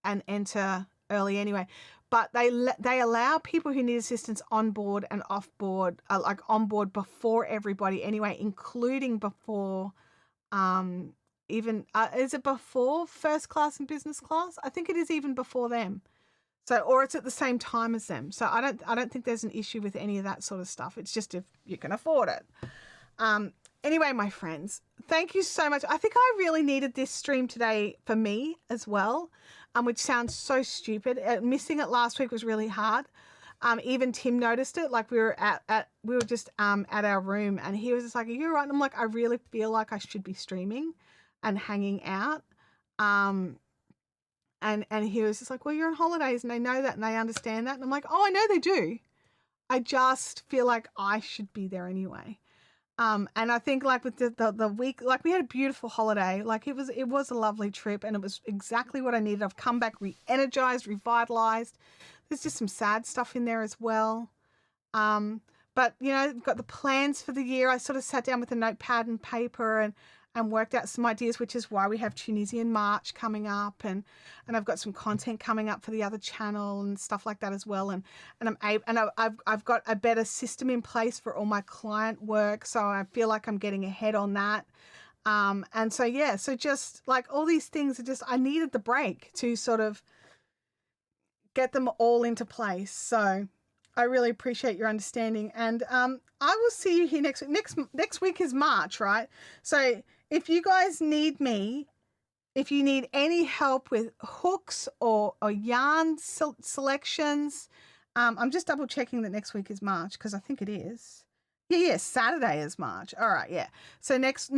and enter early anyway, but they allow people who need assistance on board and off board, like on board before everybody anyway, including before is it before first class and business class? I think it is even before them. So, or it's at the same time as them. So I don't think there's an issue with any of that sort of stuff. It's just if you can afford it. Anyway, my friends, thank you so much. I think I really needed this stream today for me as well, which sounds so stupid. Missing it last week was really hard. Even Tim noticed it. Like, we were just at our room, and he was just like, "Are you all right?" And I'm like, "I really feel like I should be streaming and hanging out." And he was just like, "Well, you're on holidays, and they know that, and they understand that." And I'm like, "Oh, I know they do. I just feel like I should be there anyway." And I think, like, with the week, like, we had a beautiful holiday. Like, it was a lovely trip, and it was exactly what I needed. I've come back re-energized, revitalized. There's just some sad stuff in there as well. But, you know, got the plans for the year. I sort of sat down with a notepad and paper and worked out some ideas, which is why we have Tunisian March coming up, and I've got some content coming up for the other channel and stuff like that as well. And I've got a better system in place for all my client work, so I feel like I'm getting ahead on that. And so yeah, so just like all these things are just, I needed the break to sort of get them all into place. So I really appreciate your understanding, and I will see you here next week. Next week is March, right? So if you guys need me, if you need any help with hooks or yarn selections, I'm just double checking that next week is March, because I think it is. Yeah, Saturday is March. All right, yeah. So next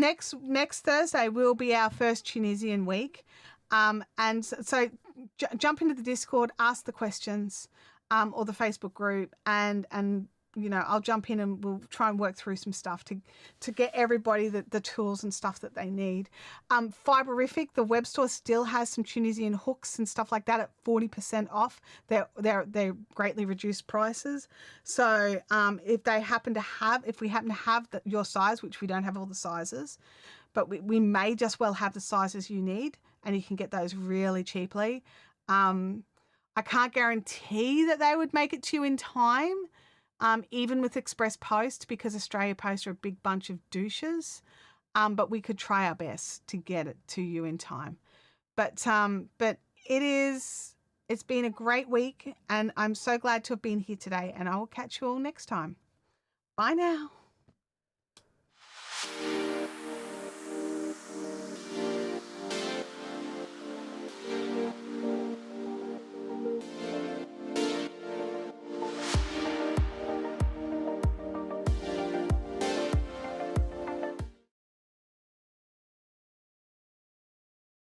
Thursday will be our first Tunisian week, and so jump into the Discord, ask the questions. or the Facebook group, and I'll jump in and we'll try and work through some stuff to get everybody the tools and stuff that they need. Fiberific, the web store, still has some Tunisian hooks and stuff like that at 40% off. They're greatly reduced prices. So if we happen to have your size, which we don't have all the sizes, but we may just well have the sizes you need, and you can get those really cheaply. I can't guarantee that they would make it to you in time, even with Express Post, because Australia Post are a big bunch of douches. But we could try our best to get it to you in time. But it's been a great week, and I'm so glad to have been here today, and I will catch you all next time. Bye now.